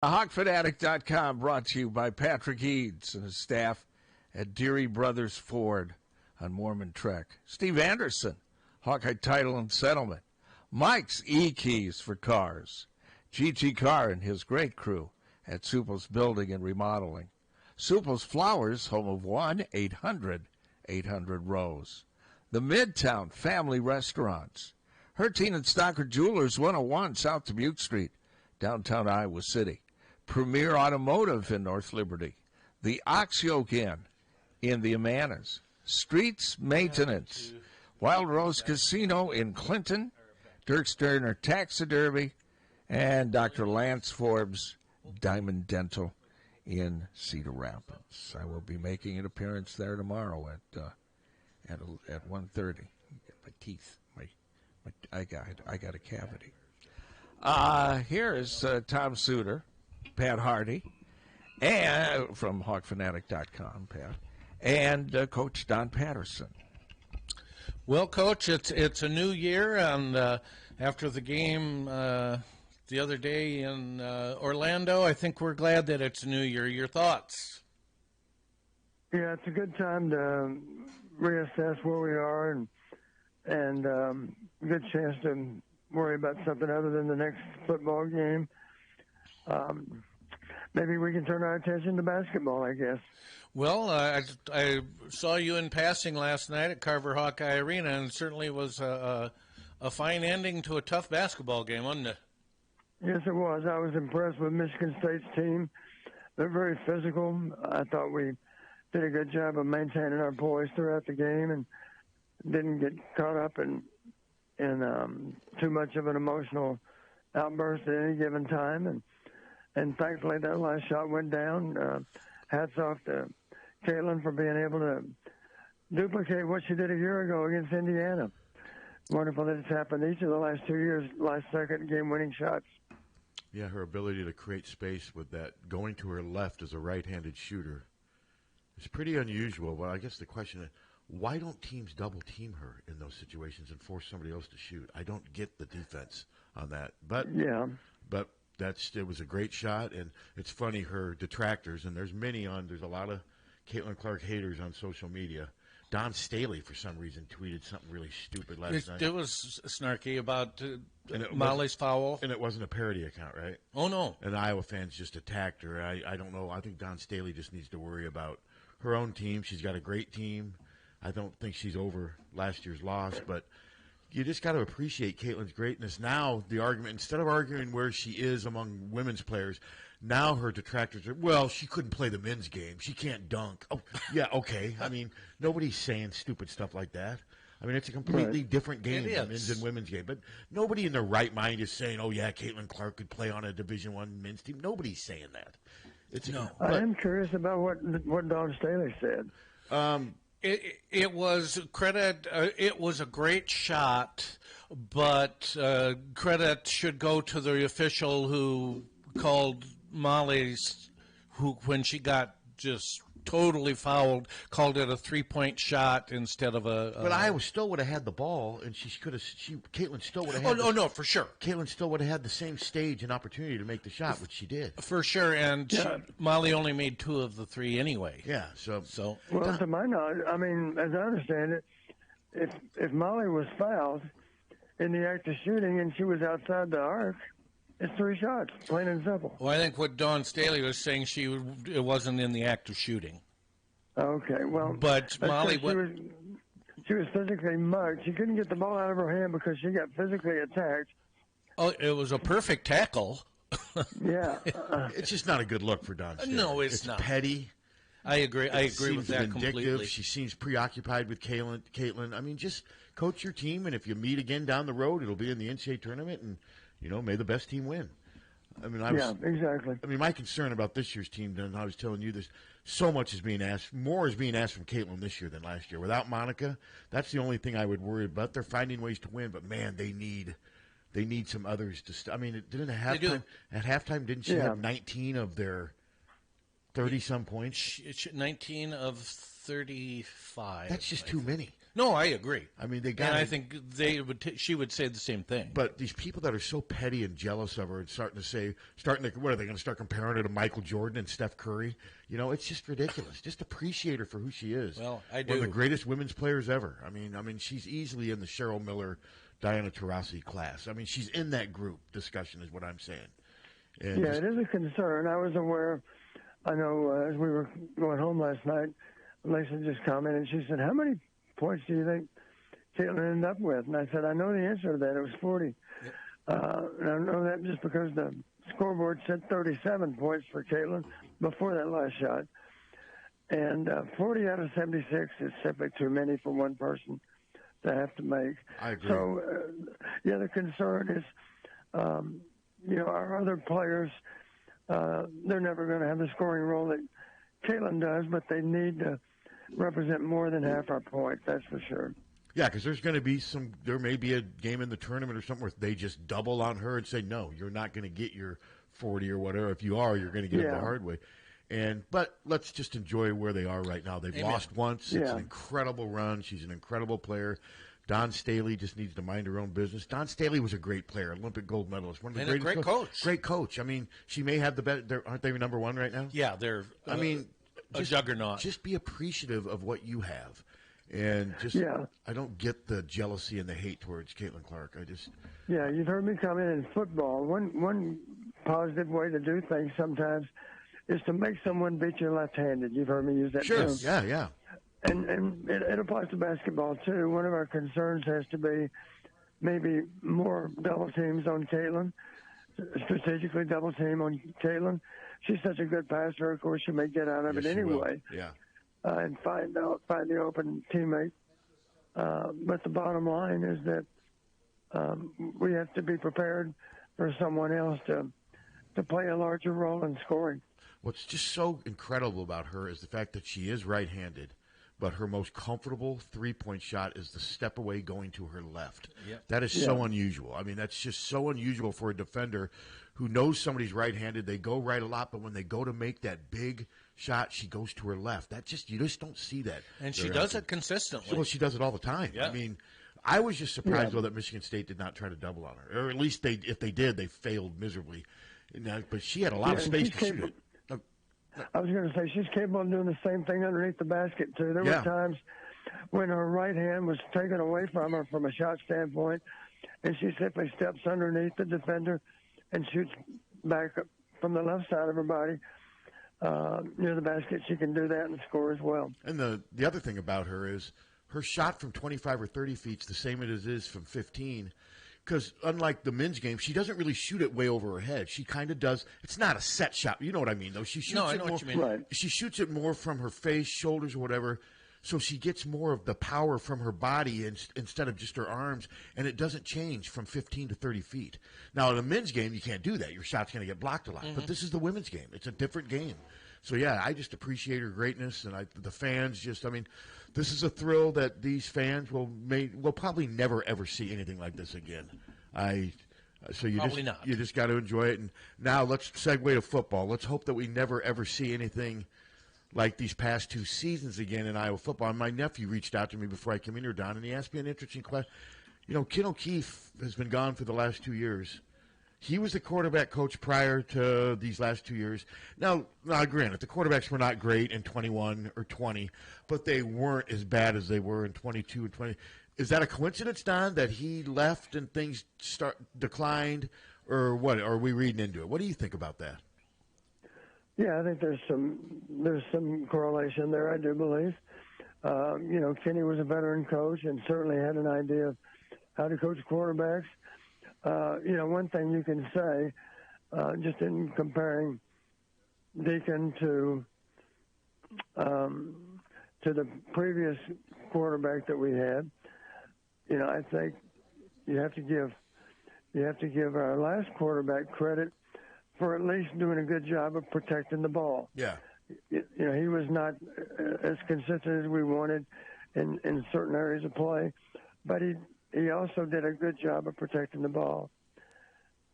HawkFanatic.com brought to you by Patrick Eads and his staff at Deary Brothers Ford on Mormon Trek. Steve Anderson, Hawkeye Title and Settlement. Mike's E-Keys for Cars. GT Carr and his great crew at Supple's Building and Remodeling. Supple's Flowers, home of 1-800-800-ROSE. The Midtown Family Restaurants. Hertine and Stocker Jewelers, 101 South Dubuque Street, downtown Iowa City. Premier Automotive in North Liberty. The Ox Yoke Inn in the Amanas. Streets Maintenance. Wild Rose Casino in Clinton. Dirk Sterner Taxidermy. And Dr. Lance Forbes Diamond Dental in Cedar Rapids. I will be making an appearance there tomorrow at 1:30. My teeth. I got a cavity. Here is Tom Suter, Pat Harty, and from HawkFanatic.com, Pat, and Coach Don Patterson. Well, Coach, it's a new year, and after the game the other day in Orlando, I think we're glad that it's a new year. Your thoughts? Yeah, it's a good time to reassess where we are and a good chance to worry about something other than the next football game. Maybe we can turn our attention to basketball, I guess. Well, I saw you in passing last night at Carver Hawkeye Arena, and it certainly was a fine ending to a tough basketball game, wasn't it? Yes, it was. I was impressed with Michigan State's team. They're very physical. I thought we did a good job of maintaining our poise throughout the game and didn't get caught up in too much of an emotional outburst at any given time. And thankfully, that last shot went down. Hats off to Caitlin for being able to duplicate what she did a year ago against Indiana. Wonderful that it's happened each of the last 2 years, last second game-winning shots. Yeah, her ability to create space with that going to her left as a right-handed shooter is pretty unusual. Well, I guess the question is, why don't teams double-team her in those situations and force somebody else to shoot? I don't get the defense on that. But it was a great shot, and it's funny, her detractors, and there's a lot of Caitlin Clark haters on social media. Don Staley, for some reason, tweeted something really stupid last night. It was snarky about Molly's foul. And it wasn't a parody account, right? Oh, no. And Iowa fans just attacked her. I don't know. I think Don Staley just needs to worry about her own team. She's got a great team. I don't think she's over last year's loss, but you just got to appreciate Caitlin's greatness. Now, the argument, instead of arguing where she is among women's players, now her detractors are, well, she couldn't play the men's game. She can't dunk. Oh, yeah, okay. I mean, nobody's saying stupid stuff like that. I mean, it's a completely different game, the men's and women's game. But nobody in their right mind is saying, oh, yeah, Caitlin Clark could play on a Division I men's team. Nobody's saying that. I am curious about what Don Staley said. It was credit. It was a great shot, but credit should go to the official who called Molly's, when she got just totally fouled, called it a 3-point shot instead of a. But Iowa still would have had the ball, and Caitlin still would have had. Oh, no, for sure. Caitlin still would have had the same stage and opportunity to make the shot, which she did. For sure, and Molly only made 2 of the 3 anyway. Yeah, so. Well, to my knowledge, I mean, as I understand it, if Molly was fouled in the act of shooting and she was outside the arc, it's 3 shots, plain and simple. Well, I think what Don Staley was saying, it wasn't in the act of shooting. Okay, well, but Molly she was physically mugged. She couldn't get the ball out of her hand because she got physically attacked. Oh, it was a perfect tackle. Yeah, it's just not a good look for Don Staley. No, it's not. It's petty. I agree. I agree with that completely. She seems preoccupied with Caitlin. I mean, just coach your team, and if you meet again down the road, it'll be in the NCAA tournament, and may the best team win. I mean, exactly. I mean, my concern about this year's team, and I was telling you this, so much is being asked. More is being asked from Caitlin this year than last year. Without Monica, that's the only thing I would worry about. They're finding ways to win, but man, they need some others to. I mean, at halftime, didn't she have 19 of their 30-some points? 19 of 35. That's just too many. No, I agree. I mean, they got. And I think she would say the same thing. But these people that are so petty and jealous of her and what are they going to start comparing her to Michael Jordan and Steph Curry? You know, it's just ridiculous. Just appreciate her for who she is. Well, I do. One of the greatest women's players ever. I mean, she's easily in the Cheryl Miller, Diana Taurasi class. I mean, she's in that group discussion is what I'm saying. And it is a concern. I was aware. I know as we were going home last night, Lisa just commented. She said, "How many points do you think Caitlin ended up with?" And I said, "I know the answer to that. It was 40." Yep. And I know that just because the scoreboard said 37 points for Caitlin before that last shot. And 40 out of 76 is simply too many for one person to have to make. I agree. So, the concern is, our other players, they're never going to have the scoring role that Caitlin does, but they need to represent more than half our points, that's for sure. Yeah, because there may be a game in the tournament or something where they just double on her and say, no, you're not going to get your 40 or whatever. If you are, you're going to get it the hard way. But let's just enjoy where they are right now. They've lost once. It's an incredible run. She's an incredible player. Don Staley just needs to mind her own business. Don Staley was a great player, Olympic gold medalist, one of the greatest. Great coach. Great coach. I mean, she may have the best. Aren't they number one right now? Yeah, they're. A juggernaut. Just be appreciative of what you have, and I don't get the jealousy and the hate towards Caitlin Clark. You've heard me comment in football. One positive way to do things sometimes is to make someone beat you left-handed. You've heard me use that term. Yeah. And it applies to basketball too. One of our concerns has to be maybe more double teams on Caitlin, strategically double team on Caitlin. She's such a good passer. Of course, she may get out of it anyway. Yeah. And find the open teammate. But the bottom line is that we have to be prepared for someone else to play a larger role in scoring. What's just so incredible about her is the fact that she is right-handed, but her most comfortable three-point shot is the step away going to her left. Yep. That is so unusual. I mean, that's just so unusual for a defender who knows somebody's right-handed. They go right a lot, but when they go to make that big shot, she goes to her left. You just don't see that. And she does it consistently. Well, she does it all the time. Yeah. I mean, I was just surprised, though, that Michigan State did not try to double on her. Or at least if they did, they failed miserably. But she had a lot of space to shoot it. I was going to say she's capable of doing the same thing underneath the basket, too. There were times when her right hand was taken away from her from a shot standpoint, and she simply steps underneath the defender and shoots back from the left side of her body near the basket. She can do that and score as well. And the other thing about her is her shot from 25 or 30 feet is the same as it is from 15. Because unlike the men's game, she doesn't really shoot it way over her head. She kind of does. It's not a set shot. You know what I mean, though. She shoots I know what you mean. Right. She shoots it more from her face, shoulders, or whatever. So she gets more of the power from her body instead of just her arms, and it doesn't change from 15 to 30 feet. Now, in a men's game, you can't do that. Your shot's going to get blocked a lot. But this is the women's game. It's a different game. So, I just appreciate her greatness, and the fans this is a thrill that these fans will probably never, ever see anything like this again. You just got to enjoy it. And now let's segue to football. Let's hope that we never, ever see anything like these past two seasons again in Iowa football. And my nephew reached out to me before I came in here, Don, and he asked me an interesting question. Ken O'Keefe has been gone for the last 2 years. He was the quarterback coach prior to these last 2 years. Now, granted, the quarterbacks were not great in 21 or 20, but they weren't as bad as they were in 22 and 20. Is that a coincidence, Don, that he left and things declined, or what? Or are we reading into it? What do you think about that? Yeah, I think there's some correlation there. I do believe. Kenny was a veteran coach and certainly had an idea of how to coach quarterbacks. One thing you can say, just in comparing Deacon to the previous quarterback that we had, I think you have to give our last quarterback credit for at least doing a good job of protecting the ball. Yeah. He was not as consistent as we wanted in certain areas of play, but he also did a good job of protecting the ball.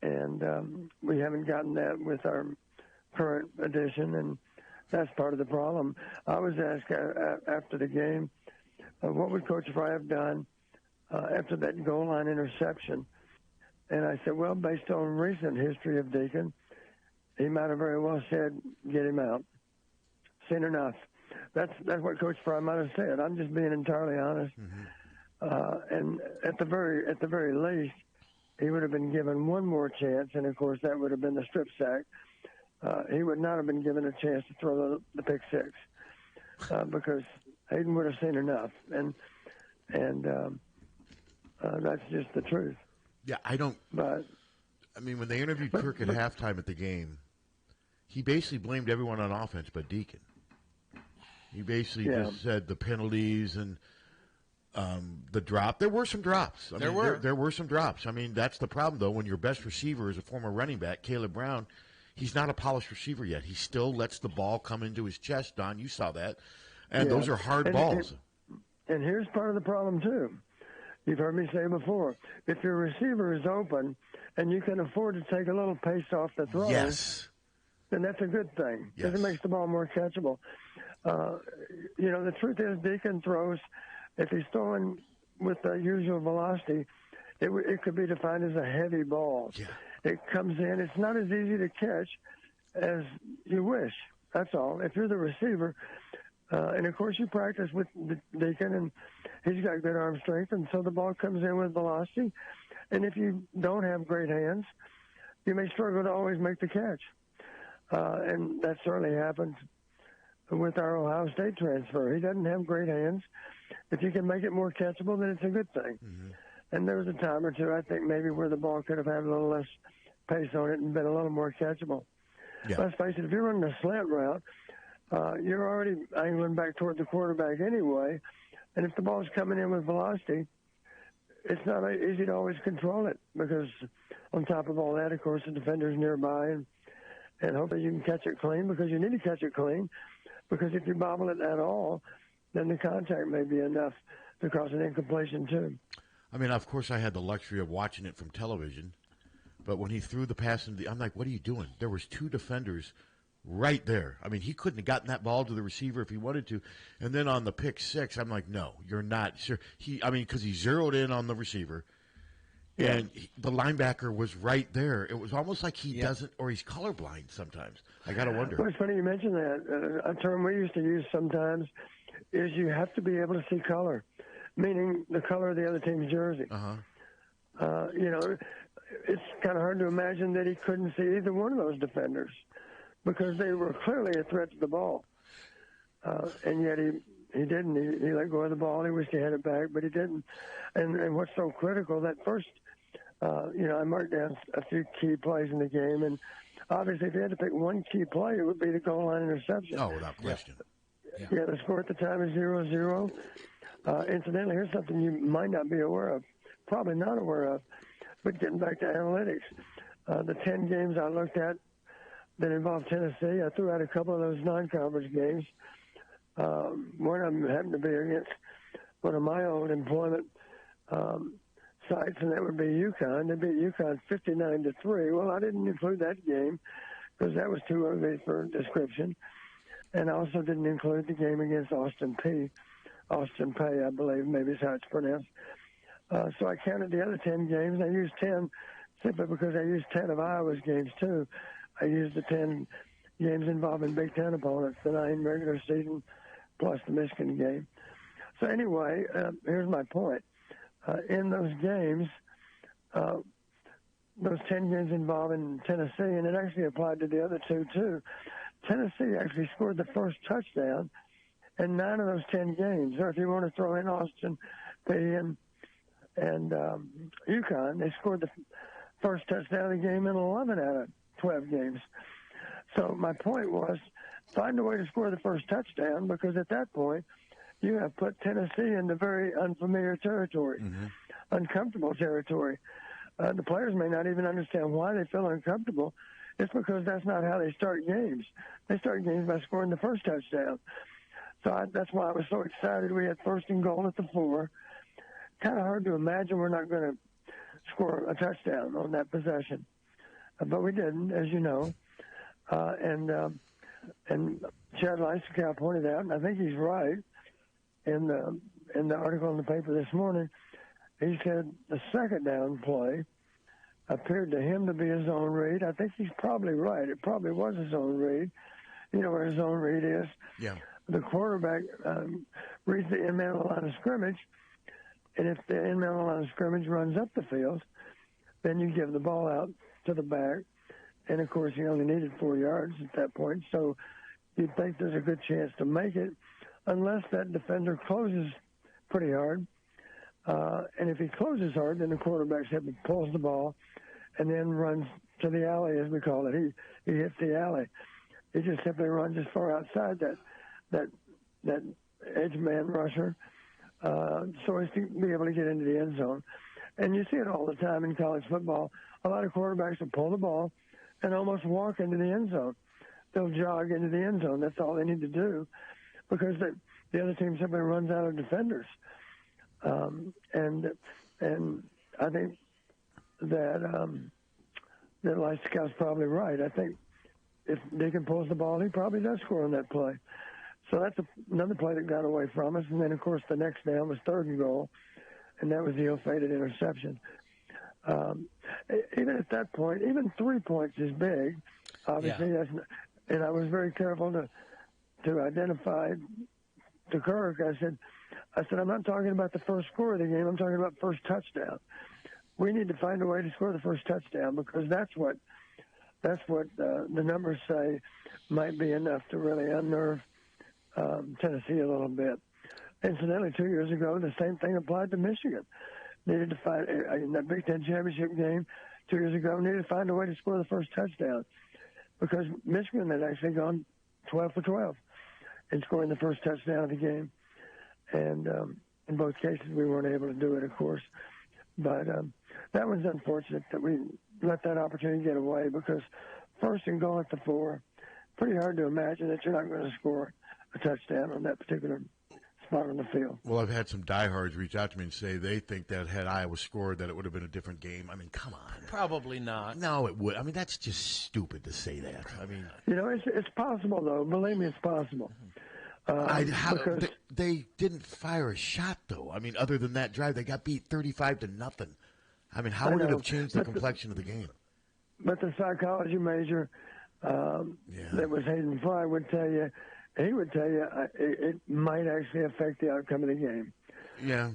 And we haven't gotten that with our current addition, and that's part of the problem. I was asked after the game, what would Coach Fry have done after that goal line interception? And I said, well, based on recent history of Deacon, he might have very well said, get him out. Seen enough. That's what Coach Fry might have said. I'm just being entirely honest. And at the very least, he would have been given one more chance, and of course that would have been the strip sack. He would not have been given a chance to throw the pick six because Hayden would have seen enough, and that's just the truth. Yeah, I don't. But I mean, when they interviewed Kirk at halftime at the game, he basically blamed everyone on offense but Deacon. He basically just said the penalties and the drop. There were some drops. There were some drops. I mean, that's the problem, though, when your best receiver is a former running back, Caleb Brown. He's not a polished receiver yet. He still lets the ball come into his chest, Don. You saw that. And those are hard balls. And here's part of the problem, too. You've heard me say before, if your receiver is open and you can afford to take a little pace off the throw, then that's a good thing because it makes the ball more catchable. The truth is Deacon throws, if he's throwing with the usual velocity, it could be defined as a heavy ball. Yeah. It comes in. It's not as easy to catch as you wish. That's all. If you're the receiver, and, of course, you practice with Deacon, and he's got good arm strength, and so the ball comes in with velocity. And if you don't have great hands, you may struggle to always make the catch. And that certainly happened with our Ohio State transfer. He doesn't have great hands. If you can make it more catchable, then it's a good thing. And there was a time or two, I think, maybe where the ball could have had a little less pace on it and been a little more catchable. Yeah. Let's face it, if you're running a slant route, you're already angling back toward the quarterback anyway. And if the ball's coming in with velocity, it's not easy to always control it because on top of all that, of course, the defender's nearby and hopefully you can catch it clean because you need to catch it clean because if you bobble it at all, then the contact may be enough to cause an incompletion too. I mean, of course, I had the luxury of watching it from television, but when he threw the pass, I'm like, what are you doing? There was two defenders right there. I mean, he couldn't have gotten that ball to the receiver if he wanted to. And then on the pick six, I'm like, no, you're not sure. Because he zeroed in on the receiver, and the linebacker was right there. It was almost like he doesn't, or he's colorblind sometimes. I got to wonder. Well, it's funny you mentioned that. A term we used to use sometimes is you have to be able to see color, meaning the color of the other team's jersey. It's kind of hard to imagine that he couldn't see either one of those defenders because they were clearly a threat to the ball. And yet he didn't. He let go of the ball. He wished he had it back, but he didn't. And what's so critical, that first, I marked down a few key plays in the game, and obviously if you had to pick one key play, it would be the goal line interception. Oh, without question. Yeah, the score at the time is 0-0. Incidentally, here's something you might not be aware of, probably not aware of, but getting back to analytics, the 10 games I looked at that involved Tennessee, I threw out a couple of those non-conference games. One of them happened to be against one of my old employment sites, and that would be UConn. They beat UConn 59-3. Well, I didn't include that game because that was too ugly for description. And I also didn't include the game against Austin Peay, I believe, maybe is how it's pronounced. So I counted the other 10 games. I used 10 simply because I used 10 of Iowa's games, too. I used the 10 games involving Big Ten opponents, the 9 regular season plus the Michigan game. So anyway, here's my point. In those games, those 10 games involving Tennessee, and it actually applied to the other two, too, Tennessee actually scored the first touchdown in 9 of those 10 games. Or if you want to throw in Austin Peay and UConn, they scored the first touchdown of the game in 11 out of 12 games. So my point was, find a way to score the first touchdown because at that point, you have put Tennessee into very unfamiliar territory, uncomfortable territory. The players may not even understand why they feel uncomfortable. It's because that's not how they start games. They start games by scoring the first touchdown. So that's why I was so excited. We had first and goal at the 4. Kind of hard to imagine we're not going to score a touchdown on that possession. But we didn't, as you know. And Chad Leistikow pointed out, and I think he's right, in the article in the paper this morning, he said the second down play appeared to him to be his own read. I think he's probably right. It probably was his own read. You know where his own read is? Yeah. The quarterback reads the in-man on the line of scrimmage, and if the in-man on the line of scrimmage runs up the field, then you give the ball out to the back. And, of course, he only needed 4 yards at that point, so you'd think there's a good chance to make it unless that defender closes pretty hard. And if he closes hard, then the quarterback simply pulls the ball and then runs to the alley, as we call it. He hits the alley. He just simply runs as far outside that edge man rusher so as to be able to get into the end zone. And you see it all the time in college football. A lot of quarterbacks will pull the ball and almost walk into the end zone. They'll jog into the end zone. That's all they need to do because the other team simply runs out of defenders. And I think that Lightscout's probably right. I think if Deacon pulls the ball, he probably does score on that play. So that's another play that got away from us. And then, of course, the next down was 3rd and goal, and that was the ill-fated interception. Even at that point, even 3 points is big. Obviously, and I was very careful to identify to Kirk. I said, I'm not talking about the first score of the game. I'm talking about first touchdown. We need to find a way to score the first touchdown because that's what the numbers say might be enough to really unnerve Tennessee a little bit. Incidentally, 2 years ago, the same thing applied to Michigan. Needed to find in that Big Ten championship game 2 years ago. Needed to find a way to score the first touchdown because Michigan had actually gone 12 for 12 in scoring the first touchdown of the game. And in both cases, we weren't able to do it, of course. But that was unfortunate that we let that opportunity get away because 1st and goal at the 4, pretty hard to imagine that you're not going to score a touchdown on that particular spot on the field. Well, I've had some diehards reach out to me and say they think that had Iowa scored that it would have been a different game. I mean, come on. Probably not. No, it would. I mean, that's just stupid to say that. I mean, it's possible, though. Believe me, it's possible. Because they didn't fire a shot, though. I mean, other than that drive, they got beat 35-0. I mean, how would it have changed the complexion of the game? But the psychology major that was Hayden Fry would tell you, it might actually affect the outcome of the game. Yeah.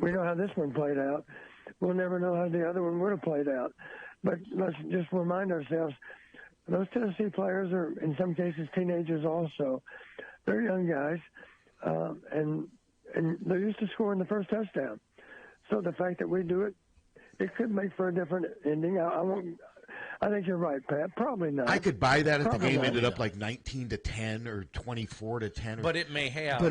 We know how this one played out. We'll never know how the other one would have played out. But let's just remind ourselves, those Tennessee players are, in some cases, teenagers also. They're young guys, and they're used to scoring the first touchdown. So the fact that we do it, it could make for a different ending. I think you're right, Pat. Probably not. I could buy that if the game ended up like 19-10 or 24-10. But it may have.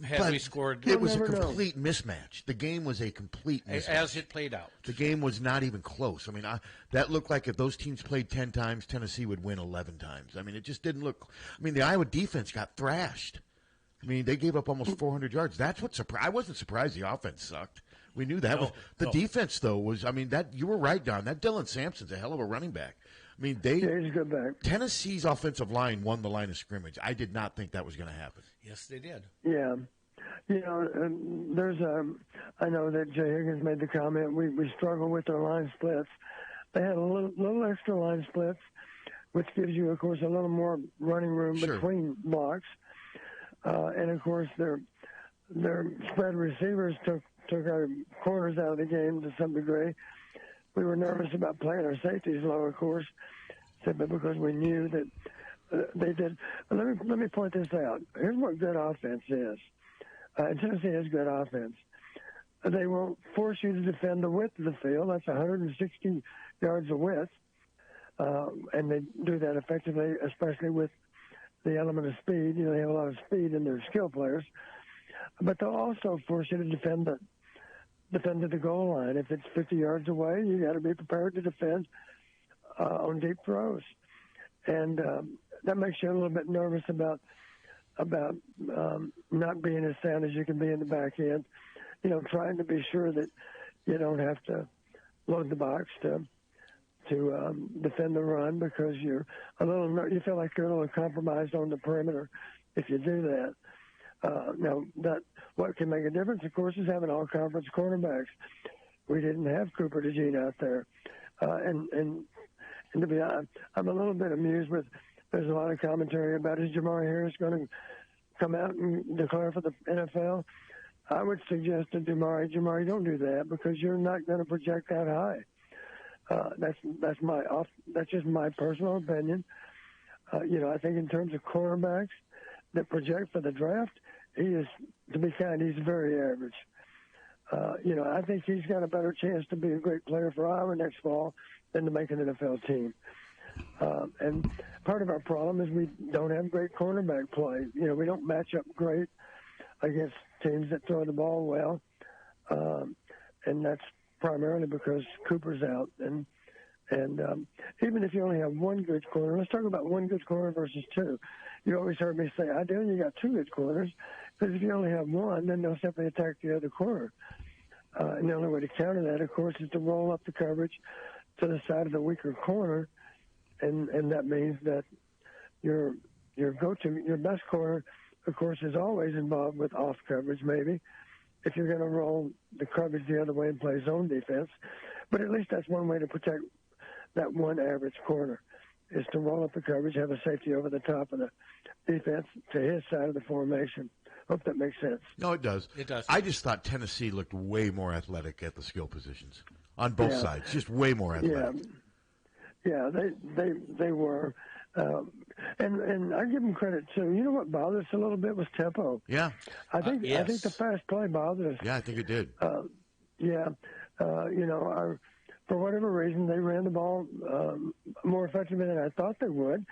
Had we scored, it was a complete mismatch. The game was a complete mismatch as it played out. The game was not even close. I mean, that looked like if those teams played 10 times, Tennessee would win 11 times. I mean, it just didn't look. I mean, the Iowa defense got thrashed. I mean, they gave up almost 400 yards. That's what surprised. I wasn't surprised the offense sucked. We knew that. The defense, though, was. I mean, that you were right, Don. That Dylan Sampson's a hell of a running back. I mean, he's a good back. Tennessee's offensive line won the line of scrimmage. I did not think that was going to happen. Yes, they did. Yeah. You know, I know that Jay Higgins made the comment, we struggle with our line splits. They had a little extra line splits, which gives you, of course, a little more running room between blocks. And, of course, their spread receivers took our corners out of the game to some degree. We were nervous about playing our safeties low, of course, simply because we knew that they did. Let me point this out. Here's what good offense is. Tennessee has good offense. They won't force you to defend the width of the field. That's 160 yards of width. And they do that effectively, especially with the element of speed. You know, they have a lot of speed in their skill players. But they'll also force you to defend to the goal line. If it's 50 yards away, you got to be prepared to defend on deep throws. And that makes you a little bit nervous about not being as sound as you can be in the back end. You know, trying to be sure that you don't have to load the box to defend the run because you feel like you're a little compromised on the perimeter if you do that. Now, what can make a difference, of course, is having all-conference cornerbacks. We didn't have Cooper DeJean out there. And to be honest, I'm a little bit amused with there's a lot of commentary about is Jamari Harris going to come out and declare for the NFL. I would suggest to Jamari, don't do that because you're not going to project that high. That's just my personal opinion. I think in terms of cornerbacks that project for the draft, he is, to be kind, he's very average. I think he's got a better chance to be a great player for Iowa next fall than to make an NFL team. And part of our problem is we don't have great cornerback play. We don't match up great against teams that throw the ball well. And that's primarily because Cooper's out. And even if you only have one good corner, let's talk about one good corner versus two. You always heard me say, ideally you got two good corners, because if you only have one, then they'll simply attack the other corner. And the only way to counter that, of course, is to roll up the coverage to the side of the weaker corner, and that means that your best corner, of course, is always involved with off coverage, maybe, if you're going to roll the coverage the other way and play zone defense. But at least that's one way to protect that one average corner, is to roll up the coverage, have a safety over the top of the defense to his side of the formation. Hope that makes sense. No, it does. It does. I just thought Tennessee looked way more athletic at the skill positions on both sides, just way more athletic. Yeah, they were. And I give them credit, too. You know what bothered us a little bit was tempo. Yeah. I think the fast play bothered us. Yeah, I think it did. For whatever reason, they ran the ball more effectively than I thought they would.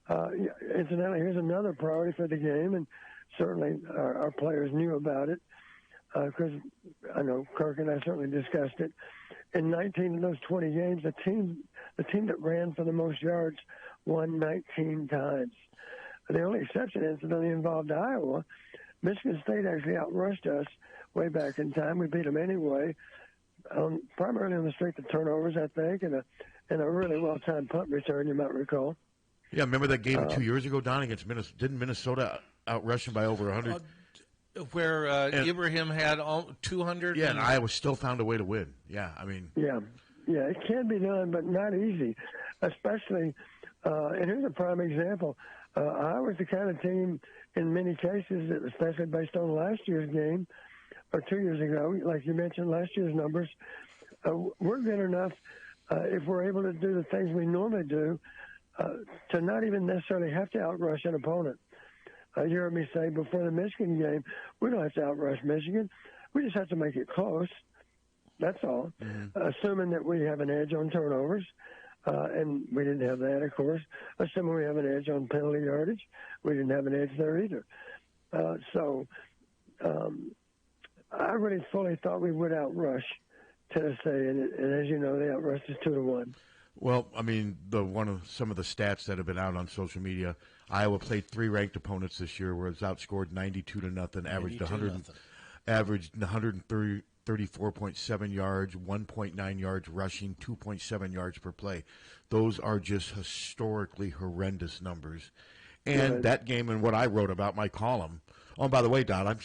Incidentally, here's another priority for the game, and certainly our players knew about it because I know Kirk and I certainly discussed it. In 19 of those 20 games, the team that ran for the most yards won 19 times. The only exception incidentally involved Iowa. Michigan State actually outrushed us way back in time. We beat them anyway, primarily on the strength of turnovers, I think, and a really well-timed punt return, you might recall. Yeah, remember that game 2 years ago, Don, against Minnesota? Didn't Minnesota outrush them by over 100? Where Ibrahim had 200? Yeah, and Iowa still found a way to win. Yeah, I mean. Yeah, it can be done, but not easy, especially and here's a prime example. Iowa's the kind of team in many cases, especially based on last year's game or 2 years ago, like you mentioned, last year's numbers, we're good enough if we're able to do the things we normally do to not even necessarily have to outrush an opponent. You heard me say before the Michigan game, we don't have to outrush Michigan. We just have to make it close. That's all, assuming that we have an edge on turnovers. And we didn't have that, of course. Assuming we have an edge on penalty yardage, we didn't have an edge there either. I really fully thought we would outrush Tennessee, and as you know, they outrushed us 2-1. Well, I mean, some of the stats that have been out on social media, Iowa played 3 ranked opponents this year, where it's outscored 92-0, averaged 134.7 yards, 1.9 yards rushing, 2.7 yards per play. Those are just historically horrendous numbers. And that game and what I wrote about my column. Oh, and by the way, Don, I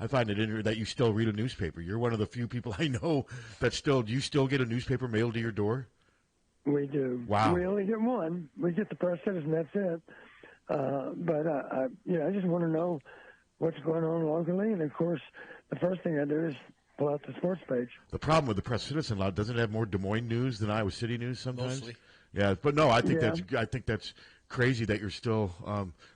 find it interesting that you still read a newspaper. You're one of the few people I know that do you still get a newspaper mailed to your door? We do. Wow. We only get one. We get the Press Citizen, that's it. But I just want to know what's going on locally. And, of course, the first thing I do is pull out the sports page. The problem with the Press Citizen, doesn't it have more Des Moines news than Iowa City news sometimes? Mostly. Yeah, but no, I think that's crazy that you're still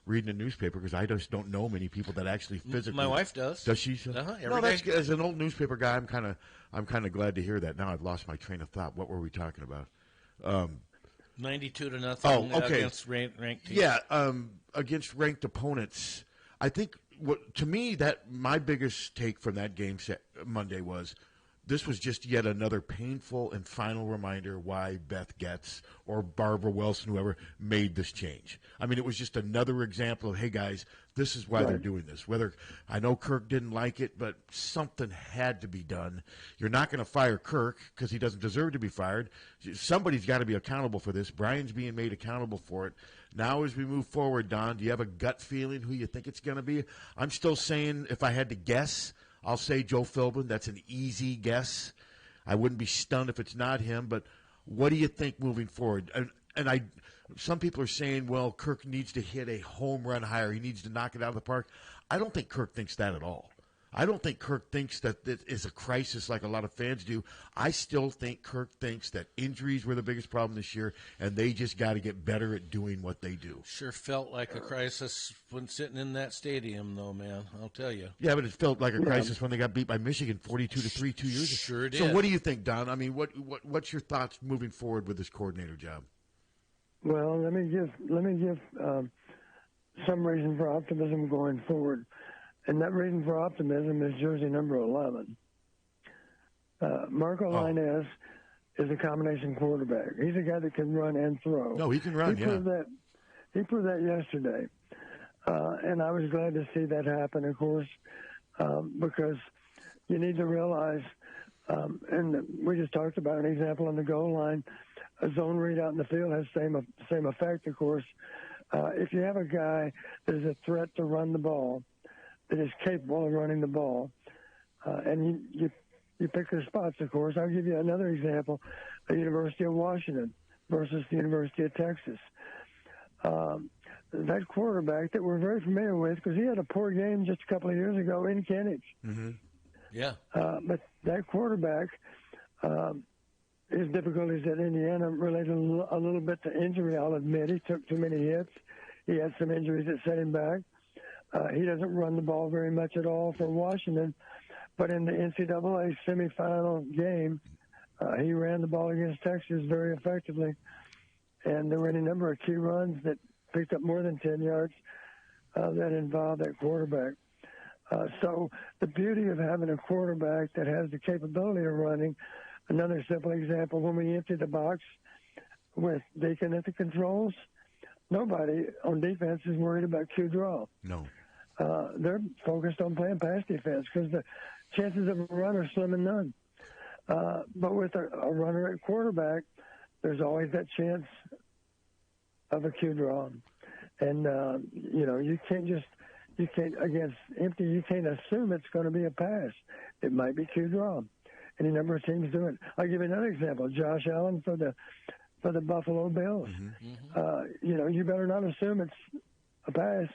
reading a newspaper, because I just don't know many people that actually physically. My wife does. Does she? Every day. As an old newspaper guy, I'm kind of glad to hear that. Now I've lost my train of thought. What were we talking about? 92-0 against ranked teams. Yeah, against ranked opponents. I think to me that my biggest take from that game Monday was this was just yet another painful and final reminder why Beth Getz or Barbara Wilson, whoever, made this change. I mean, it was just another example of, hey, guys, this is why they're doing this. Whether I know Kirk didn't like it, but something had to be done. You're not going to fire Kirk because he doesn't deserve to be fired. Somebody's got to be accountable for this. Brian's being made accountable for it. Now, as we move forward, Don, do you have a gut feeling who you think it's going to be? I'm still saying, if I had to guess, I'll say Joe Philbin. That's an easy guess. I wouldn't be stunned if it's not him. But what do you think moving forward? Some people are saying, well, Kirk needs to hit a home run higher. He needs to knock it out of the park. I don't think Kirk thinks that at all. I don't think Kirk thinks that it is a crisis like a lot of fans do. I still think Kirk thinks that injuries were the biggest problem this year, and they just got to get better at doing what they do. Sure felt like a crisis when sitting in that stadium, though, man. I'll tell you. Yeah, but it felt like a crisis when they got beat by Michigan 42-3 2 years ago. Sure did. So what do you think, Don? I mean, what's your thoughts moving forward with this coordinator job? Well, let me give some reason for optimism going forward. And that reason for optimism is jersey number 11. Marco Lainez is a combination quarterback. He's a guy that can run and throw. No, he can run, He proved that yesterday. And I was glad to see that happen, of course, because you need to realize, and we just talked about an example on the goal line, a zone read out in the field has same effect, of course. If you have a guy that is a threat to run the ball, that is capable of running the ball, and you pick their spots, of course. I'll give you another example, the University of Washington versus the University of Texas. That quarterback that we're very familiar with, because he had a poor game just a couple of years ago in Kennedy. Mm-hmm. Yeah. But that quarterback, his difficulties at Indiana related a little bit to injury, I'll admit. He took too many hits. He had some injuries that set him back. He doesn't run the ball very much at all for Washington, but in the NCAA semifinal game, he ran the ball against Texas very effectively, and there were any number of key runs that picked up more than 10 yards that involved that quarterback. So the beauty of having a quarterback that has the capability of running, another simple example, when we emptied the box with Deacon at the controls, nobody on defense is worried about Q draw. No. They're focused on playing pass defense because the chances of a run are slim and none. But with a runner at quarterback, there's always that chance of a Q draw. And, you can't, against empty, you can't assume it's going to be a pass. It might be Q draw. Any number of teams do it. I'll give you another example. Josh Allen for the Buffalo Bills. Mm-hmm. You better not assume it's a pass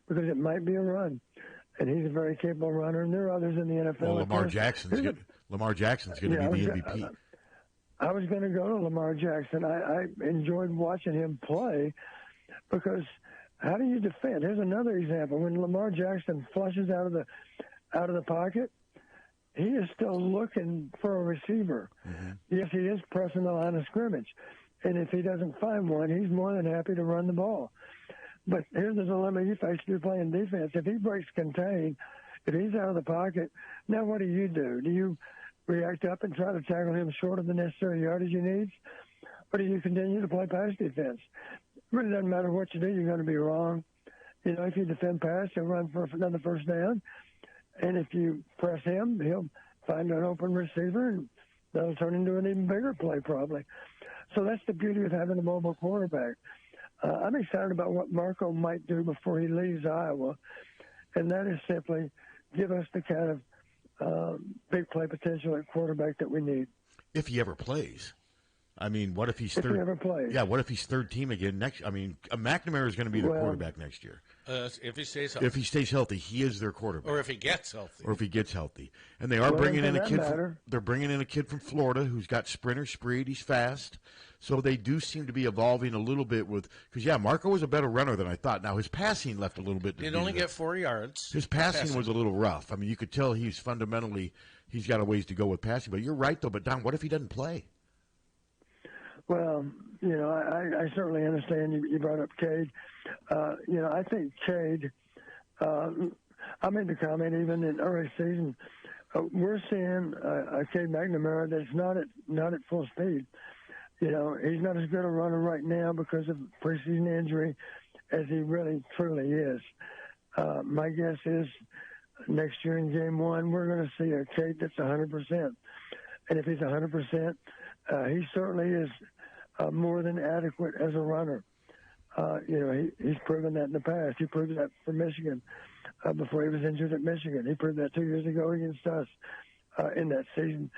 because it might be a run. And he's a very capable runner, and there are others in the NFL. Well, Lamar Jackson's going to be the MVP. I was going to go to Lamar Jackson. I enjoyed watching him play because how do you defend? Here's another example. When Lamar Jackson flushes out of the pocket, he is still looking for a receiver. Mm-hmm. Yes, he is pressing the line of scrimmage. And if he doesn't find one, he's more than happy to run the ball. But here's the dilemma you face if you're playing defense. If he breaks contain, if he's out of the pocket, now what do? Do you react up and try to tackle him short of the necessary yardage he needs? Or do you continue to play pass defense? It really doesn't matter what you do, you're going to be wrong. If you defend pass, he'll run for another first down. And if you press him, he'll find an open receiver, and that'll turn into an even bigger play probably. So that's the beauty of having a mobile quarterback. I'm excited about what Marco might do before he leaves Iowa, and that is simply give us the kind of big play potential at quarterback that we need. If he ever plays. I mean, what if he's third? If he ever plays. Yeah, what if he's third team again next? I mean, McNamara is going to be the quarterback next year. If he stays healthy. If he stays healthy, he is their quarterback. Or if he gets healthy. And they are bringing in a kid. They're bringing in a kid from Florida who's got sprinter speed. He's fast. So they do seem to be evolving a little bit because Marco was a better runner than I thought. Now his passing left a little bit. He'd only get 4 yards. His passing was a little rough. I mean, you could tell he's got a ways to go with passing. But you're right though. But Don, what if he doesn't play? Well, I certainly understand you brought up Cade. I think Cade, I made the comment even in early season we're seeing a Cade McNamara that's not at full speed. You know, he's not as good a runner right now because of preseason injury as he really truly is. My guess is next year in game one, we're going to see a Cade that's 100%. And if he's 100%, he certainly is more than adequate as a runner. You know, he's proven that in the past. He proved that for Michigan before he was injured at Michigan. He proved that 2 years ago against us in that season.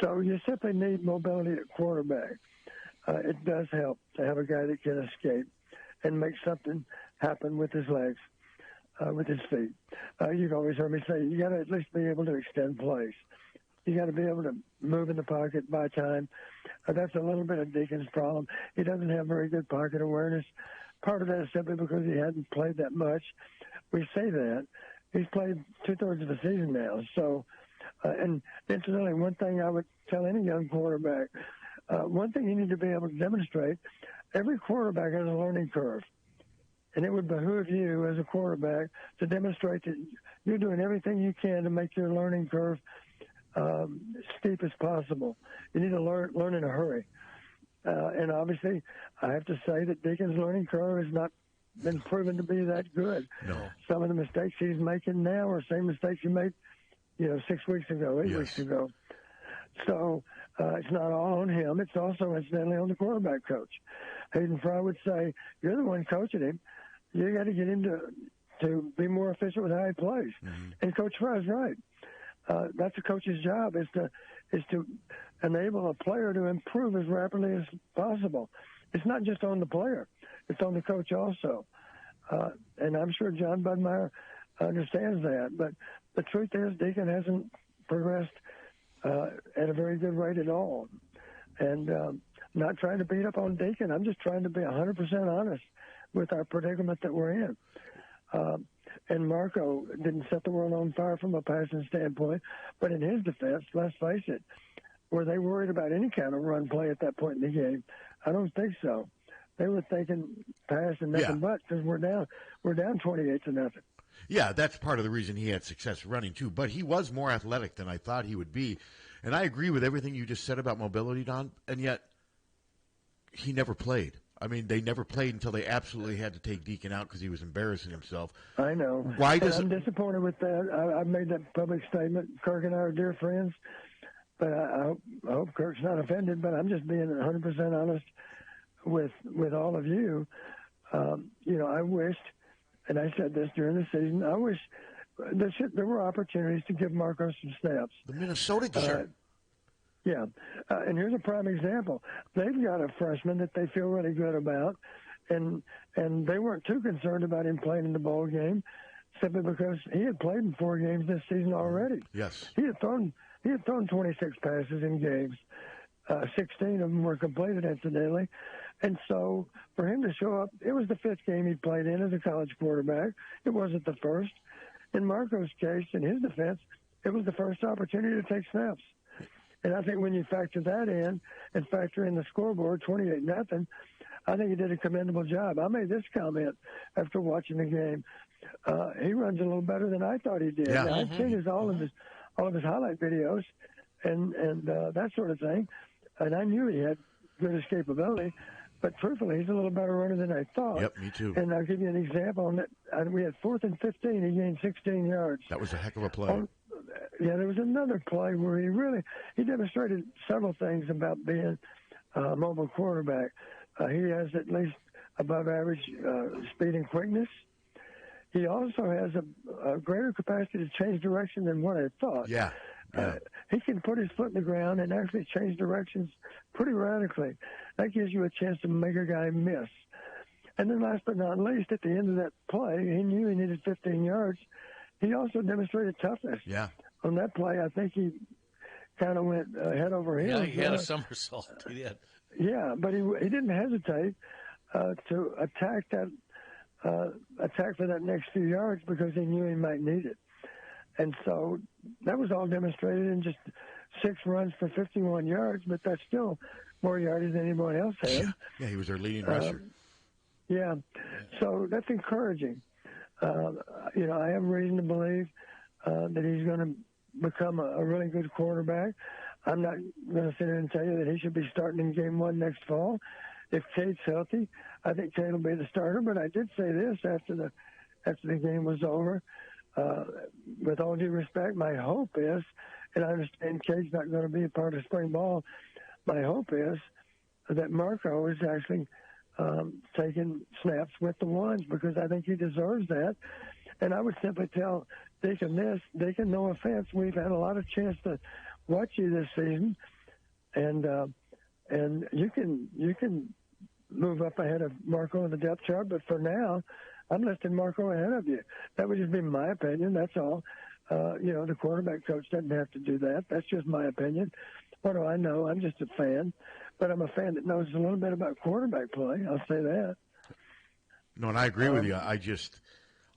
So you simply need mobility at quarterback. It does help to have a guy that can escape and make something happen with his legs, with his feet. You've always heard me say you got to at least be able to extend plays. You got to be able to move in the pocket, buy time. That's a little bit of Deacon's problem. He doesn't have very good pocket awareness. Part of that is simply because he hadn't played that much. We say that. He's played 2/3 of the season now. So, and incidentally, one thing I would tell any young quarterback, one thing you need to be able to demonstrate, every quarterback has a learning curve. And it would behoove you as a quarterback to demonstrate that you're doing everything you can to make your learning curve steep as possible. You need to learn in a hurry. And obviously, I have to say that Deacon's learning curve has not been proven to be that good. No. Some of the mistakes he's making now are the same mistakes he made, 6 weeks ago, 8 weeks ago. So it's not all on him. It's also incidentally on the quarterback coach. Hayden Fry would say, you're the one coaching him. You got to get him to be more efficient with how he plays. Mm-hmm. And Coach Fry's right. That's a coach's job is to enable a player to improve as rapidly as possible. It's not just on the player; it's on the coach also. And I'm sure John Budmeyer understands that. But the truth is, Deacon hasn't progressed at a very good rate at all. And not trying to beat up on Deacon. I'm just trying to be 100% honest with our predicament that we're in. And Marco didn't set the world on fire from a passing standpoint. But in his defense, let's face it, were they worried about any kind of run play at that point in the game? I don't think so. They were thinking pass and nothing but because we're down 28-0. Yeah, that's part of the reason he had success running too. But he was more athletic than I thought he would be. And I agree with everything you just said about mobility, Don, and yet he never played. I mean, they never played until they absolutely had to take Deacon out because he was embarrassing himself. I know. I'm disappointed with that. I've made that public statement. Kirk and I are dear friends, but I hope Kirk's not offended, but I'm just being 100% honest with all of you. I wished, and I said this during the season, I wish there were opportunities to give Marco some snaps. The Minnesota game. Yeah, and here's a prime example. They've got a freshman that they feel really good about, and they weren't too concerned about him playing in the bowl game, simply because he had played in 4 games this season already. Yes, he had thrown 26 passes in games. 16 of them were completed, incidentally, and so for him to show up, it was the 5th game he played in as a college quarterback. It wasn't the first. In Marco's case, in his defense, it was the first opportunity to take snaps. And I think when you factor that in and factor in the scoreboard, 28-0, I think he did a commendable job. I made this comment after watching the game. He runs a little better than I thought he did. Yeah. Now, I've seen all of his highlight videos and that sort of thing, and I knew he had good escapability. But truthfully, he's a little better runner than I thought. Yep, me too. And I'll give you an example on that. We had 4th and 15. He gained 16 yards. That was a heck of a play. There was another play where he demonstrated several things about being a mobile quarterback. He has at least above average speed and quickness. He also has a greater capacity to change direction than what I thought. Yeah. He can put his foot in the ground and actually change directions pretty radically. That gives you a chance to make a guy miss. And then last but not least, at the end of that play, he knew he needed 15 yards. He also demonstrated toughness. Yeah. On that play, I think he kind of went head over heels. Yeah, he had a somersault. He did. Yeah, but he didn't hesitate to attack for that next few yards because he knew he might need it. And so that was all demonstrated in just 6 runs for 51 yards, but that's still more yardage than anyone else had. Yeah, he was their leading rusher. Yeah, so that's encouraging. I have reason to believe that he's going to become a really good quarterback. I'm not going to sit here and tell you that he should be starting in game 1 next fall. If Cade's healthy, I think Cade will be the starter. But I did say this after the game was over. With all due respect, my hope is, and I understand Cade's not going to be a part of spring ball, my hope is that Marco is actually taking snaps with the ones, because I think he deserves that. And I would simply tell Deacon this, Deacon, no offense, we've had a lot of chance to watch you this season, and you can move up ahead of Marco in the depth chart, but for now, I'm listing Marco ahead of you. That would just be my opinion, that's all. The quarterback coach doesn't have to do that. That's just my opinion. What do I know? I'm just a fan, but I'm a fan that knows a little bit about quarterback play. I'll say that. No, and I agree with you.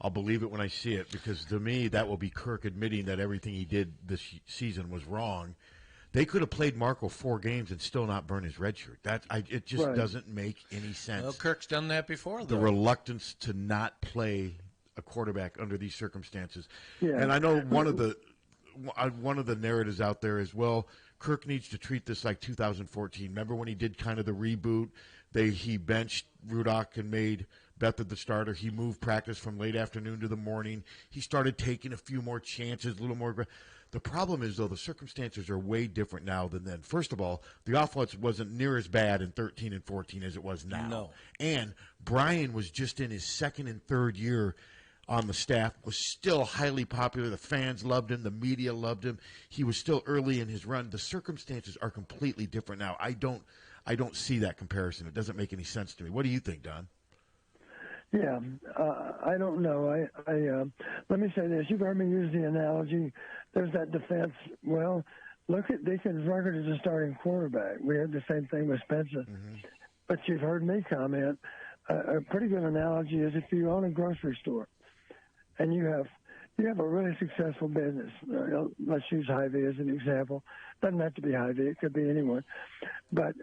I'll believe it when I see it, because to me that will be Kirk admitting that everything he did this season was wrong. They could have played Marco 4 games and still not burn his red shirt. It just doesn't make any sense. Well, Kirk's done that before, though. The reluctance to not play a quarterback under these circumstances. Yeah. And I know one of the narratives out there is, well, Kirk needs to treat this like 2014. Remember when he did kind of the reboot? He benched Rudock and made Bethard the starter. He moved practice from late afternoon to the morning. He started taking a few more chances, a little more. The problem is, though, the circumstances are way different now than then. First of all, the offense wasn't near as bad in 13 and 14 as it was now. No. And Brian was just in his second and third year on the staff, was still highly popular. The fans loved him. The media loved him. He was still early in his run. The circumstances are completely different now. I don't see that comparison. It doesn't make any sense to me. What do you think, Don? Yeah, I don't know. Let me say this. You've heard me use the analogy. There's that defense. Well, look at Deacon's record as a starting quarterback. We had the same thing with Spencer. Mm-hmm. But you've heard me comment. A pretty good analogy is if you own a grocery store and you have a really successful business. Let's use Hy-Vee as an example. Doesn't have to be Hy-Vee. It could be anyone. But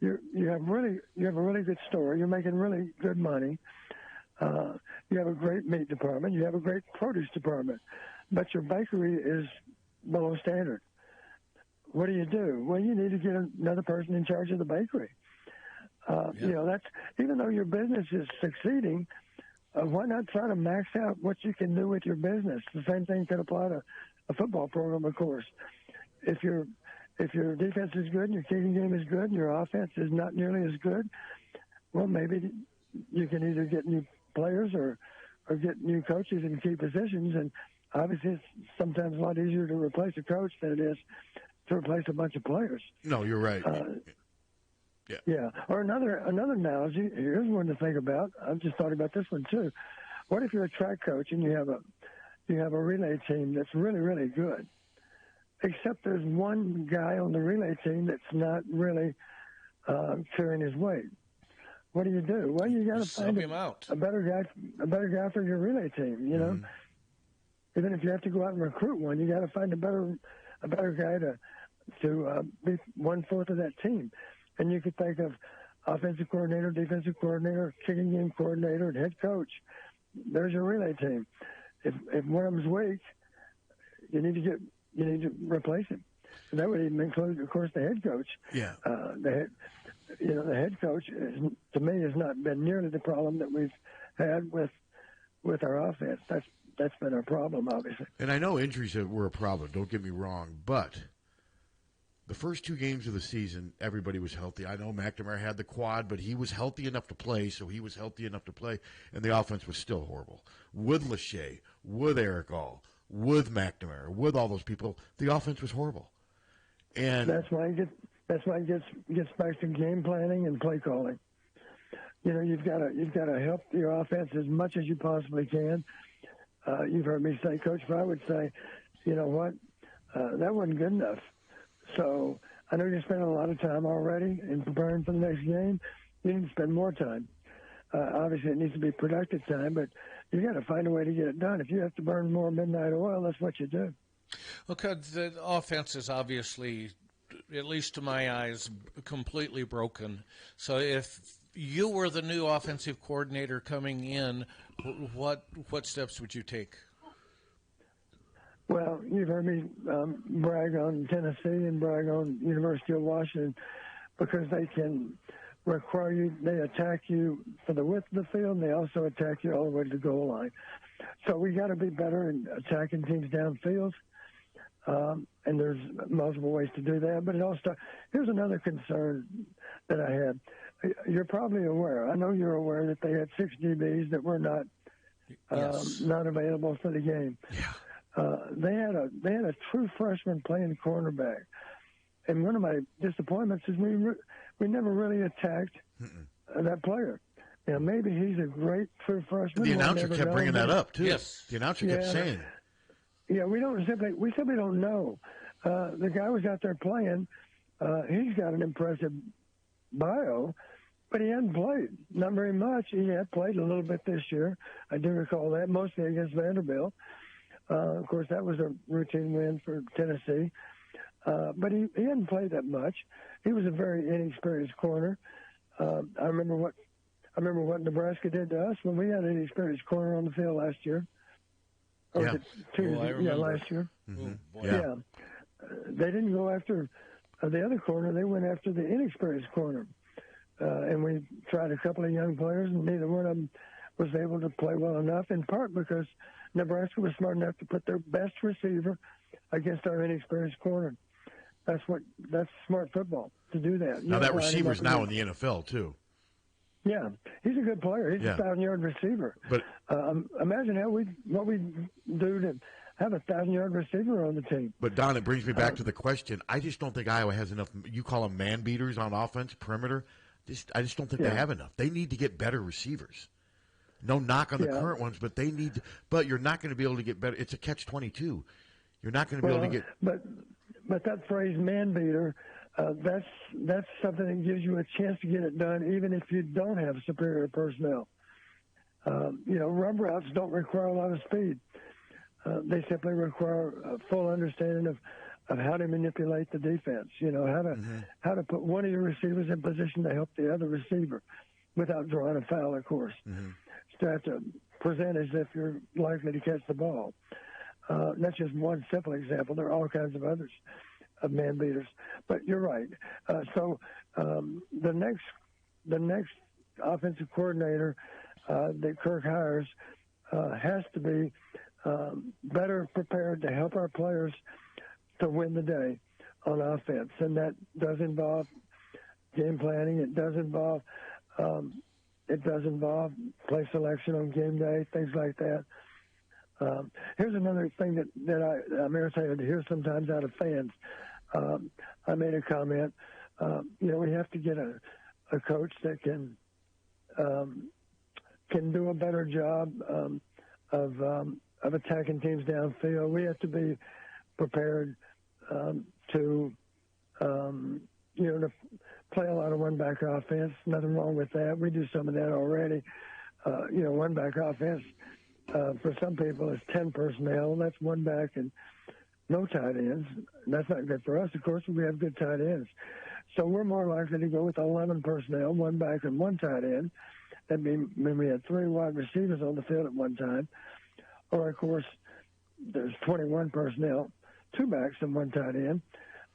you have a really good store. You're making really good money. You have a great meat department. You have a great produce department. But your bakery is below standard. What do? Well, you need to get another person in charge of the bakery. That's, even though your business is succeeding, why not try to max out what you can do with your business? The same thing could apply to a football program, of course. If your defense is good and your kicking game is good and your offense is not nearly as good, well, maybe you can either get new players or get new coaches in key positions. And obviously it's sometimes a lot easier to replace a coach than it is to replace a bunch of players. No, you're right. Yeah. Or another analogy, here's one to think about. I've just thought about this one too. What if you're a track coach and you have a relay team that's really, really good, except there's one guy on the relay team that's not really carrying his weight? What do? Well, you got to find a better guy for your relay team. You know, even if you have to go out and recruit one, you got to find a better guy to be 1/4 of that team. And you could think of offensive coordinator, defensive coordinator, kicking game coordinator, and head coach. There's your relay team. If one of them's weak, you need to replace him. And that would even include, of course, the head coach. Yeah. The head coach to me has not been nearly the problem that we've had with our offense. That's been our problem, obviously. And I know injuries were a problem. Don't get me wrong, but the first 2 games of the season, everybody was healthy. I know McNamara had the quad, but he was healthy enough to play, and the offense was still horrible. With Lachey, with Eric All, with McNamara, with all those people, the offense was horrible. And that's why it gets back to game planning and play calling. You know, you've got to help your offense as much as you possibly can. You've heard me say, Coach Fry would say, you know what, that wasn't good enough. So I know you're spending a lot of time already in preparing for the next game. You need to spend more time. Obviously, it needs to be productive time, but you got to find a way to get it done. If you have to burn more midnight oil, that's what you do. Okay, the offense is obviously, at least to my eyes, completely broken. So if you were the new offensive coordinator coming in, what steps would you take? Well, you've heard me brag on Tennessee and brag on University of Washington because they can require you, they attack you for the width of the field, and they also attack you all the way to the goal line. So we got to be better in attacking teams downfield, and there's multiple ways to do that. But it also, here's another concern that I had. You're probably aware, I know you're aware that they had 6 DBs that were not not available for the game. Yeah. They had a true freshman playing cornerback, and one of my disappointments is we never really attacked that player. Now maybe he's a great true freshman. The announcer kept bringing that up too. Yes, the announcer kept saying. Yeah, we simply don't know. The guy was out there playing. He's got an impressive bio, but he hadn't played, not very much. He had played a little bit this year. I do recall that, mostly against Vanderbilt. Of course, that was a routine win for Tennessee. But he hadn't played that much. He was a very inexperienced corner. I remember what Nebraska did to us when we had an inexperienced corner on the field last year. Or was it last year. Mm-hmm. Yeah. They didn't go after the other corner. They went after the inexperienced corner. And we tried a couple of young players, and neither one of them was able to play well enough, in part because Nebraska was smart enough to put their best receiver against our inexperienced corner. That's smart football, to do that. Now that receiver's now in the NFL too. Yeah, he's a good player. He's a 1,000-yard receiver. But imagine what we do to have a 1,000-yard receiver on the team. But Don, it brings me back to the question. I just don't think Iowa has enough. You call them man beaters on offense, perimeter. I just don't think they have enough. They need to get better receivers. No knock on the current ones, but they need to, but you're not going to be able to get better. It's a catch-22. You're not going to be able to get. But that phrase "man beater," that's something that gives you a chance to get it done, even if you don't have superior personnel. Rub routes don't require a lot of speed. They simply require a full understanding of how to manipulate the defense. How to put one of your receivers in position to help the other receiver without drawing a foul, of course. Mm-hmm. So you have to present as if you're likely to catch the ball. That's just one simple example. There are all kinds of others of man beaters. But you're right. So the next offensive coordinator that Kirk hires has to be better prepared to help our players to win the day on offense, and that does involve game planning. It does involve play selection on game day, things like that. Here's another thing that I'm irritated to hear sometimes out of fans. I made a comment. We have to get a coach that can do a better job of attacking teams downfield. We have to be prepared to play a lot of one-back offense. Nothing wrong with that. We do some of that already. One-back offense for some people is 10 personnel. That's one back and no tight ends. That's not good for us, of course, we have good tight ends. So we're more likely to go with 11 personnel, one back and one tight end. That'd be when we had 3 wide receivers on the field at one time. Or, of course, there's 21 personnel, 2 backs and 1 tight end.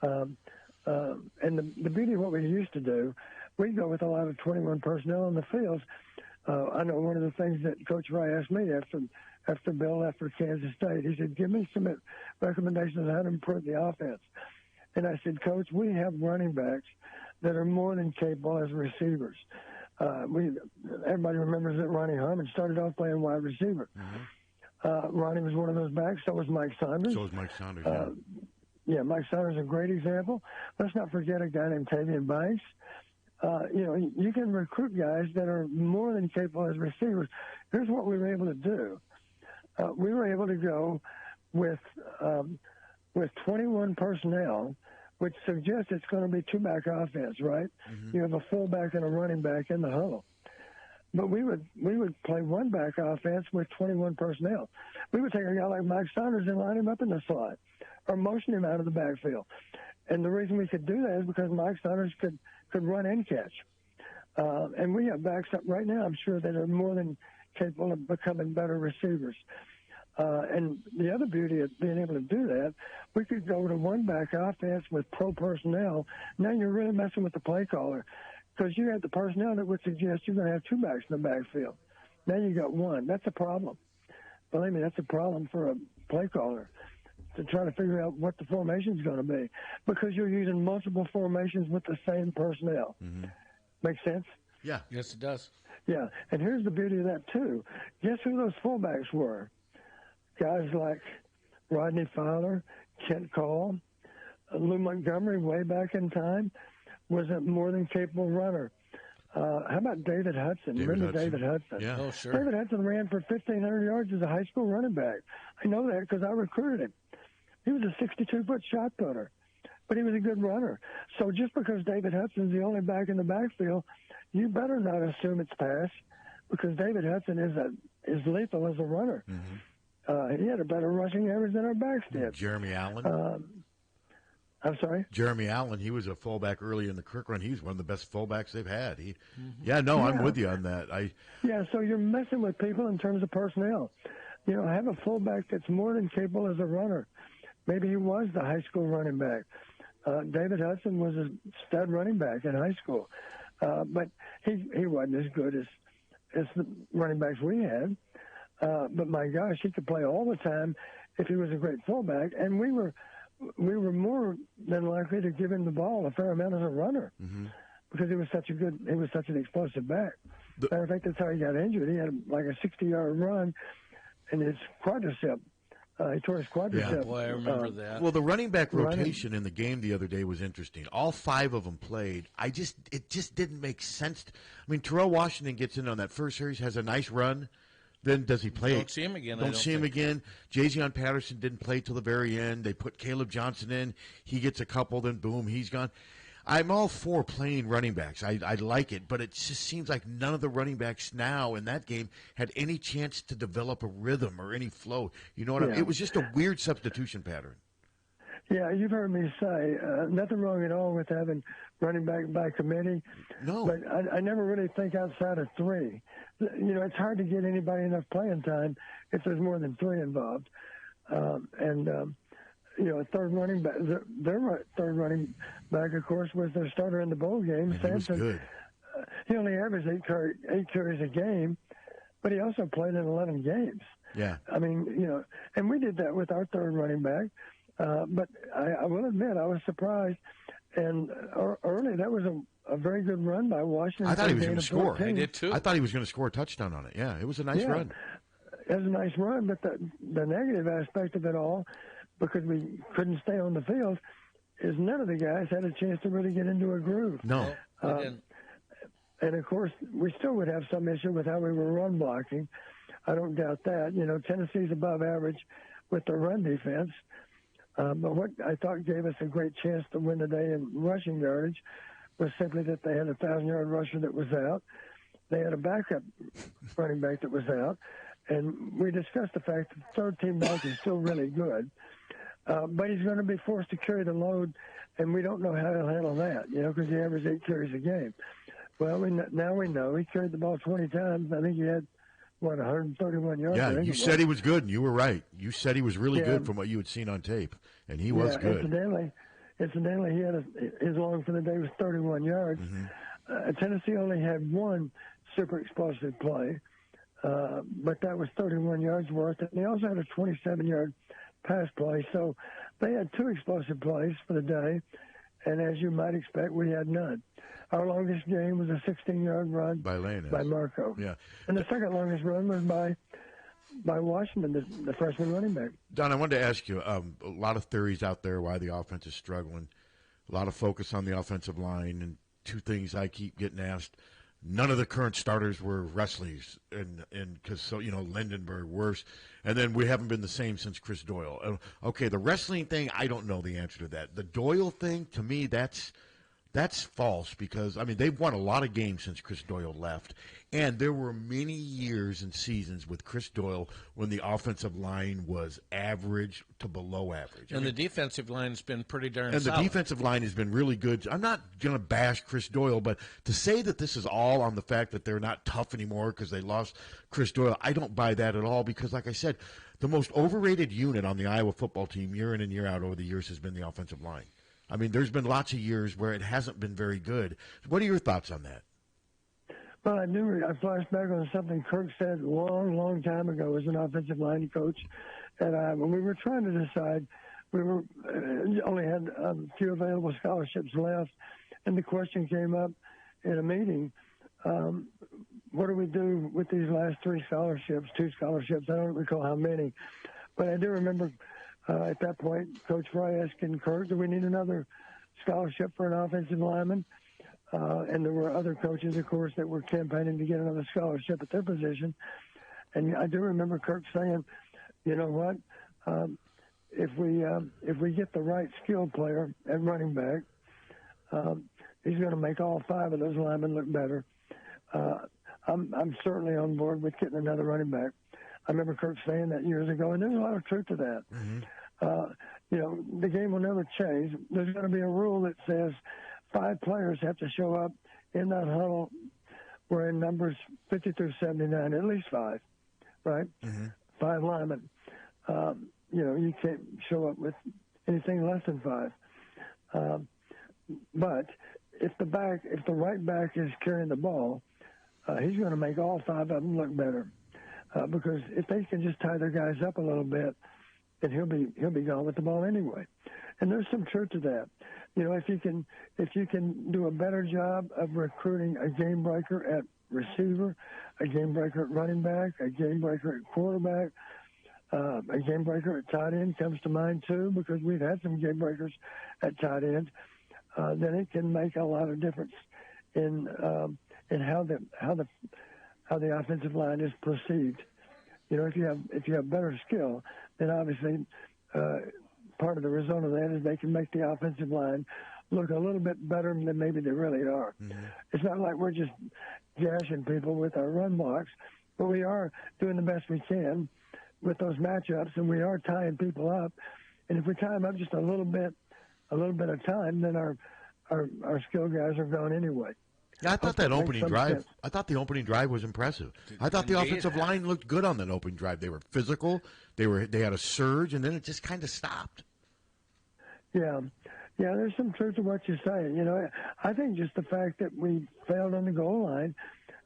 And the beauty of what we used to do, we'd go with a lot of 21 personnel on the field. I know one of the things that Coach Ray asked me after Bill left for Kansas State, he said, give me some recommendations on how to improve the offense. And I said, Coach, we have running backs that are more than capable as receivers. Everybody remembers that Ronnie Harmon started off playing wide receiver. Mm-hmm. Ronnie was one of those backs. So was Mike Saunders. Yeah, Mike Saunders is a great example. Let's not forget a guy named Tavian Banks. You can recruit guys that are more than capable as receivers. Here's what we were able to do. We were able to go with 21 personnel, which suggests it's going to be 2-back offense, right? Mm-hmm. You have a fullback and a running back in the huddle. But we would play 1-back offense with 21 personnel. We would take a guy like Mike Saunders and line him up in the slot or motion him out of the backfield. And the reason we could do that is because Mike Saunders could run and catch. And we have backs up right now, I'm sure, that are more than capable of becoming better receivers. And the other beauty of being able to do that, we could go to one-back offense with pro personnel. Now you're really messing with the play caller because you have the personnel that would suggest you're going to have two backs in the backfield. Now you got one. That's a problem. Believe me, that's a problem for a play caller to try to figure out what the formation is going to be because you're using multiple formations with the same personnel. Mm-hmm. Make sense? Yeah. Yes, it does. Yeah, and here's the beauty of that, too. Guess who those fullbacks were? Guys like Rodney Fowler, Kent Call, Lou Montgomery way back in time was a more than capable runner. How about David Hudson? Remember David Hudson? Yeah. Oh, sure. David Hudson ran for 1,500 yards as a high school running back. I know that because I recruited him. He was a 62-foot shot putter, but he was a good runner. So just because David Hudson's the only back in the backfield, you better not assume it's pass because David Hudson is lethal as a runner. Mm-hmm. He had a better rushing average than our backs did. Jeremy Allen. I'm sorry? Jeremy Allen, he was a fullback early in the Kirk run. He's one of the best fullbacks they've had. I'm with you on that. So you're messing with people in terms of personnel. You know, have a fullback that's more than capable as a runner. Maybe he was the high school running back. David Hudson was a stud running back in high school. But he wasn't as good as the running backs we had. But my gosh, he could play all the time if he was a great fullback. And we were more than likely to give him the ball a fair amount as a runner because he was such an explosive back. Matter of fact, that's how he got injured. He had like a 60-yard run, and his quadricep. He tore his quadricep. Yeah, boy, I remember that. Well, the running back rotation in the game the other day was interesting. All five of them played. It just didn't make sense. I mean, Terrell Washington gets in on that first series, has a nice run. Then does he play? Don't see him again. Don't see him again. Don Patterson didn't play till the very end. They put Caleb Johnson in. He gets a couple, then boom, he's gone. I'm all for playing running backs. I like it, but it just seems like none of the running backs now in that game had any chance to develop a rhythm or any flow. You know what I mean? It was just a weird substitution pattern. Yeah, you've heard me say nothing wrong at all with having running back by committee. No. But I never really think outside of three. You know, it's hard to get anybody enough playing time if there's more than three involved. You know, a third running back, their third running back, of course, was their starter in the bowl game. And Samson, he was good. He only averaged eight carries a game, but he also played in 11 games. Yeah. I mean, you know, and we did that with our third running back. But I will admit, I was surprised. And early, that was a very good run by Washington. I thought he was going to score. I did too. I thought he was going to score a touchdown on it. Yeah, it was a nice run. It was a nice run, but the negative aspect of it all, because we couldn't stay on the field, is none of the guys had a chance to really get into a groove. No. They didn't. And, of course, we still would have some issue with how we were run blocking. I don't doubt that. You know, Tennessee's above average with the run defense. But what I thought gave us a great chance to win the day in rushing yardage was simply that they had a 1,000-yard rusher that was out. They had a backup running back that was out. And we discussed the fact that the third-team back is still really good. But he's going to be forced to carry the load, and we don't know how he'll handle that, you know, because he averages 8 carries a game. Well, now we know. He carried the ball 20 times. I think he had, 131 yards? Yeah, you said he was good, and you were right. You said he was really good from what you had seen on tape, and he was good. Incidentally, he had his long for the day was 31 yards. Tennessee only had one super explosive play, but that was 31 yards worth. And they also had a 27-yard pass play. So they had 2 explosive plays for the day, and as you might expect, we had none. Our longest game was a 16-yard run by Marco. Yeah. And the second longest run was by Washington, the freshman running back. Don, I wanted to ask you, a lot of theories out there why the offense is struggling, a lot of focus on the offensive line, and 2 things I keep getting asked. None of the current starters were wrestlers, and because Lindenberg worse, and then we haven't been the same since Chris Doyle. Okay, the wrestling thing, I don't know the answer to that. The Doyle thing, to me, that's That's false because, I mean, they've won a lot of games since Chris Doyle left. And there were many years and seasons with Chris Doyle when the offensive line was average to below average. And the defensive line's been pretty darn And solid. the defensive line has been really good. I'm not going to bash Chris Doyle, but to say that this is all on the fact that they're not tough anymore because they lost Chris Doyle, I don't buy that at all because, like I said, the most overrated unit on the Iowa football team year in and year out over the years has been the offensive line. I mean, there's been lots of years where it hasn't been very good. What are your thoughts on that? Well, I flashed back on something Kirk said a long, long time ago as an offensive line coach. And when we were trying to decide, we were only had a few available scholarships left, and the question came up in a meeting, what do we do with these last two scholarships? I don't recall how many. But I do remember at that point, Coach Fry asking Kirk, do we need another scholarship for an offensive lineman? And there were other coaches, of course, that were campaigning to get another scholarship at their position. And I do remember Kirk saying, you know what, if we get the right skilled player at running back, he's going to make all five of those linemen look better. I'm certainly on board with getting another running back. I remember Kirk saying that years ago, and there's a lot of truth to that. Mm-hmm. The game will never change. There's going to be a rule that says 5 players have to show up in that huddle wearing numbers 50 through 79, at least 5, right? Mm-hmm. 5 linemen. You can't show up with anything less than 5. But if the right back is carrying the ball, he's going to make all 5 of them look better. Because if they can just tie their guys up a little bit, then he'll be gone with the ball anyway. And there's some truth to that. If you can do a better job of recruiting a game breaker at receiver, a game breaker at running back, a game breaker at quarterback, a game breaker at tight end comes to mind too, because we've had some game breakers at tight end. Then it can make a lot of difference in how the offensive line is perceived. If you have better skill, then obviously part of the result of that is they can make the offensive line look a little bit better than maybe they really are. Mm-hmm. It's not like we're just gashing people with our run blocks, but we are doing the best we can with those matchups, and we are tying people up. And if we tie them up just a little bit of time, then our skill guys are gone anyway. Yeah, I thought that opening drive. Sense. I thought the opening drive was impressive. I thought the offensive line looked good on that opening drive. They were physical. They had a surge, and then it just kind of stopped. Yeah, there's some truth to what you're saying. I think just the fact that we failed on the goal line,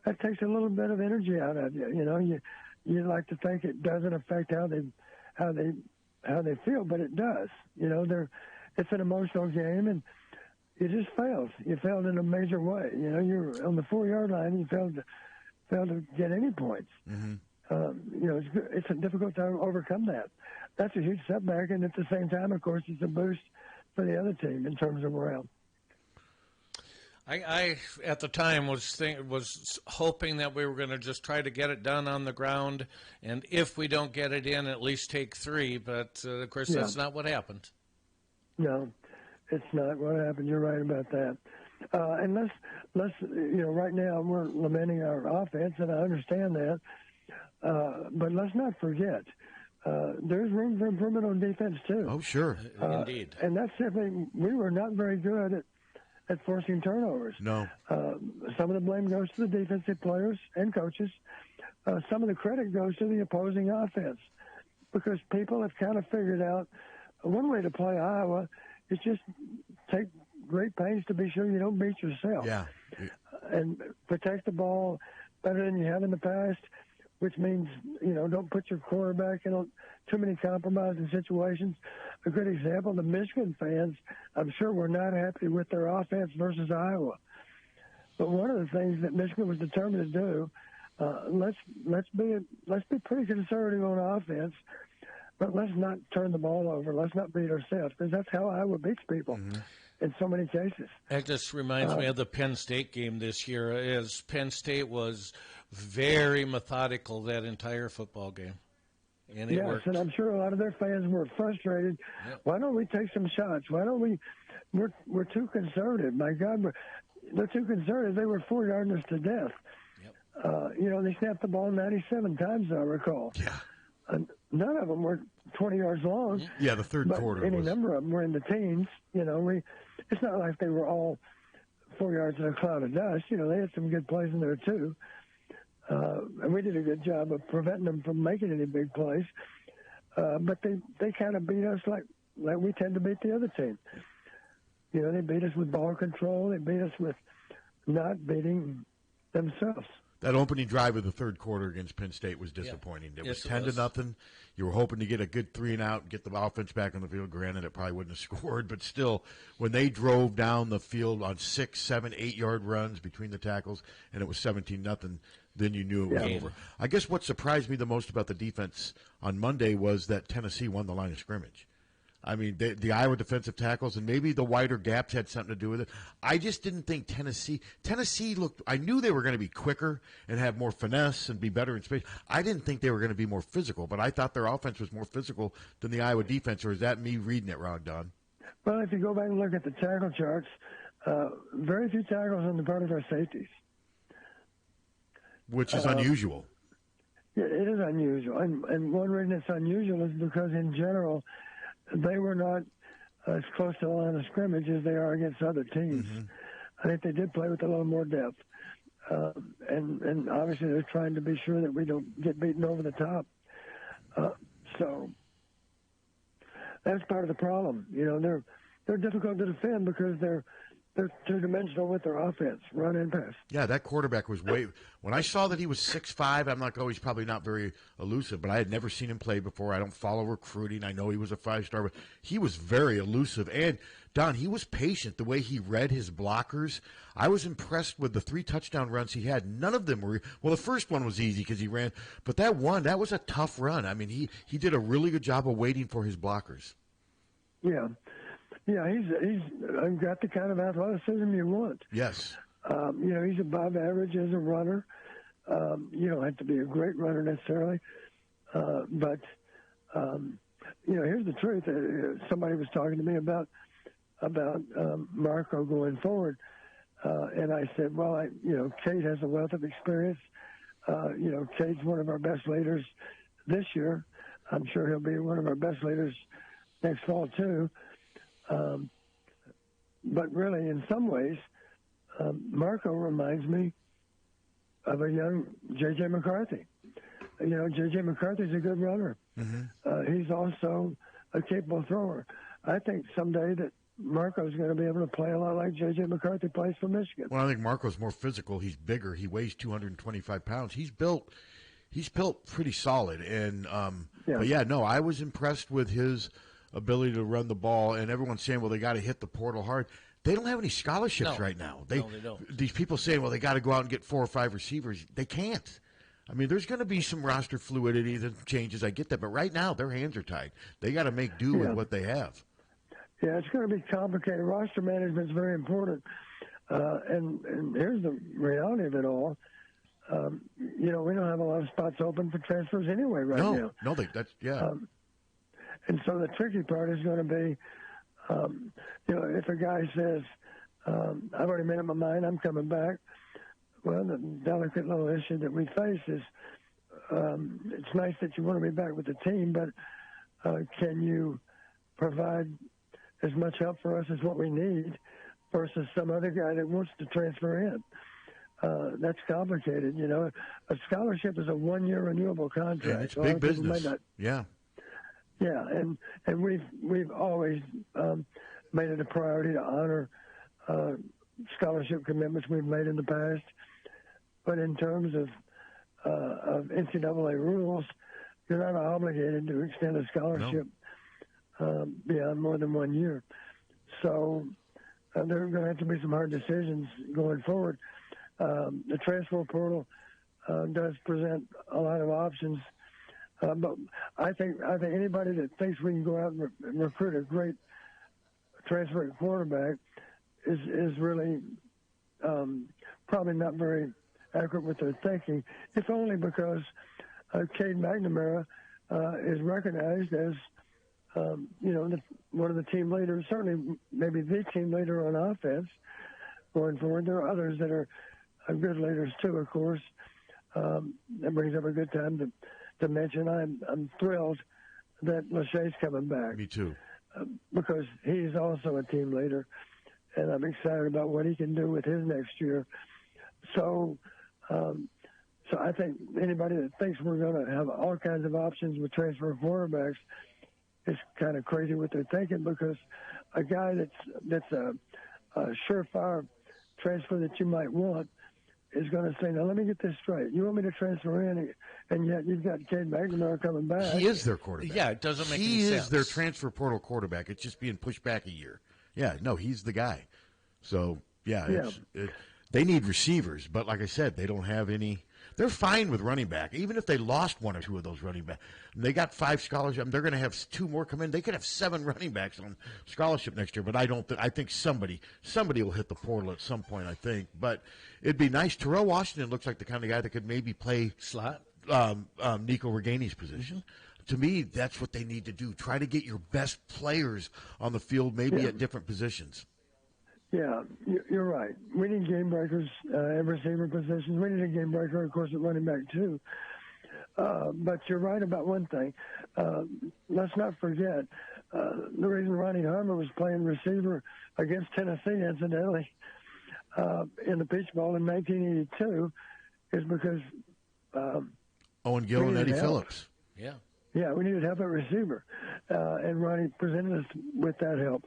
that takes a little bit of energy out of you. You like to think it doesn't affect how they feel, but it does. It's an emotional game, and you just failed. You failed in a major way. You're on the 4-yard line, and you failed to get any points. Mm-hmm. It's difficult to overcome that. That's a huge setback, and at the same time, of course, it's a boost for the other team in terms of morale. I at the time was hoping that we were going to just try to get it done on the ground, and if we don't get it in, at least take 3. But of course, that's not what happened. No, it's not what happened. You're right about that. And let's right now we're lamenting our offense, and I understand that. But let's not forget, there's room for improvement on defense too. Oh, sure, indeed. And that's simply we were not very good at forcing turnovers. No. Some of the blame goes to the defensive players and coaches. Some of the credit goes to the opposing offense, because people have kind of figured out one way to play Iowa is just take great pains to be sure you don't beat yourself. Yeah. And protect the ball better than you have in the past, which means, don't put your quarterback in too many compromising situations. A good example, the Michigan fans, I'm sure, were not happy with their offense versus Iowa. But one of the things that Michigan was determined to do, let's be pretty conservative on offense, but let's not turn the ball over. Let's not beat ourselves, because that's how Iowa beats people in so many cases. That just reminds me of the Penn State game this year, as Penn State was very methodical that entire football game. And it yes, worked. and I'm sure a lot of their fans were frustrated. Yep. Why don't we take some shots? Why don't we? We're too conservative. My God, they're too conservative. They were 4-yarding us to death. Yep. They snapped the ball 97 times, I recall. Yeah. None of them were 20 yards long. Yeah, the third quarter any was... number of them were in the teens. It's not like they were all 4 yards in a cloud of dust. They had some good plays in there, too. And we did a good job of preventing them from making any big plays. But they kind of beat us like we tend to beat the other team. They beat us with ball control. They beat us with not beating themselves. That opening drive of the third quarter against Penn State was disappointing. Yeah. It was Yes, 10-0. You were hoping to get a good 3 and out, get the offense back on the field. Granted, it probably wouldn't have scored, but still, when they drove down the field on 6, 7, 8-yard runs between the tackles, and it was 17-0, then you knew it was over. I guess what surprised me the most about the defense on Monday was that Tennessee won the line of scrimmage. I mean, the Iowa defensive tackles, and maybe the wider gaps had something to do with it. I just didn't think Tennessee looked – I knew they were going to be quicker and have more finesse and be better in space. I didn't think they were going to be more physical, but I thought their offense was more physical than the Iowa defense, or is that me reading it wrong, Don? Well, if you go back and look at the tackle charts, very few tackles on the part of our safeties. Which is unusual. Yeah, it is unusual. And one reason it's unusual is because, in general – they were not as close to the line of scrimmage as they are against other teams. Mm-hmm. I think they did play with a little more depth. And obviously they're trying to be sure that we don't get beaten over the top. So that's part of the problem. They're difficult to defend because they're two-dimensional with their offense, run and pass. Yeah, that quarterback was way – when I saw that he was 6'5", I'm like, oh, he's probably not very elusive, but I had never seen him play before. I don't follow recruiting. I know he was a 5-star, but he was very elusive. And, Don, he was patient the way he read his blockers. I was impressed with the 3 touchdown runs he had. None of them were – well, the first one was easy because he ran, but that was a tough run. I mean, he did a really good job of waiting for his blockers. Yeah. Yeah, he's got the kind of athleticism you want. Yes. He's above average as a runner. You don't have to be a great runner necessarily. But here's the truth. Somebody was talking to me about Marco going forward. And I said, well, Cade has a wealth of experience. Cade's one of our best leaders this year. I'm sure he'll be one of our best leaders next fall, too. But really, in some ways, Marco reminds me of a young J.J. McCarthy. J.J. McCarthy's a good runner. Mm-hmm. He's also a capable thrower. I think someday that Marco's going to be able to play a lot like J.J. McCarthy plays for Michigan. Well, I think Marco's more physical. He's bigger. He weighs 225 pounds. He's built pretty solid. And But yeah, no, I was impressed with his ability to run the ball, and everyone's saying, well, they got to hit the portal hard. They don't have any scholarships right now. They don't. These people saying, well, they got to go out and get 4 or 5 receivers. They can't. I mean, there's going to be some roster fluidity that changes. I get that. But right now, their hands are tied. They got to make do with what they have. Yeah, it's going to be complicated. Roster management is very important. And here's the reality of it all. We don't have a lot of spots open for transfers anyway now. No, that's. And so the tricky part is going to be, if a guy says, I've already made up my mind, I'm coming back. Well, the delicate little issue that we face is it's nice that you want to be back with the team, but can you provide as much help for us as what we need versus some other guy that wants to transfer in? That's complicated. A scholarship is a 1-year renewable contract. Yeah, it's big business. Yeah, and we've always made it a priority to honor scholarship commitments we've made in the past. But in terms of NCAA rules, you're not obligated to extend a scholarship beyond more than 1 year. So there are going to have to be some hard decisions going forward. The transfer portal does present a lot of options. But I think anybody that thinks we can go out and recruit a great transfer quarterback is really probably not very accurate with their thinking. It's only because Cade McNamara is recognized as, one of the team leaders, certainly maybe the team leader on offense going forward. There are others that are good leaders too, of course. That brings up a good time to mention. I'm thrilled that Lachey's coming back. Me too. Because he's also a team leader, and I'm excited about what he can do with his next year. So I think anybody that thinks we're going to have all kinds of options with transfer quarterbacks is kind of crazy what they're thinking, because a guy that's a surefire transfer that you might want is going to say, now let me get this straight. You want me to transfer in, and yet you've got Cade McNamara coming back. He is their quarterback. Yeah, it doesn't make any sense. He is their transfer portal quarterback. It's just being pushed back a year. Yeah, no, he's the guy. So, they need receivers, but like I said, they don't have any. They're fine with running back, even if they lost one or two of those running backs. They got 5 scholarships. They're going to have 2 more come in. They could have 7 running backs on scholarship next year, but I don't. I think somebody will hit the portal at some point. I think, but it'd be nice. Terrell Washington looks like the kind of guy that could maybe play slot. Nico Regani's position. To me, that's what they need to do. Try to get your best players on the field, maybe at different positions. Yeah, you're right. We need game breakers at receiver positions. We need a game breaker, of course, at running back too. But you're right about one thing. Let's not forget the reason Ronnie Harmon was playing receiver against Tennessee, incidentally, in the Peach Bowl in 1982, is because Owen Gill and Eddie Phillips. Yeah. Yeah, we needed help at receiver, and Ronnie presented us with that help.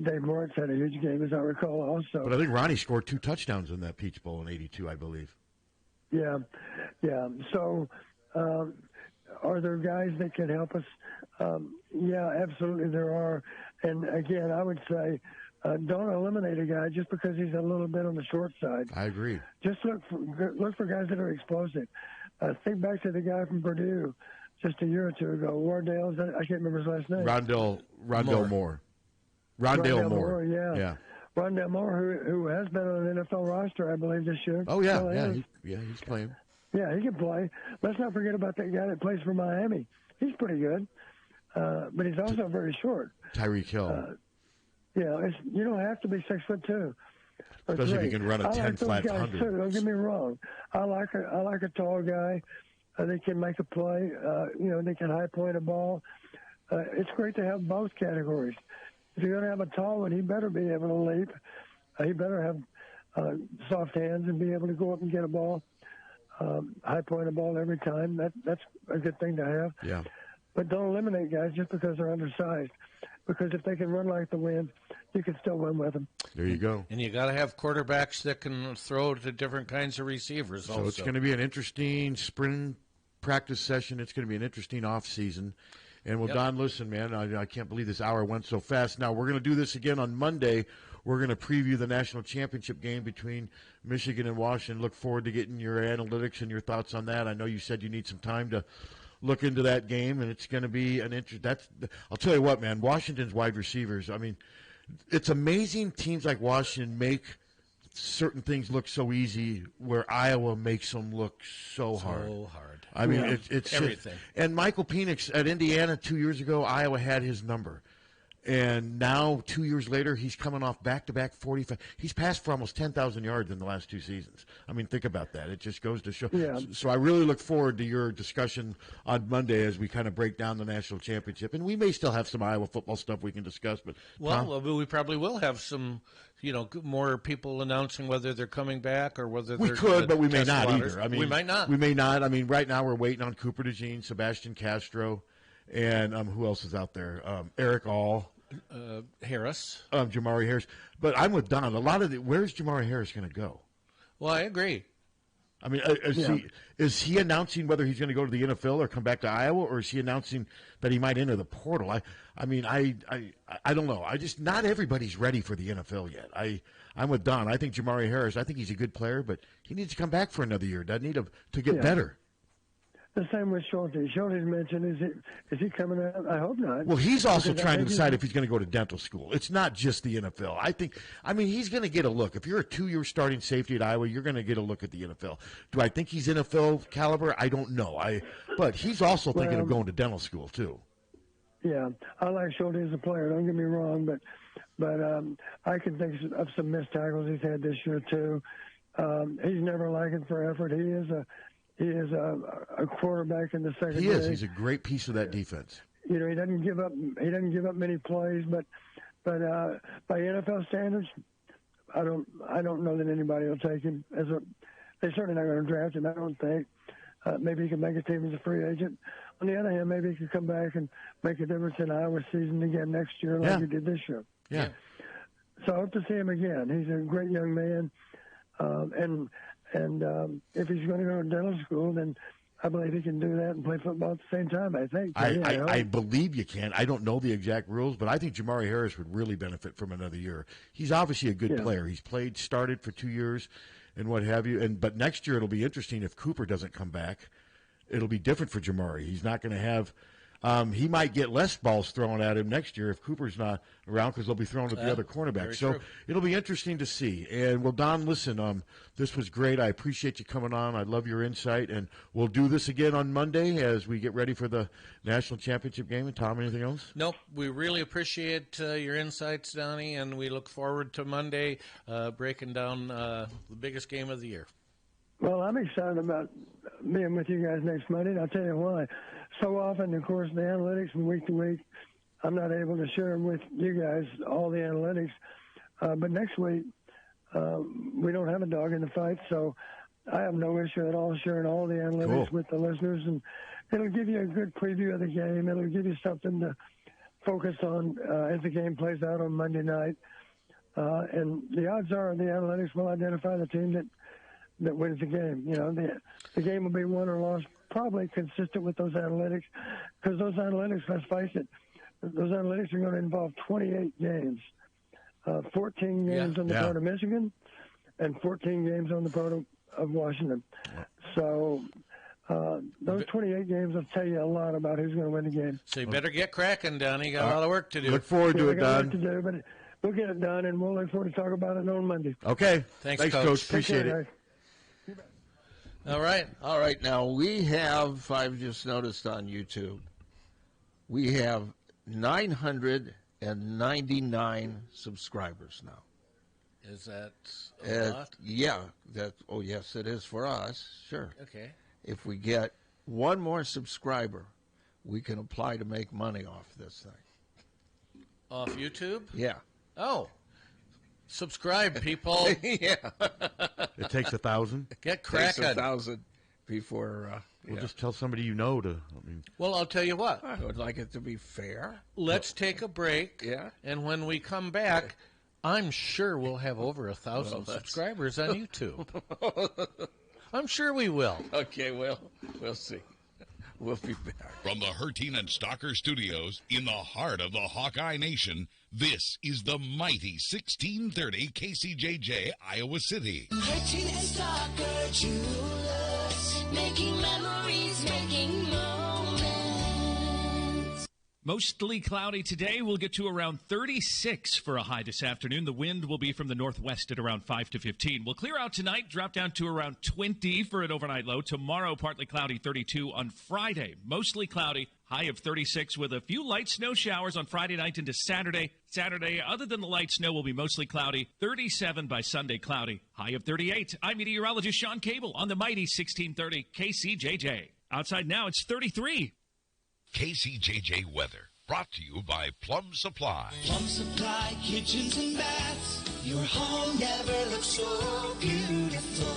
Dave Moritz had a huge game, as I recall, also. But I think Ronnie scored 2 touchdowns in that Peach Bowl in '82, I believe. Yeah. So, are there guys that can help us? Yeah, absolutely there are. And again, I would say, don't eliminate a guy just because he's a little bit on the short side. I agree. Just look for guys that are explosive. Think back to the guy from Purdue just a year or two ago, Wardell. I can't remember his last name. Rondell Moore. Rondell Moore. Yeah. Rondell Moore, who has been on an NFL roster, I believe, this year. Oh, yeah. He's playing. Yeah, he can play. Let's not forget about that guy that plays for Miami. He's pretty good, but he's also very short. Tyreek Hill. You don't have to be 6'2". Especially if you can run a 10-flat 100. Too, don't get me wrong. I like a tall guy. They can make a play. They can high point a ball. It's great to have both categories. If you're going to have a tall one, he better be able to leap. He better have soft hands and be able to go up and get a ball, high point a ball every time. That's a good thing to have. Yeah. But don't eliminate guys just because they're undersized. Because if they can run like the wind, you can still win with them. There you go. And you got to have quarterbacks that can throw to different kinds of receivers. So it's going to be an interesting spring practice session. It's going to be an interesting off season. And, Don, listen, man, I can't believe this hour went so fast. Now, we're going to do this again on Monday. We're going to preview the national championship game between Michigan and Washington. Look forward to getting your analytics and your thoughts on that. I know you said you need some time to look into that game, and it's going to be an I'll tell you what, man, Washington's wide receivers, I mean, it's amazing teams like Washington make certain things look so easy where Iowa makes them look so hard. I mean, it's everything. And Michael Penix at Indiana 2 years ago, Iowa had his number. And now, 2 years later, he's coming off back-to-back 45. He's passed for almost 10,000 yards in the last 2 seasons. I mean, think about that. It just goes to show. Yeah. So I really look forward to your discussion on Monday as we kind of break down the national championship. And we may still have some Iowa football stuff we can discuss. But we probably will have some, more people announcing whether they're coming back or whether we they're could, but we may not waters. either. I mean, we might not. We may not. I mean, right now we're waiting on Cooper DeJean, Sebastian Castro, and who else is out there? Eric All. Harris. Jamari Harris. But I'm with Don. Where's Jamari Harris going to go? Well, I agree. I mean, is he announcing whether he's going to go to the NFL or come back to Iowa, or is he announcing that he might enter the portal? I don't know. Not everybody's ready for the NFL yet. I'm with Don. I think Jamari Harris, I think he's a good player, but he needs to come back for another year, doesn't he, to get better? the same with Schulte. Schulte's mentioned, is he coming out? I hope not. Well, he's also Because I trying to think decide if he's going to go to dental school. It's not just the NFL. I mean, he's going to get a look. If you're a 2-year starting safety at Iowa, you're going to get a look at the NFL. Do I think he's NFL caliber? I don't know. But he's also thinking of going to dental school too. Yeah, I like Schulte as a player. Don't get me wrong, but I can think of some missed tackles he's had this year too. He's never lacking for effort. He is a quarterback in the secondary. He is. He's a great piece of that defense. You know, he doesn't give up. He doesn't give up many plays, but by NFL standards, I don't know that anybody will take him as a. They're certainly not going to draft him. I don't think. Maybe he can make a team as a free agent. On the other hand, maybe he could come back and make a difference in Iowa season again next year, like he did this year. Yeah. So I hope to see him again. He's a great young man, and if he's going to go to dental school, then I believe he can do that and play football at the same time. I think. I believe you can. I don't know the exact rules, but I think Jamari Harris would really benefit from another year. He's obviously a good player. He's started for 2 years, and what have you. But next year it'll be interesting if Cooper doesn't come back. It'll be different for Jamari. He's not going to have. He might get less balls thrown at him next year if Cooper's not around because they'll be thrown at the other cornerback. So it'll be interesting to see. And, well, Don, listen, this was great. I appreciate you coming on. I love your insight. And we'll do this again on Monday as we get ready for the national championship game. And, Tom, anything else? Nope. We really appreciate your insights, Donnie, and we look forward to Monday breaking down the biggest game of the year. Well, I'm excited about being with you guys next Monday, and I'll tell you why. So often, of course, the analytics from week to week, I'm not able to share with you guys all the analytics. But next week, we don't have a dog in the fight, so I have no issue at all sharing all the analytics with the listeners. And it'll give you a good preview of the game. It'll give you something to focus on as the game plays out on Monday night. And the odds are the analytics will identify the team that wins the game. You know, the game will be won or lost probably consistent with those analytics, because those analytics, let's face it, those analytics are going to involve 28 games, 14 games on the part of Michigan and 14 games on the part of Washington. So those 28 games will tell you a lot about who's going to win the game. So you better get cracking, Donnie. You got a lot of work to do. Look forward to it, Don. Work to do, but we'll get it done, and we'll look forward to talk about it on Monday. Okay. Thanks, Coach. Appreciate it. Guys. All right. All right. Now, we have, I've just noticed on YouTube, we have 999 subscribers now. Is that a lot? Yeah. Yes, it is for us. Sure. Okay. If we get one more subscriber, we can apply to make money off this thing. Off YouTube? Yeah. Oh. Subscribe, people. Yeah. It takes 1,000. Get Takes cracking. 1,000 before. Well, just tell somebody you know to. Well, I'll tell you what. I would like it to be fair. Let's take a break. Yeah. And when we come back, I'm sure we'll have over 1,000 subscribers on YouTube. I'm sure we will. Okay, well, we'll see. We'll be back. From the Harty and Stalker Studios in the heart of the Hawkeye Nation, this is the mighty 1630 KCJJ, Iowa City. Harty and Stalker Jewelers, making memories, making moments. Mostly cloudy today. We'll get to around 36 for a high this afternoon. The wind will be from the northwest at around 5 to 15. We'll clear out tonight, drop down to around 20 for an overnight low. Tomorrow, partly cloudy, 32 on Friday. Mostly cloudy, high of 36 with a few light snow showers on Friday night into Saturday. Saturday, other than the light snow, will be mostly cloudy. 37 by Sunday, cloudy. High of 38. I'm meteorologist Sean Cable on the mighty 1630 KCJJ. Outside now, it's 33. KCJJ weather, brought to you by Plum Supply. Plum Supply kitchens and baths. Your home never looks so beautiful.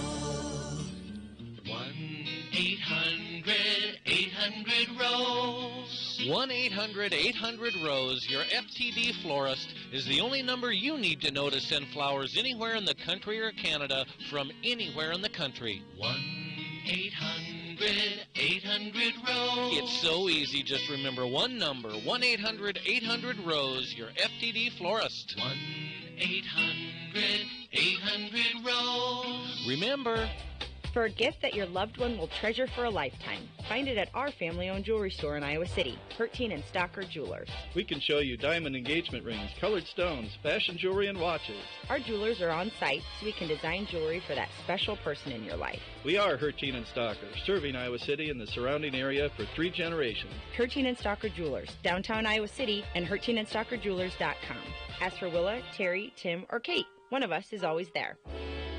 1-800-800-ROSE. 1-800-800-ROSE. Your FTD florist is the only number you need to know to send flowers anywhere in the country or Canada from anywhere in the country. 1-800-800-ROSE. It's so easy. Just remember one number. 1-800-800-ROSE. Your FTD florist. 1-800-800-ROSE. Remember, For a gift that your loved one will treasure for a lifetime, find it at our family-owned jewelry store in Iowa City, Hertine and Stocker Jewelers. We can show you diamond engagement rings, colored stones, fashion jewelry, and watches. Our jewelers are on site, so we can design jewelry for that special person in your life. We are Hertine and Stocker, serving Iowa City and the surrounding area for 3 generations. Hertine and Stocker Jewelers, downtown Iowa City, and HertineandStockerJewelers.com. Ask for Willa, Terry, Tim, or Kate. One of us is always there.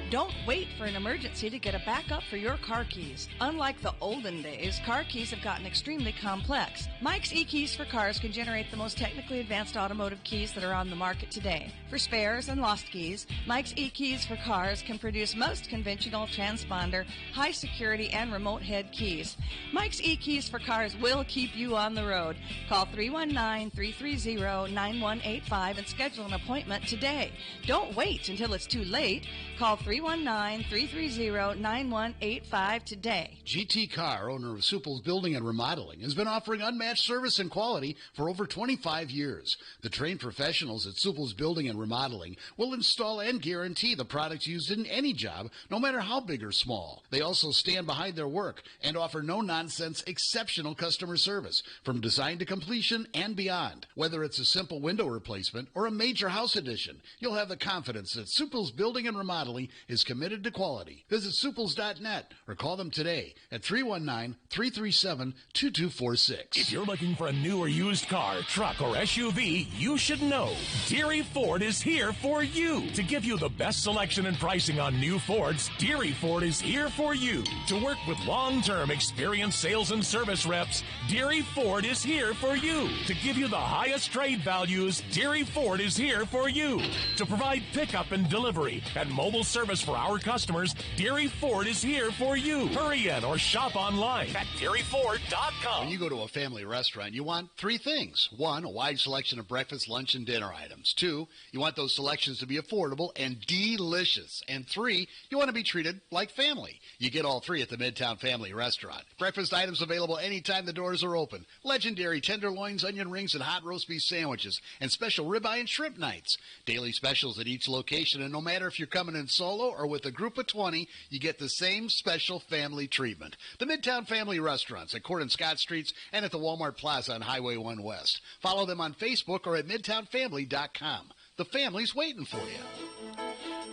Don't wait for an emergency to get a backup for your car keys. Unlike the olden days, car keys have gotten extremely complex. Mike's eKeys for Cars can generate the most technically advanced automotive keys that are on the market today. For spares and lost keys, Mike's eKeys for Cars can produce most conventional transponder, high security, and remote head keys. Mike's eKeys for Cars will keep you on the road. Call 319-330-9185 and schedule an appointment today. Don't wait until it's too late. Call 319-330-9185 today. GT Carr, owner of Supple's Building and Remodeling, has been offering unmatched service and quality for over 25 years. The trained professionals at Supple's Building and Remodeling will install and guarantee the products used in any job, no matter how big or small. They also stand behind their work and offer no-nonsense, exceptional customer service from design to completion and beyond. Whether it's a simple window replacement or a major house addition, you'll have the confidence that Supple's Building and Remodeling is committed to quality. Visit Supples.net or call them today at 319-337-2246. If you're looking for a new or used car, truck, or SUV, you should know Deary Ford is here for you. To give you the best selection and pricing on new Fords, Deary Ford is here for you. To work with long-term experienced sales and service reps, Deary Ford is here for you. To give you the highest trade values, Deary Ford is here for you. To provide pickup and delivery and mobile service for our customers, Deary Ford is here for you. Hurry in or shop online at DearyFord.com. When you go to a family restaurant, you want 3 things. 1, a wide selection of breakfast, lunch, and dinner items. 2, you want those selections to be affordable and delicious. And 3, you want to be treated like family. You get all 3 at the Midtown Family Restaurant. Breakfast items available anytime the doors are open. Legendary tenderloins, onion rings, and hot roast beef sandwiches. And special ribeye and shrimp nights. Daily specials at each location, and no matter if you're coming in solo or with a group of 20, you get the same special family treatment. The Midtown Family Restaurants at Court and Scott Streets and at the Walmart Plaza on Highway 1 West. Follow them on Facebook or at MidtownFamily.com. The family's waiting for you.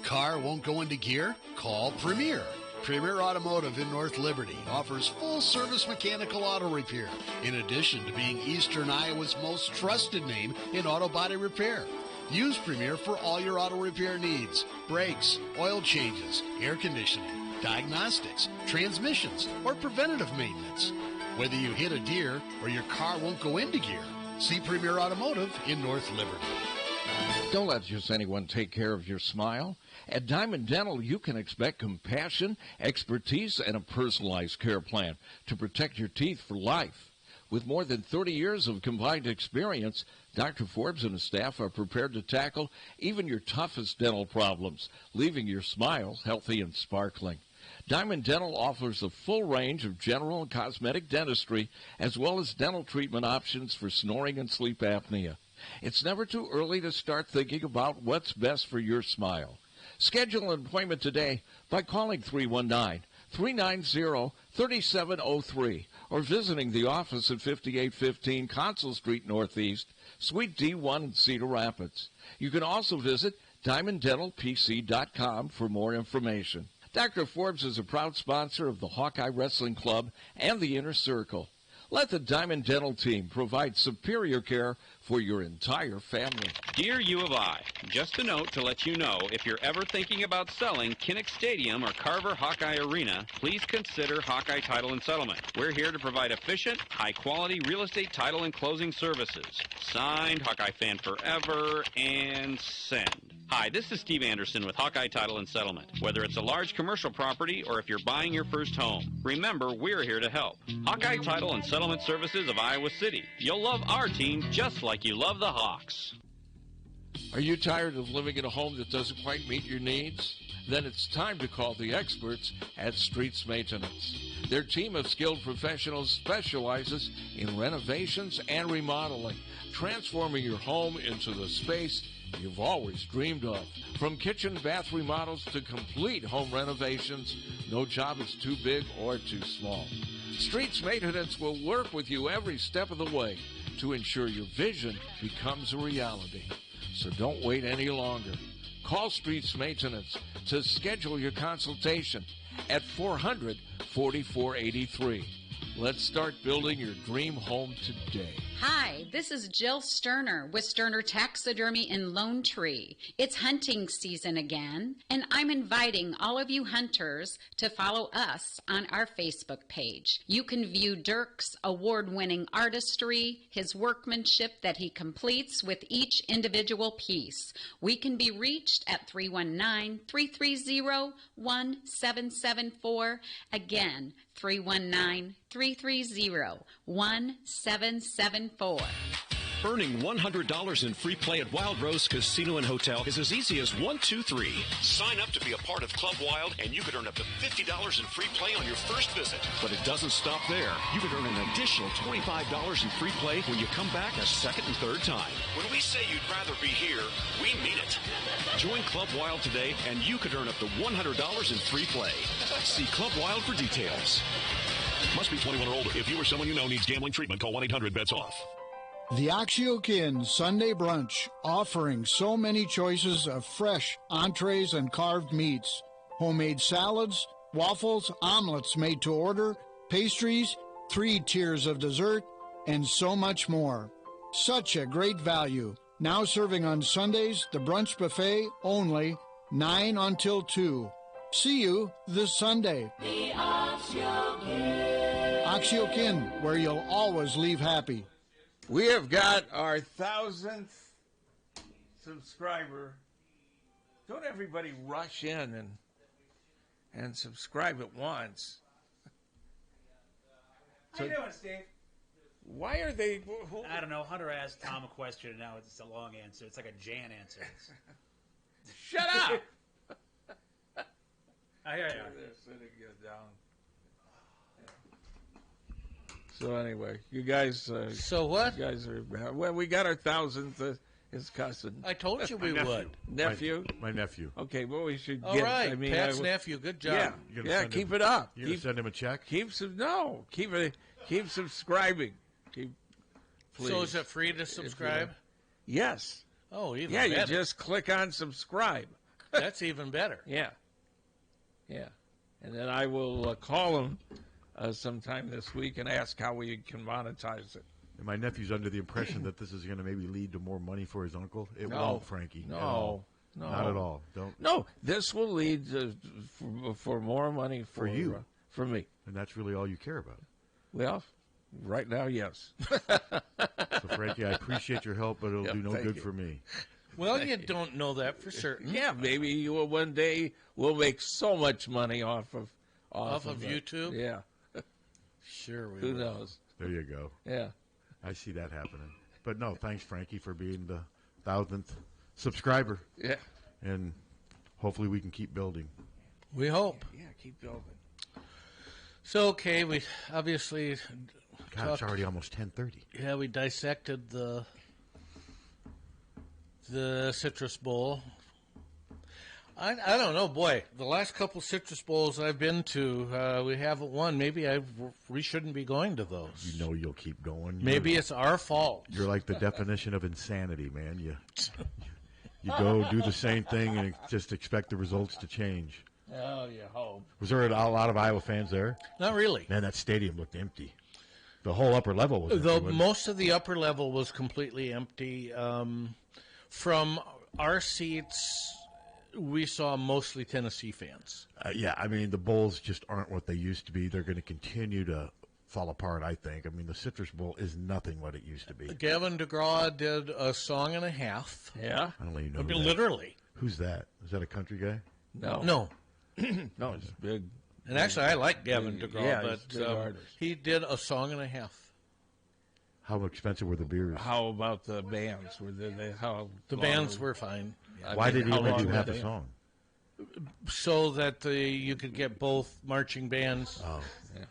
Car won't go into gear? Call Premier. Premier Automotive in North Liberty offers full-service mechanical auto repair, in addition to being Eastern Iowa's most trusted name in auto body repair. Use Premier for all your auto repair needs: brakes, oil changes, air conditioning, diagnostics, transmissions, or preventative maintenance. Whether you hit a deer or your car won't go into gear, see Premier Automotive in North Liberty. Don't let just anyone take care of your smile. At Diamond Dental, you can expect compassion, expertise, and a personalized care plan to protect your teeth for life. With more than 30 years of combined experience, Dr. Forbes and his staff are prepared to tackle even your toughest dental problems, leaving your smile healthy and sparkling. Diamond Dental offers a full range of general and cosmetic dentistry, as well as dental treatment options for snoring and sleep apnea. It's never too early to start thinking about what's best for your smile. Schedule an appointment today by calling 319-390-3703 or visiting the office at 5815 Consul Street Northeast, Suite D1 in Cedar Rapids. You can also visit DiamondDentalPC.com for more information. Dr. Forbes is a proud sponsor of the Hawkeye Wrestling Club and the Inner Circle. Let the Diamond Dental team provide superior care for your entire family. Dear U of I, just a note to let you know, if you're ever thinking about selling Kinnick Stadium or Carver Hawkeye Arena, please consider Hawkeye Title and Settlement. We're here to provide efficient, high-quality real estate title and closing services. Signed, Hawkeye Fan Forever, and send. Hi, this is Steve Anderson with Hawkeye Title and Settlement. Whether it's a large commercial property or if you're buying your first home, remember, we're here to help. Hawkeye Title and Settlement Services of Iowa City. You'll love our team just like you love the Hawks. Are you tired of living in a home that doesn't quite meet your needs? Then it's time to call the experts at Streets Maintenance. Their team of skilled professionals specializes in renovations and remodeling, transforming your home into the space you've always dreamed of. From kitchen and bath remodels to complete home renovations, no job is too big or too small. Streets Maintenance will work with you every step of the way to ensure your vision becomes a reality. So don't wait any longer. Call Streets Maintenance to schedule your consultation at 400-4483. Let's start building your dream home today. Hi, this is Jill Sterner with Sterner Taxidermy in Lone Tree. It's hunting season again, and I'm inviting all of you hunters to follow us on our Facebook page. You can view Dirk's award-winning artistry, his workmanship that he completes with each individual piece. We can be reached at 319-330-1774. Again, 319-330-1774. Earning $100 in free play at Wild Rose Casino and Hotel is as easy as 1, 2, 3. Sign up to be a part of Club Wild, and you could earn up to $50 in free play on your first visit. But it doesn't stop there. You could earn an additional $25 in free play when you come back a second and third time. When we say you'd rather be here, we mean it. Join Club Wild today, and you could earn up to $100 in free play. See Club Wild for details. Must be 21 or older. If you or someone you know needs gambling treatment, call 1-800-BETS-OFF. The Oxyokin Sunday Brunch, offering so many choices of fresh entrees and carved meats, homemade salads, waffles, omelets made to order, pastries, 3 tiers of dessert, and so much more. Such a great value. Now serving on Sundays, the brunch buffet only 9 until 2. See you this Sunday. The Oxyokin. Oxyokin, where you'll always leave happy. We have got our 1,000th subscriber. Don't everybody rush in and subscribe at once. How you doing, Steve? Why are they... I don't know. Hunter asked Tom a question, and now it's a long answer. It's like a Jan answer. Shut up! I hear you. They're sitting down. So anyway, you guys... so what? You guys are... Well, we got our 1,000th, his cousin. I told you we would. Nephew? My nephew. Okay, well, we should All get... right, I mean, Pat's nephew. Good job. Yeah, keep it up. You going to send him a check? Keep subscribing. Please. So is it free to subscribe? Yes. Oh, even better. better. You just click on subscribe. That's even better. Yeah. And then I will call him sometime this week and ask how we can monetize it. And my nephew's under the impression that this is going to maybe lead to more money for his uncle. It No. won't, Frankie. No. Not at all. Don't. No, this will lead for more money for you. For me. And that's really all you care about. Well, right now, yes. So, Frankie, I appreciate your help, but it'll do no good for me. Well, you don't know that for certain. Yeah, maybe you will one day will make so much money off of YouTube. Yeah. Sure we Who will. knows? There you go. Yeah. I see that happening. But no, thanks, Frankie, for being the 1,000th subscriber. Yeah. And hopefully we can keep building. We hope. Yeah, keep building. So, okay, we obviously... God, it's already almost 10:30. Yeah, we dissected the Citrus Bowl. I don't know, boy. The last couple Citrus Bowls I've been to, we haven't won. Maybe we shouldn't be going to those. You know you'll keep going. Maybe it's our fault. You're like the definition of insanity, man. You go do the same thing and just expect the results to change. Oh, you hope. Was there a lot of Iowa fans there? Not really. Man, that stadium looked empty. The whole upper level was empty. Most of the upper level was completely empty. From our seats, we saw mostly Tennessee fans. Yeah, I mean, the Bulls just aren't what they used to be. They're going to continue to fall apart, I think. I mean, the Citrus Bowl is nothing what it used to be. Gavin DeGraw did a song and a half. Yeah? I don't even know. I mean, literally. Who's that? Is that a country guy? No. No, it's big. And actually, I like Gavin DeGraw, Yeah, but he's a good artist. he did a song and a half. How expensive were the beers? How about the bands? Were they how The long bands were fine. Why did he only do long half were a they? song? So that you could get both marching bands. Oh. Yeah.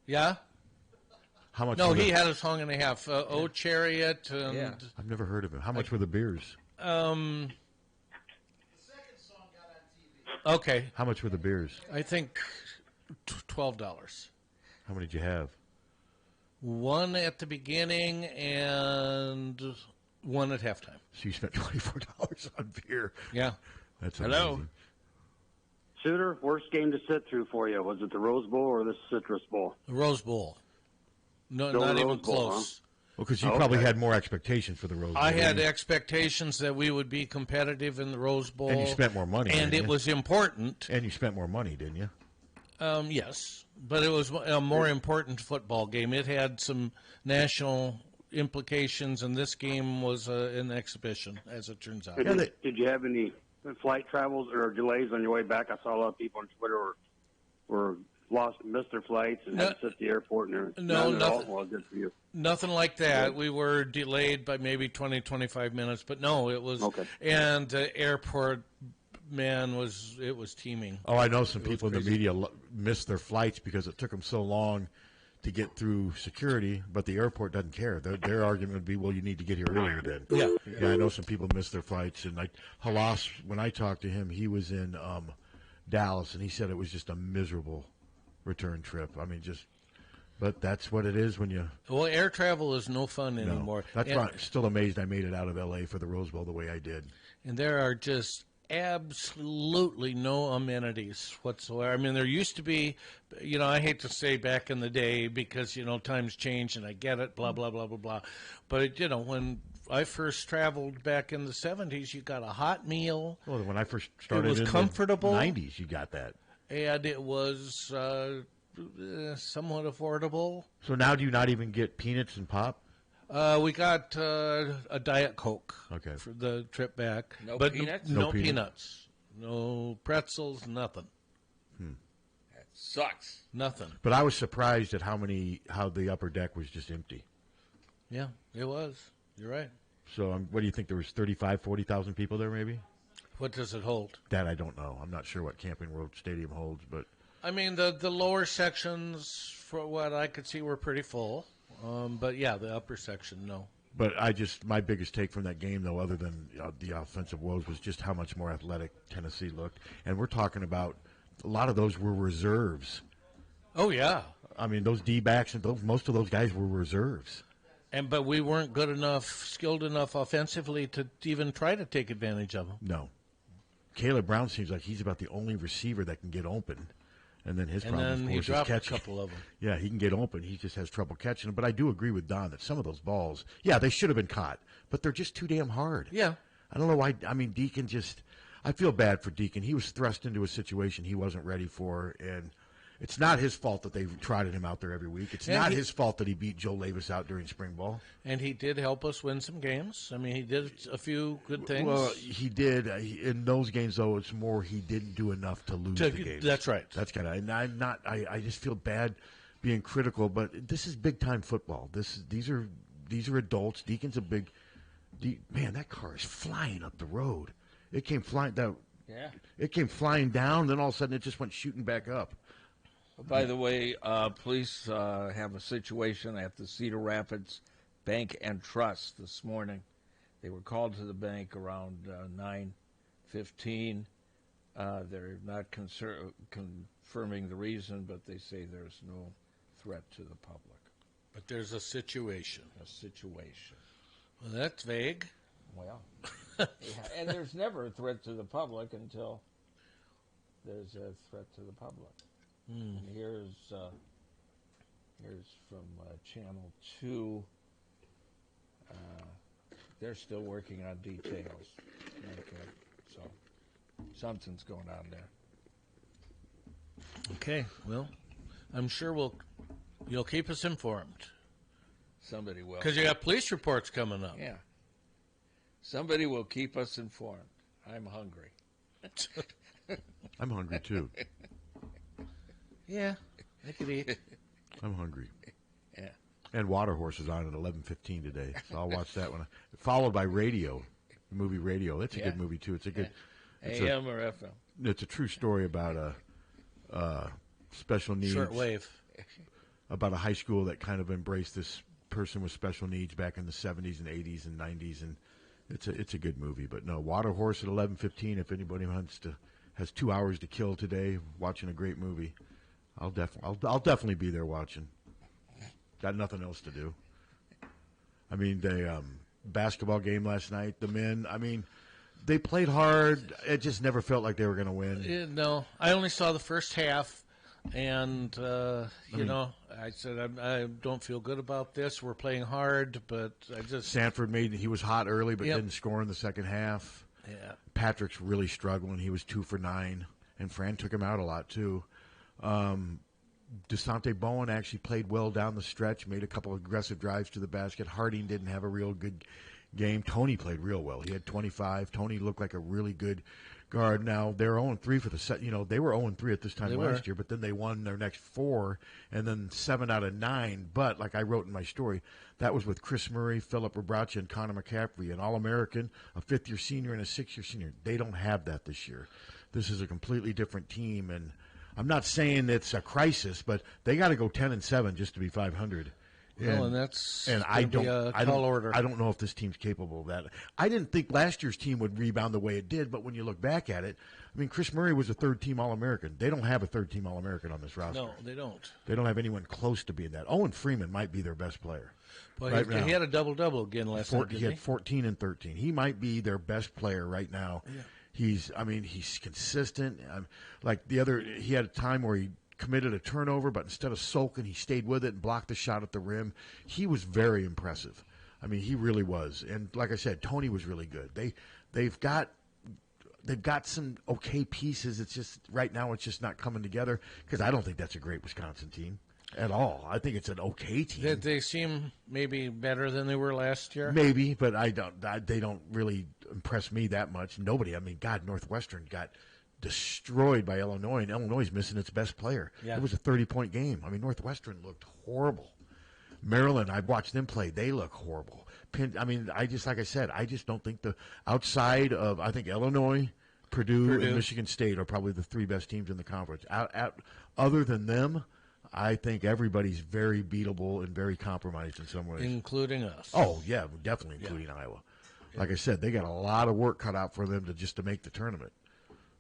Yeah? How much? No, he had a song and a half. "Oh Chariot." And, I've never heard of him. How much were the beers? Okay. How much were the beers? I think $12. How many did you have? One at the beginning and one at halftime. So you spent $24 on beer. Yeah. That's Hello. amazing. Suter, worst game to sit through for you. Was it the Rose Bowl or the Citrus Bowl? The Rose Bowl. No, Still not the even Rose Bowl, close. Well, because you probably had more expectations for the Rose Bowl. I had expectations that we would be competitive in the Rose Bowl. And you spent more money. And it was important. And you spent more money, didn't you? Yes. But it was a more important football game. It had some national implications, and this game was an exhibition, as it turns out. Did you have any flight travels or delays on your way back? I saw a lot of people on Twitter missed their flights and had to sit at the airport. And nothing. Well, good for you. Nothing like that. We were delayed by maybe 20, 25 minutes, but no, it was. Okay. And the airport, man, it was teeming. Oh, I know some people in the media missed their flights because it took them so long to get through security, but the airport doesn't care. Their argument would be, well, you need to get here earlier then. Yeah, I know some people missed their flights. And Halas, when I talked to him, he was in Dallas, and he said it was just a miserable return trip. I mean, but that's what it is when you... Well, air travel is no fun anymore. That's why I'm still amazed I made it out of L.A. for the Rose Bowl the way I did. And there are just absolutely no amenities whatsoever. I mean, there used to be, I hate to say back in the day because, times change and I get it, blah, blah, blah, blah, blah. But, when I first traveled back in the 70s, you got a hot meal. Well, when I first started in comfortable. The 90s, you got that. And it was somewhat affordable. So now do you not even get peanuts and pop? We got a Diet Coke for the trip back. No peanuts? No peanuts. No pretzels, nothing. That sucks. Nothing. But I was surprised at how the upper deck was just empty. Yeah, it was. You're right. So what do you think? There was 35,000, 40,000 people there maybe? What does it hold? That I don't know. I'm not sure what Camping World Stadium holds, but... I mean, the lower sections, for what I could see, were pretty full. But, yeah, the upper section, no. But my biggest take from that game, though, other than the offensive woes, was just how much more athletic Tennessee looked. And we're talking about a lot of those were reserves. Oh, yeah. I mean, those D-backs, and most of those guys were reserves. But we weren't good enough, skilled enough offensively to even try to take advantage of them. No. Caleb Brown seems like he's about the only receiver that can get open. And then his problem, of course, is catching. A couple of them. Yeah, he can get open. He just has trouble catching them. But I do agree with Don that some of those balls, they should have been caught. But they're just too damn hard. Yeah. I don't know why. I mean, Deacon I feel bad for Deacon. He was thrust into a situation he wasn't ready for. And it's not his fault that they trotted him out there every week. It's not his fault that he beat Joe Levis out during spring ball. And he did help us win some games. I mean, he did a few good things. Well, he did. In those games, though, it's more he didn't do enough to lose the game. That's right. That's kind of. And I'm not. I just feel bad being critical, but this is big time football. These are adults. Deacon's a big. Man, that car is flying up the road. It came flying down. Yeah. It came flying down. Then all of a sudden, it just went shooting back up. By the way, police have a situation at the Cedar Rapids Bank and Trust this morning. They were called to the bank around 9:15. They're not confirming the reason, but they say there's no threat to the public. But there's a situation. Well, that's vague. Well, and there's never a threat to the public until there's a threat to the public. And here's from Channel 2. They're still working on details. Okay, so something's going on there. Okay, well, I'm sure you'll keep us informed. Somebody will. Because you got police reports coming up. Yeah. Somebody will keep us informed. I'm hungry. I'm hungry, too. Yeah, I could eat. I'm hungry. Yeah. And Water Horse is on at 11:15 today, so I'll watch that one. Followed by Radio, the movie Radio. That's a good movie too. It's a good AM or FM. It's a true story about a special needs shortwave. about a high school that kind of embraced this person with special needs back in the 70s and 80s and 90s, and it's a good movie. But no, Water Horse at 11:15. If anybody has 2 hours to kill today watching a great movie, I'll definitely be there watching. Got nothing else to do. I mean, the basketball game last night, the men, I mean, they played hard. It just never felt like they were going to win. No, I only saw the first half, and, I said, I don't feel good about this. We're playing hard, but I just... Sanford he was hot early, but didn't score in the second half. Yeah. Patrick's really struggling. He was 2 for 9, and Fran took him out a lot, too. DeSante Bowen actually played well down the stretch, made a couple of aggressive drives to the basket. Harty didn't have a real good game. Tony played real well. He had 25. Tony looked like a really good guard. Now, they're 0-3 for the set. They were 0-3 at this time last year, but then they won their next 4, and then 7 out of 9. But, like I wrote in my story, that was with Chris Murray, Philip Rebracha, and Connor McCaffrey, an All-American, a fifth-year senior, and a sixth-year senior. They don't have that this year. This is a completely different team, and I'm not saying it's a crisis, but they got to go 10-7 just to be 500. I don't know if this team's capable of that. I didn't think last year's team would rebound the way it did, but when you look back at it, I mean, Chris Murray was a third-team All-American. They don't have a third-team All-American on this roster. No, they don't. They don't have anyone close to being that. Owen Freeman might be their best player. Well, he had a double-double again last night, He had 14 and 13. He might be their best player right now. Yeah. He's consistent. He had a time where he committed a turnover, but instead of sulking, he stayed with it and blocked the shot at the rim. He was very impressive. I mean, he really was. And like I said, Tony was really good. They've got some okay pieces. It's just right now it's just not coming together because I don't think that's a great Wisconsin team at all. I think it's an okay team. They seem maybe better than they were last year. Maybe, but they don't really impress me that much. Nobody. I mean, God, Northwestern got destroyed by Illinois, and Illinois is missing its best player. Yeah. It was a 30-point game. I mean, Northwestern looked horrible. Maryland, I've watched them play. They look horrible. I just don't think outside of, I think Illinois, Purdue, and Michigan State are probably the 3 best teams in the conference. Other than them, I think everybody's very beatable and very compromised in some ways. Including us. Oh, yeah, definitely including Iowa. Like I said, they got a lot of work cut out for them to make the tournament.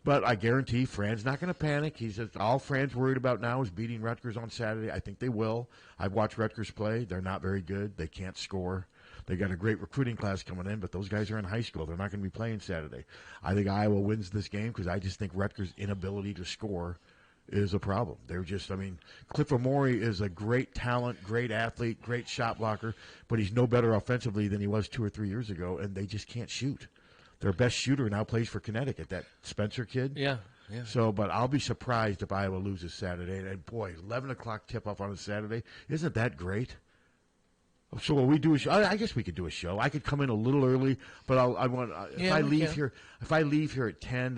But I guarantee Fran's not going to panic. All Fran's worried about now is beating Rutgers on Saturday. I think they will. I've watched Rutgers play. They're not very good. They can't score. They got a great recruiting class coming in, but those guys are in high school. They're not going to be playing Saturday. I think Iowa wins this game because I just think Rutgers' inability to score is a problem. Clifford Morey is a great talent, great athlete, great shot blocker, but he's no better offensively than he was 2 or 3 years ago, and they just can't shoot. Their best shooter now plays for Connecticut, that Spencer kid. Yeah. So, but I'll be surprised if Iowa loses Saturday. And, boy, 11 o'clock tip-off on a Saturday. Isn't that great? So will we do a show? I guess we could do a show. I could come in a little early, but if I leave here at 10,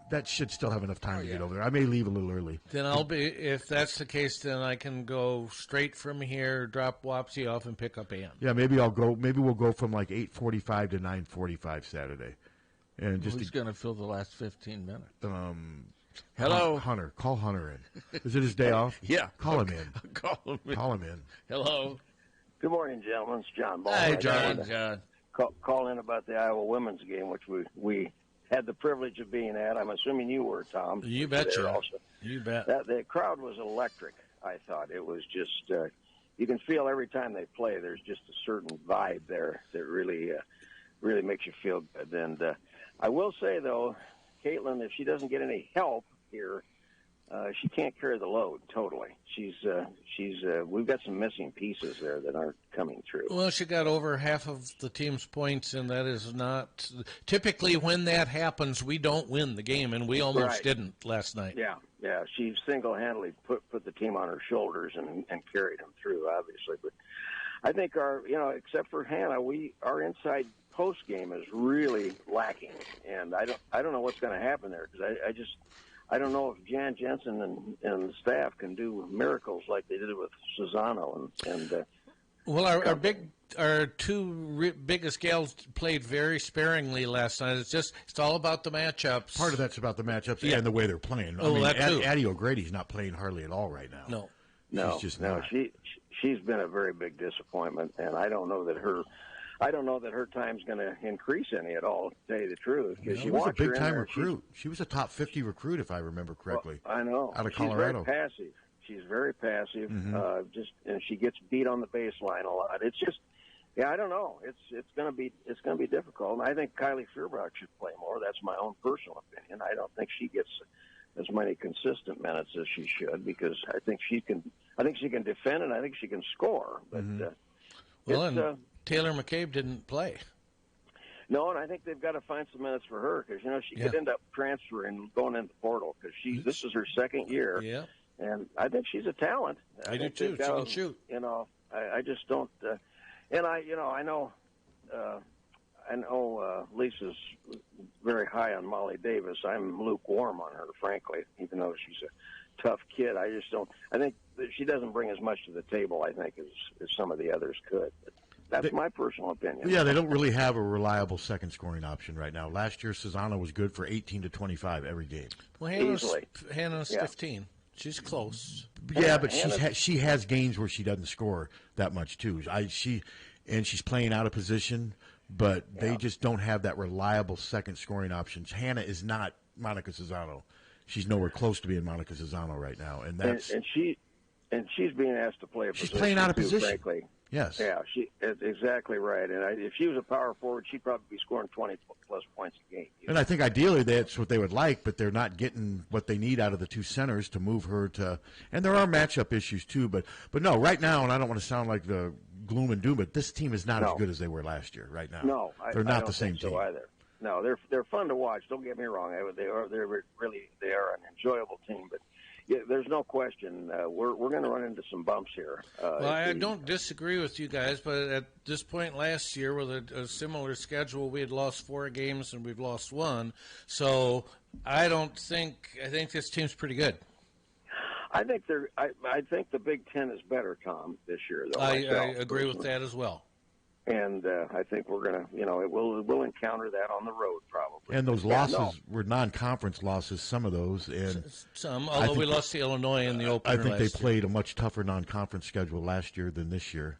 that should still have enough time to get over there. I may leave a little early. Then if that's the case, then I can go straight from here, drop Wapsie off, and pick up Ann. Yeah, maybe we'll go from like 8:45 to 9:45 Saturday. And who's going to fill the last 15 minutes? Hello, Hunter. Call Hunter in. Is it his day off? Yeah, call him in. Call him in. Hello. Good morning, gentlemen. It's John Ball. Hi, John. Call in about the Iowa women's game, which we had the privilege of being at. I'm assuming you were, Tom. You betcha. You bet. The crowd was electric, I thought. It was just, you can feel every time they play, there's just a certain vibe there that really makes you feel good. And I will say, though, Caitlin, if she doesn't get any help here, she can't carry the load totally. We've got some missing pieces there that aren't coming through. Well, she got over half of the team's points, and that is not typically when that happens. We don't win the game, and we almost didn't last night. Yeah. She single-handedly put the team on her shoulders and carried them through, obviously. But I think except for Hannah, our inside post game is really lacking, and I don't know what's going to happen there because I don't know if Jan Jensen and the staff can do miracles like they did with Susano and. Well, our two biggest gals played very sparingly last night. It's all about the matchups. Part of that's about the matchups and the way they're playing. That too. Addie O'Grady's not playing hardly at all right now. No. No, she's just not. She's been a very big disappointment, and I don't know that her time's going to increase any at all. To tell you the truth, because she was a big time recruit. She was a top 50 recruit, if I remember correctly. Well, I know. Out of Colorado. She's very passive. Mm-hmm. And she gets beat on the baseline a lot. It's just, I don't know. It's going to be difficult. And I think Kylie Feuerbach should play more. That's my own personal opinion. I don't think she gets as many consistent minutes as she should, because I think she can defend, and I think she can score. But and Taylor McCabe didn't play. No, and I think they've got to find some minutes for her, because she could end up transferring, going into the portal, because this is her second year. Yeah, and I think she's a talent. I do too. She can shoot. I just don't. And I know Lisa's very high on Molly Davis. I'm lukewarm on her, frankly, even though she's a tough kid. I just don't. I think that she doesn't bring as much to the table, I think, as some of the others could. But that's my personal opinion. Yeah, they don't really have a reliable second scoring option right now. Last year, Susanna was good for 18 to 25 every game. Well, Hannah's 15. She's close. Yeah, but she has games where she doesn't score that much too. She's playing out of position, but they just don't have that reliable second scoring option. Hannah is not Monica Susano. She's nowhere close to being Monica Susano right now, and that's and she's being asked to play a position. She's playing out of too, position. Frankly. Yes. Yeah, that's exactly right. And if she was a power forward, she'd probably be scoring 20-plus points a game. And I think ideally that's what they would like, but they're not getting what they need out of the two centers to move her to. And there are matchup issues too, but no, right now, and I don't want to sound like the gloom and doom, but this team is not as good as they were last year. Right now, no, they're not don't the same think so team either. No, they're fun to watch. Don't get me wrong. They are an enjoyable team, but. Yeah, there's no question. We're going to run into some bumps here. Well, I don't disagree with you guys, but at this point last year, with a similar schedule, we had lost 4 games and we've lost 1. So I think this team's pretty good. I think I think the Big Ten is better, Tom, this year. Though I agree with that as well. And I think we're going to, we'll encounter that on the road probably. And those losses were non-conference losses, some of those. And some, although we lost to Illinois in the opener. I think they played a much tougher non-conference schedule last year than this year.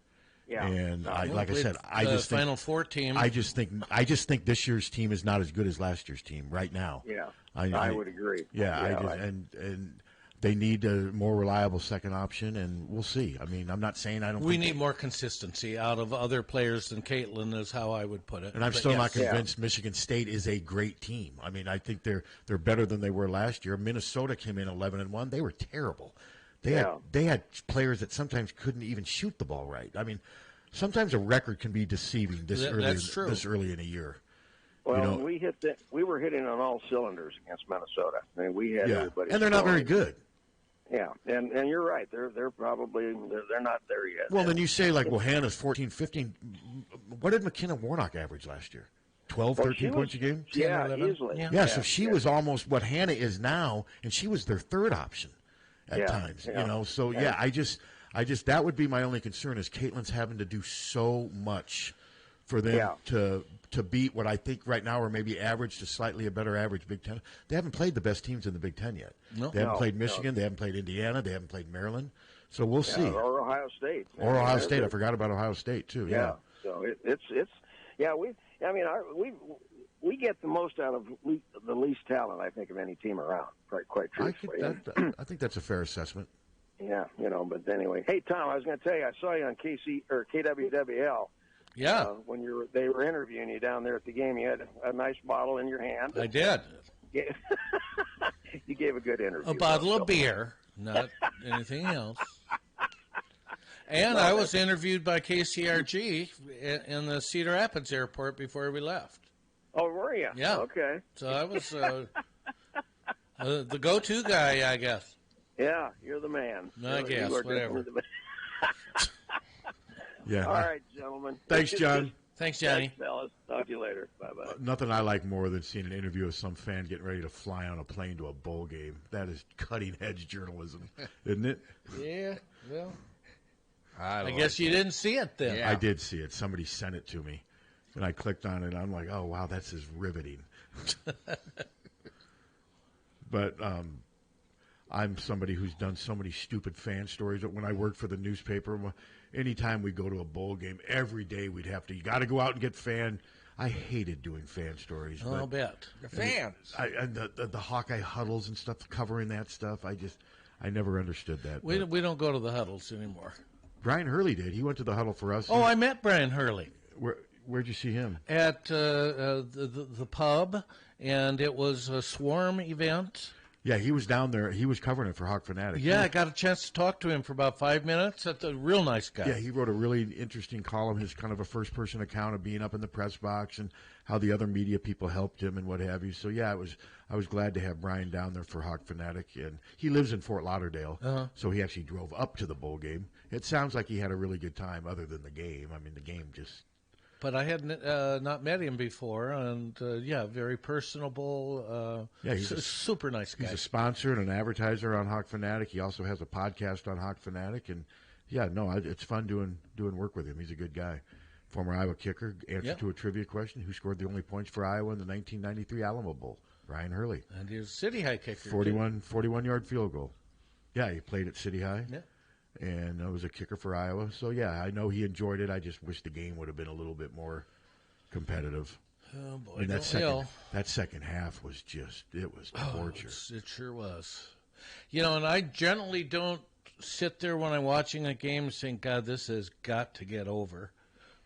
Yeah. And I just think Final Four team. I just think this year's team is not as good as last year's team right now. Yeah, I would agree. Yeah, and they need a more reliable second option, and we'll see. I mean, I'm not saying I don't. We need more consistency out of other players than Caitlin, is how I would put it. And I'm still not convinced Michigan State is a great team. I mean, I think they're better than they were last year. Minnesota came in 11-1. They were terrible. They had players that sometimes couldn't even shoot the ball right. I mean, sometimes a record can be deceiving this early in a year. Well, we were hitting on all cylinders against Minnesota. I mean, we had everybody. And they're not very good. Yeah, and you're right. They're probably they're not there yet. Well, then you say Hannah's 14, 15. What did McKenna Warnock average last year? 12, 13 points a game? Yeah, easily. Yeah, so she was almost what Hannah is now, and she was their third option at times. Yeah. So I just that would be my only concern is Caitlin's having to do so much for them to beat what I think right now are maybe average to slightly a better average Big Ten. They haven't played the best teams in the Big Ten yet. No. They haven't played Michigan. They haven't played Indiana. They haven't played Maryland. So we'll see. Or Ohio State. Or Ohio State. I forgot about Ohio State too. Yeah. So we get the most out of the least talent I think of any team around. Quite truthfully. I think that's a fair assessment. Yeah, but anyway. Hey Tom, I was going to tell you, I saw you on KWWL. Yeah. When they were interviewing you down there at the game, you had a nice bottle in your hand. I did. You gave a good interview. A bottle of beer, not anything else. And I was interviewed by KCRG in the Cedar Rapids airport before we left. Oh, were you? Yeah. Okay. So I was the go-to guy, I guess. Yeah, you're the man. I guess, whatever. Yeah. All right, gentlemen. Thanks, John. Thanks, Johnny. Thanks, fellas. Talk to you later. Bye-bye. Nothing I like more than seeing an interview of some fan getting ready to fly on a plane to a bowl game. That is cutting-edge journalism, isn't it? Yeah, well, I guess you didn't see it then. Yeah. I did see it. Somebody sent it to me, and I clicked on it, and I'm like, oh, wow, that's just riveting. But I'm somebody who's done so many stupid fan stories. When I worked for the newspaper, anytime we go to a bowl game, every day we'd have to, you got to go out and get fan. I hated doing fan stories. I'll bet. You're fans. And the Hawkeye huddles and stuff, covering that stuff, I never understood that. We don't go to the huddles anymore. Brian Hurley did. He went to the huddle for us. Oh, I met Brian Hurley. Where'd you see him? At the pub, and it was a swarm event. Yeah, he was down there. He was covering it for Hawk Fanatic. Yeah, I got a chance to talk to him for about 5 minutes. That's a real nice guy. Yeah, he wrote a really interesting column, his kind of a first-person account of being up in the press box and how the other media people helped him and what have you. So, yeah, I was glad to have Brian down there for Hawk Fanatic. And he lives in Fort Lauderdale, so he actually drove up to the bowl game. It sounds like he had a really good time other than the game. I mean, the game just... But I had not met him before, and very personable. He's a super nice guy. He's a sponsor and an advertiser on Hawk Fanatic. He also has a podcast on Hawk Fanatic, and it's fun doing work with him. He's a good guy. Former Iowa kicker. Answer to a trivia question: who scored the only points for Iowa in the 1993 Alamo Bowl? Brian Hurley. And he was City High kicker. 41-yard field goal. Yeah, he played at City High. Yeah. And I was a kicker for Iowa. So, yeah, I know he enjoyed it. I just wish the game would have been a little bit more competitive. Oh, boy. I mean, that second half was torture. It sure was. And I generally don't sit there when I'm watching a game and think, God, this has got to get over.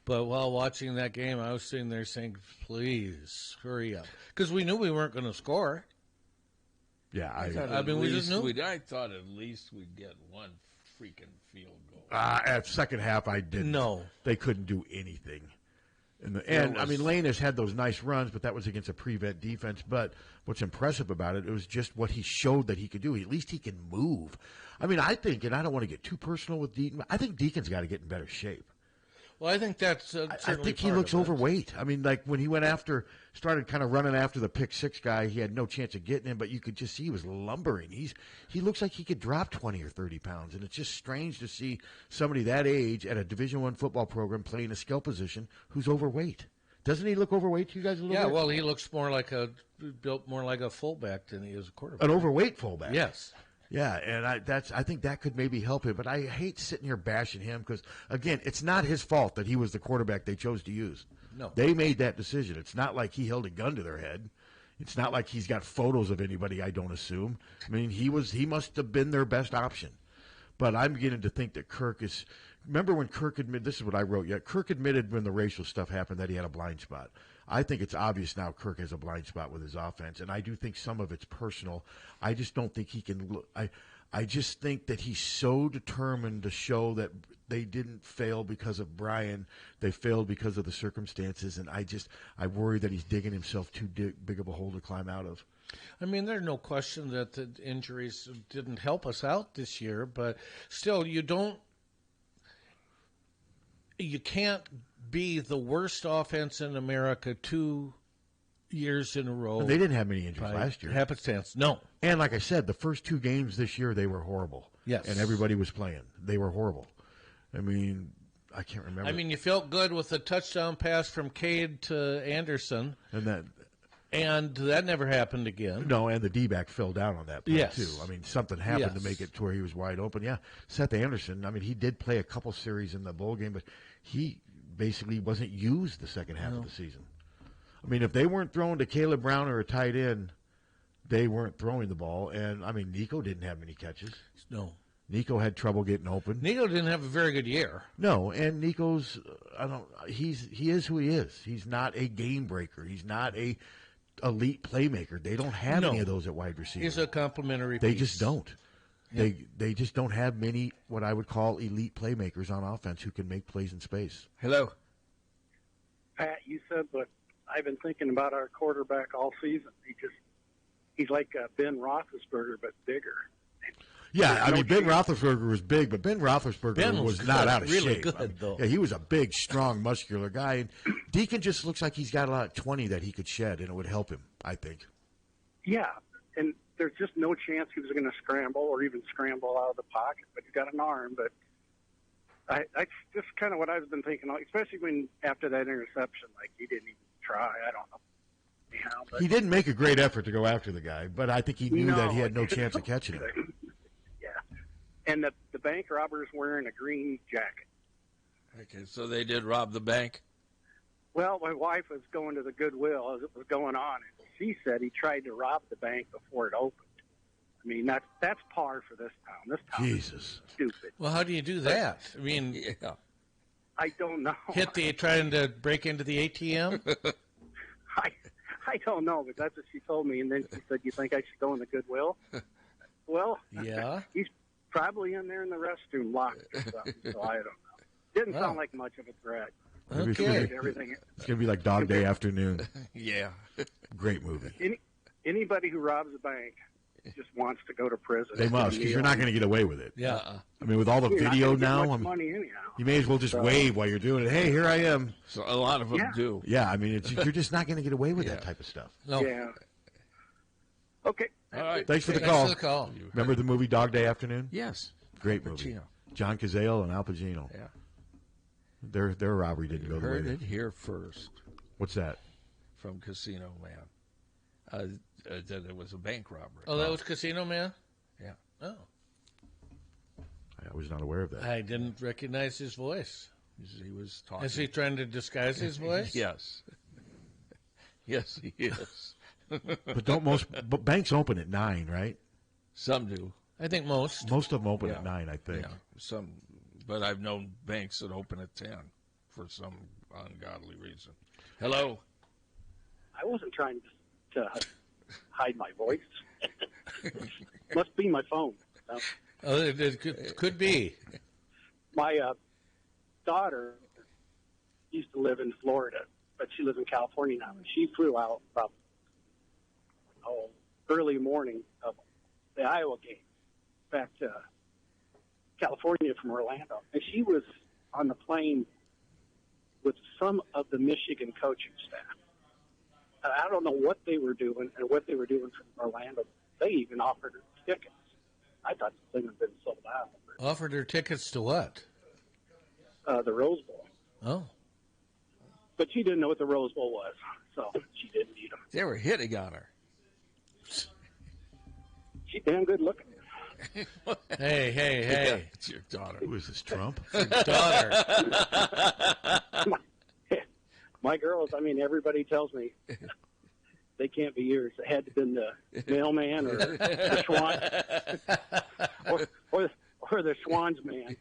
But while watching that game, I was sitting there saying, please, hurry up. Because we knew we weren't going to score. Yeah, I thought at least we'd get one freaking field goal. At second half, I didn't. No. They couldn't do anything. Lane has had those nice runs, but that was against a prevent defense. But what's impressive about it was just what he showed that he could do. At least he can move. I mean, I think, and I don't want to get too personal with Deacon, I think Deacon's got to get in better shape. Well, I think that's I think he looks overweight. I mean, like when he started kind of running after the pick six guy, he had no chance of getting him, but you could just see he was lumbering. He looks like he could drop 20 or 30 pounds, and it's just strange to see somebody that age at a Division I football program playing a skill position who's overweight. Doesn't he look overweight to you guys a little bit? Yeah, well, he looks built more like a fullback than he is a quarterback. An overweight fullback. Yes. Yeah, and I think that could maybe help him. But I hate sitting here bashing him because, again, it's not his fault that he was the quarterback they chose to use. No. They made that decision. It's not like he held a gun to their head. It's not like he's got photos of anybody, I don't assume. I mean, he must have been their best option. But I'm beginning to think that Kirk is – remember when Kirk admitted – this is what I wrote. Yeah, Kirk admitted when the racial stuff happened that he had a blind spot. I think it's obvious now Kirk has a blind spot with his offense, and I do think some of it's personal. I just don't think he can look. I just think that he's so determined to show that they didn't fail because of Brian. They failed because of the circumstances, and I worry that he's digging himself too big of a hole to climb out of. I mean, there's no question that the injuries didn't help us out this year, but still, you can't be the worst offense in America 2 years in a row. And they didn't have many injuries last year. Happenstance, no. And like I said, the first 2 games this year, they were horrible. Yes. And everybody was playing. They were horrible. I mean, I can't remember. I mean, you felt good with the touchdown pass from Cade to Anderson. And that never happened again. No, and the D-back fell down on that play, too. I mean, something happened to make it to where he was wide open. Yeah, Seth Anderson, I mean, he did play a couple series in the bowl game, but he basically wasn't used the second half of the season. I mean, if they weren't throwing to Caleb Brown or a tight end, they weren't throwing the ball. And, I mean, Nico didn't have many catches. No. Nico had trouble getting open. Nico didn't have a very good year. No, and Nico's, he is who he is. He's not a game breaker. He's not a elite playmaker. They don't have any of those at wide receiver. He's a complimentary They piece. just don't. Yeah. They just don't have many what I would call elite playmakers on offense who can make plays in space. Hello. Pat, you said, but I've been thinking about our quarterback all season. He's like Ben Roethlisberger, but bigger. Yeah, I mean, Ben Roethlisberger was big, but Ben Roethlisberger was not out of shape. Good, though. Yeah, he was a big, strong, muscular guy. And Deacon just looks like he's got a lot of 20 that he could shed, and it would help him, I think. Yeah, and there's just no chance he was going to scramble or even scramble out of the pocket, but he's got an arm. But that's just kind of what I've been thinking, especially when after that interception, like he didn't even try. I don't know. But He didn't make a great effort to go after the guy, but I think he knew that he had no No. chance of catching him. Yeah. And the bank robber's wearing a green jacket. Okay, so they did rob the bank? Well, my wife was going to the Goodwill as it was going on, and she said he tried to rob the bank before it opened. I mean, that's par for this town. This town Jesus. is stupid. Well, how do you do that? I mean, I don't know. trying to break into the ATM? I don't know, but that's what she told me. And then she said, "You think I should go in the Goodwill?" Well, Yeah. he's probably in there in the restroom locked or something. So I don't know. Didn't Oh. sound like much of a threat. Maybe it's Okay. gonna- Everything. It's going to be like Dog Day Afternoon. Yeah. Great movie. Anybody who robs a bank just wants to go to prison. They must, because you're not going to get away with it. Yeah. I mean, with all the You're not video gonna get now, much money anyhow. you may as well just So- wave while you're doing it. Hey, here I am. So a lot of them Yeah. do. Yeah, I mean, you're just not going to get away with that type of stuff. No. Yeah. Okay. All right. Thanks for the Thanks call. for the call. Remember the movie Dog Day Afternoon? Yes. Great Al movie. Pacino. John Cazale and Al Pacino. Yeah. Their robbery didn't go the way Heard they. it here first What's that? from Casino Man. That it was a bank robbery. Oh, that was Casino Man? Yeah. Oh. I was not aware of that. I didn't recognize his voice. He was talking. Is he trying to disguise his voice? Yes. Yes, he is. But banks open at 9, right? Some do. I think most. Most of them open Yeah. at 9, I think. Yeah, some, but I've known banks that open at 10 for some ungodly reason. Hello. I wasn't trying to hide my voice. Must be my phone. No. Oh, it could be. My daughter used to live in Florida, but she lives in California now. And she flew out about early morning of the Iowa game back to California from Orlando. And she was on the plane with some of the Michigan coaching staff. And I don't know what they were doing and what they were doing from Orlando. They even offered her tickets. I thought the thing had been sold out. Offered her tickets to what? The Rose Bowl. Oh. But she didn't know what the Rose Bowl was, so she didn't need them. They were hitting on her. She's damn good looking. Hey. It's your daughter. Who is this, Trump? Daughter. My girls, I mean, everybody tells me they can't be yours. It had to have been the mailman or the Schwan or the Schwan's man.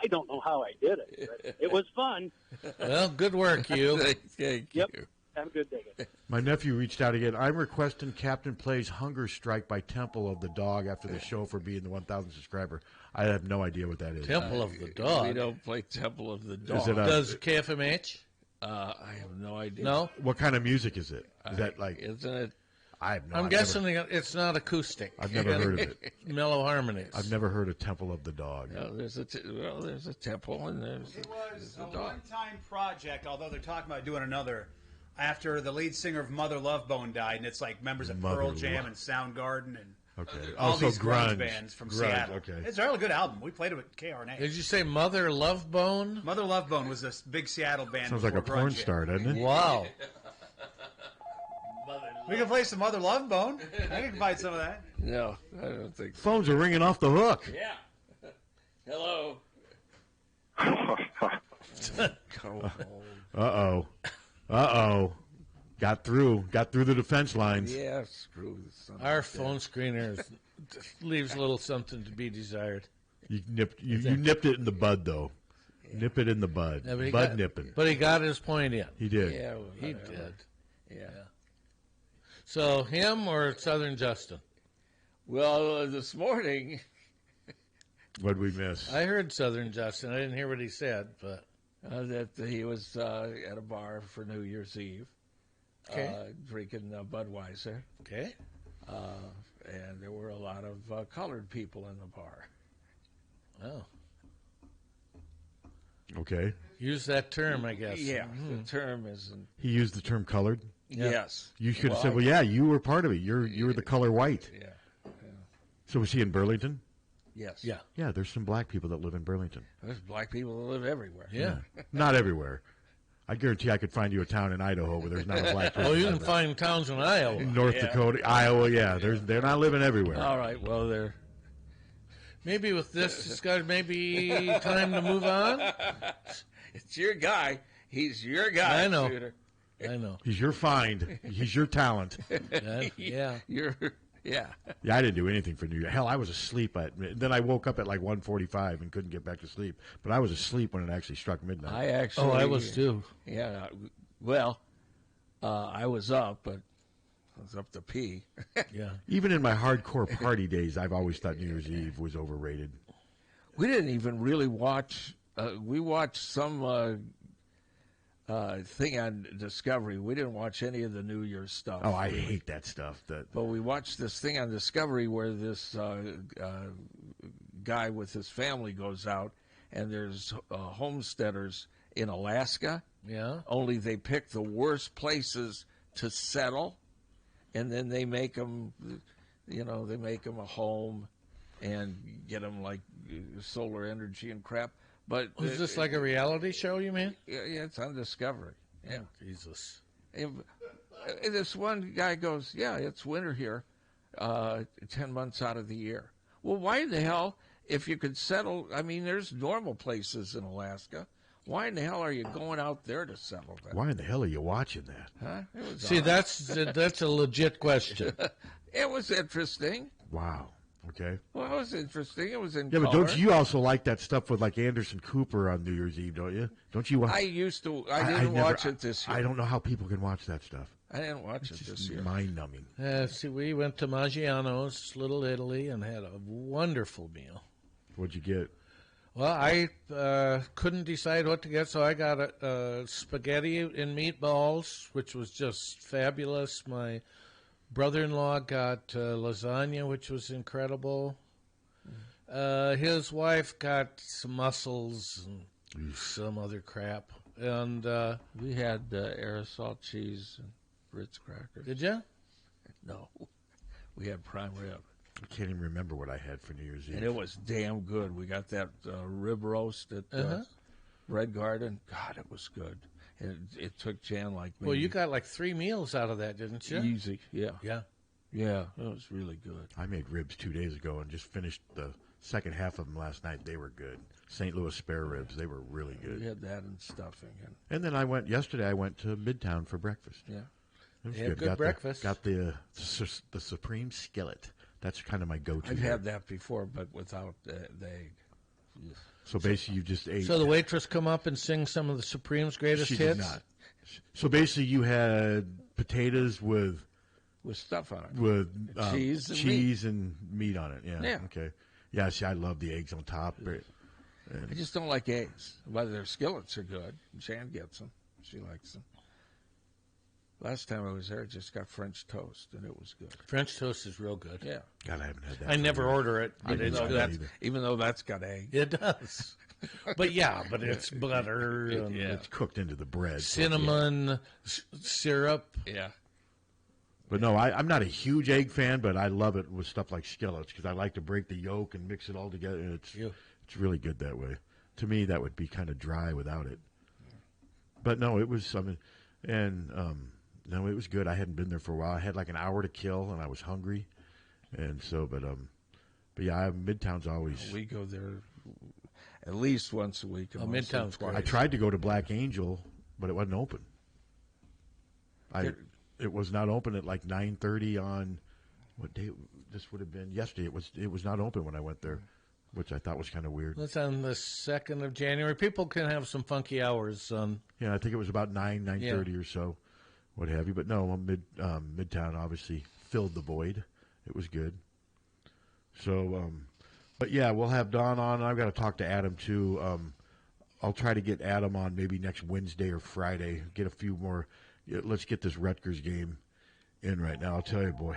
I don't know how I did it, but it was fun. Well, good work, you. Thank Yep. you. Have a good day. My nephew reached out again. I'm requesting Captain Play's Hunger Strike by Temple of the Dog after the show for being the 1,000 subscriber. I have no idea what that is. Temple of the Dog. We don't play Temple of the Dog. Is it Does KFMH? I have no idea. No? What kind of music is it? Is that like? Isn't it? I have no. I'm I've guessing it's not acoustic. I've never heard of it. Mellow harmonies. I've never heard of Temple of the Dog. No, there's a temple and there's It was a a dog. one-time project, although they're talking about doing another after the lead singer of Mother Love Bone died, and it's like members of Mother Pearl Jam Love. and Soundgarden and Okay. all Also these grunge grunge. bands from Grunge, Seattle. okay. It's a really good album. We played it with KRNA. Did you say Mother Love Bone? Mother Love Bone was this big Seattle band. Sounds like a before porn grunge hit. star, doesn't it? Wow. We can play some Mother Love Bone. I can provide some of that. No, I don't think so. Phones are ringing off the hook. Yeah. Hello. Go home. Uh-oh. Got through the defense lines. Yeah, screw the son of Our a phone screener leaves a little something to be desired. You nipped it in the bud, though. Yeah. Nip it in the bud. Yeah, nipping. But he got his point in. He did. Yeah, He did. Yeah. So him or Southern Justin? Well, this morning, What'd we miss? I heard Southern Justin. I didn't hear what he said, but that he was at a bar for New Year's Eve, drinking Budweiser. Okay. And there were a lot of colored people in the bar. Oh. Okay. Use that term, I guess. Yeah, the term isn't. He used the term colored? Yeah. Yes. You should have said, well, yeah, you were part of it. You were the color white. Yeah. So was he in Burlington? Yes. Yeah. Yeah, there's some black people that live in Burlington. There's black people that live everywhere. Yeah. Not everywhere. I guarantee I could find you a town in Idaho where there's not a black person. Oh, you can find towns in Iowa. North Dakota, Iowa, yeah. They're not living everywhere. All right, well, they're... Maybe with this, it's got maybe time to move on. It's your guy. He's your guy, I know. Suter. I know. He's your find. He's your talent. Yeah. Yeah. Yeah, I didn't do anything for New Year. Hell, I was asleep. Then I woke up at like 1:45 and couldn't get back to sleep. But I was asleep when it actually struck midnight. I was too. Yeah. Well, I was up, but I was up to pee. Yeah. Even in my hardcore party days, I've always thought New Year's Eve was overrated. We didn't even really watch. We watched some thing on Discovery. We didn't watch any of the New Year's stuff. Oh, I hate that stuff. But we watched this thing on Discovery where this guy with his family goes out, and there's homesteaders in Alaska. Yeah. Only they pick the worst places to settle, and then they make them, they make them a home and get them like solar energy and crap. But is this like a reality show, you mean? Yeah, it's on Discovery. Yeah. Oh, Jesus. And this one guy goes, yeah, it's winter here, 10 months out of the year. Well, why in the hell, if you could settle, I mean, there's normal places in Alaska. Why in the hell are you going out there to settle that? Why in the hell are you watching that? Huh? See, that's a legit question. It was interesting. Wow. Okay. Well, it was interesting. It was in Yeah, but color. don't you also like that stuff with like Anderson Cooper on New Year's Eve, don't you? Don't you watch? I used to. I didn't watch it this year. I don't know how people can watch that stuff. I didn't watch it this year. Mind-numbing. See, we went to Maggiano's, Little Italy, and had a wonderful meal. What'd you get? Well, I couldn't decide what to get, so I got spaghetti and meatballs, which was just fabulous. My brother-in-law got lasagna, which was incredible. His wife got some mussels and some other crap. And we had aerosol cheese and Ritz crackers. Did you? No. We had prime rib. I can't even remember what I had for New Year's Eve. And it was damn good. We got that rib roast at Red Garden. God, it was good. And it took Jan like maybe... Well, you got like 3 meals out of that, didn't you? Easy, yeah. Yeah. Yeah, it was really good. I made ribs 2 days ago and just finished the second half of them last night. They were good. St. Louis spare ribs. They were really good. We had that and stuffing. And then yesterday I went to Midtown for breakfast. Yeah. It was good. Good Got breakfast. Got the Supreme Skillet. That's kind of my go-to. I've had that before, but without the egg. So basically you just ate. So the waitress come up and sing some of the Supreme's greatest She hits? did not. So basically you had potatoes with stuff on it. With cheese and meat on it. Yeah. Yeah. Okay. Yeah, see, I love the eggs on top. I just don't like eggs. Whether their skillets are good. Jan gets them. She likes them. Last time I was there, I just got French toast, and it was good. French toast is real good. Yeah. God, I haven't had that. I never order it. Even though that's got egg. It does. But it's butter. And It's cooked into the bread. Cinnamon, syrup. Yeah. But no, I'm not a huge egg fan, but I love it with stuff like skillets because I like to break the yolk and mix it all together. And it's really good that way. To me, that would be kind of dry without it. But no, it was no, it was good. I hadn't been there for a while. I had like an hour to kill, and I was hungry, and so. But yeah, Midtown's always. We go there at least once a week. Midtown's great. I tried to go to Black Angel, but it wasn't open. It was not open at like 9:30 on what day? This would have been yesterday. It was not open when I went there, which I thought was kind of weird. That's on the 2nd of January. People can have some funky hours. Yeah, I think it was about 9:30 or so, what have you. But no, Midtown obviously filled the void. It was good. So, but yeah, we'll have Don on. I've got to talk to Adam too. I'll try to get Adam on maybe next Wednesday or Friday. Get a few more. Let's get this Rutgers game in right now. I'll tell you, boy,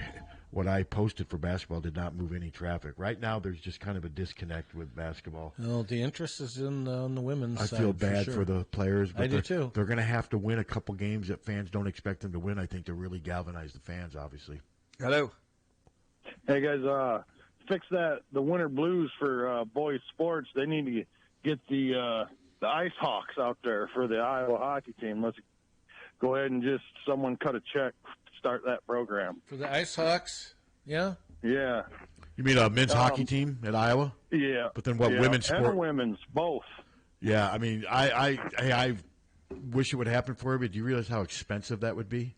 what I posted for basketball did not move any traffic. Right now, there's just kind of a disconnect with basketball. Well, the interest is on the women's side. I feel bad for, for the players. But I do too. They're going to have to win a couple games that fans don't expect them to win, I think, to really galvanize the fans, obviously. Hello. Hey, guys, fix the winter blues for boys sports. They need to get the Ice Hawks out there for the Iowa hockey team. Let's go ahead and just someone cut a check, start that program. For the Ice Hawks? Yeah? Yeah. You mean a men's hockey team at Iowa? Yeah. But then what, women's sport? And women's, both. Yeah, I mean, I wish it would happen for you, but do you realize how expensive that would be?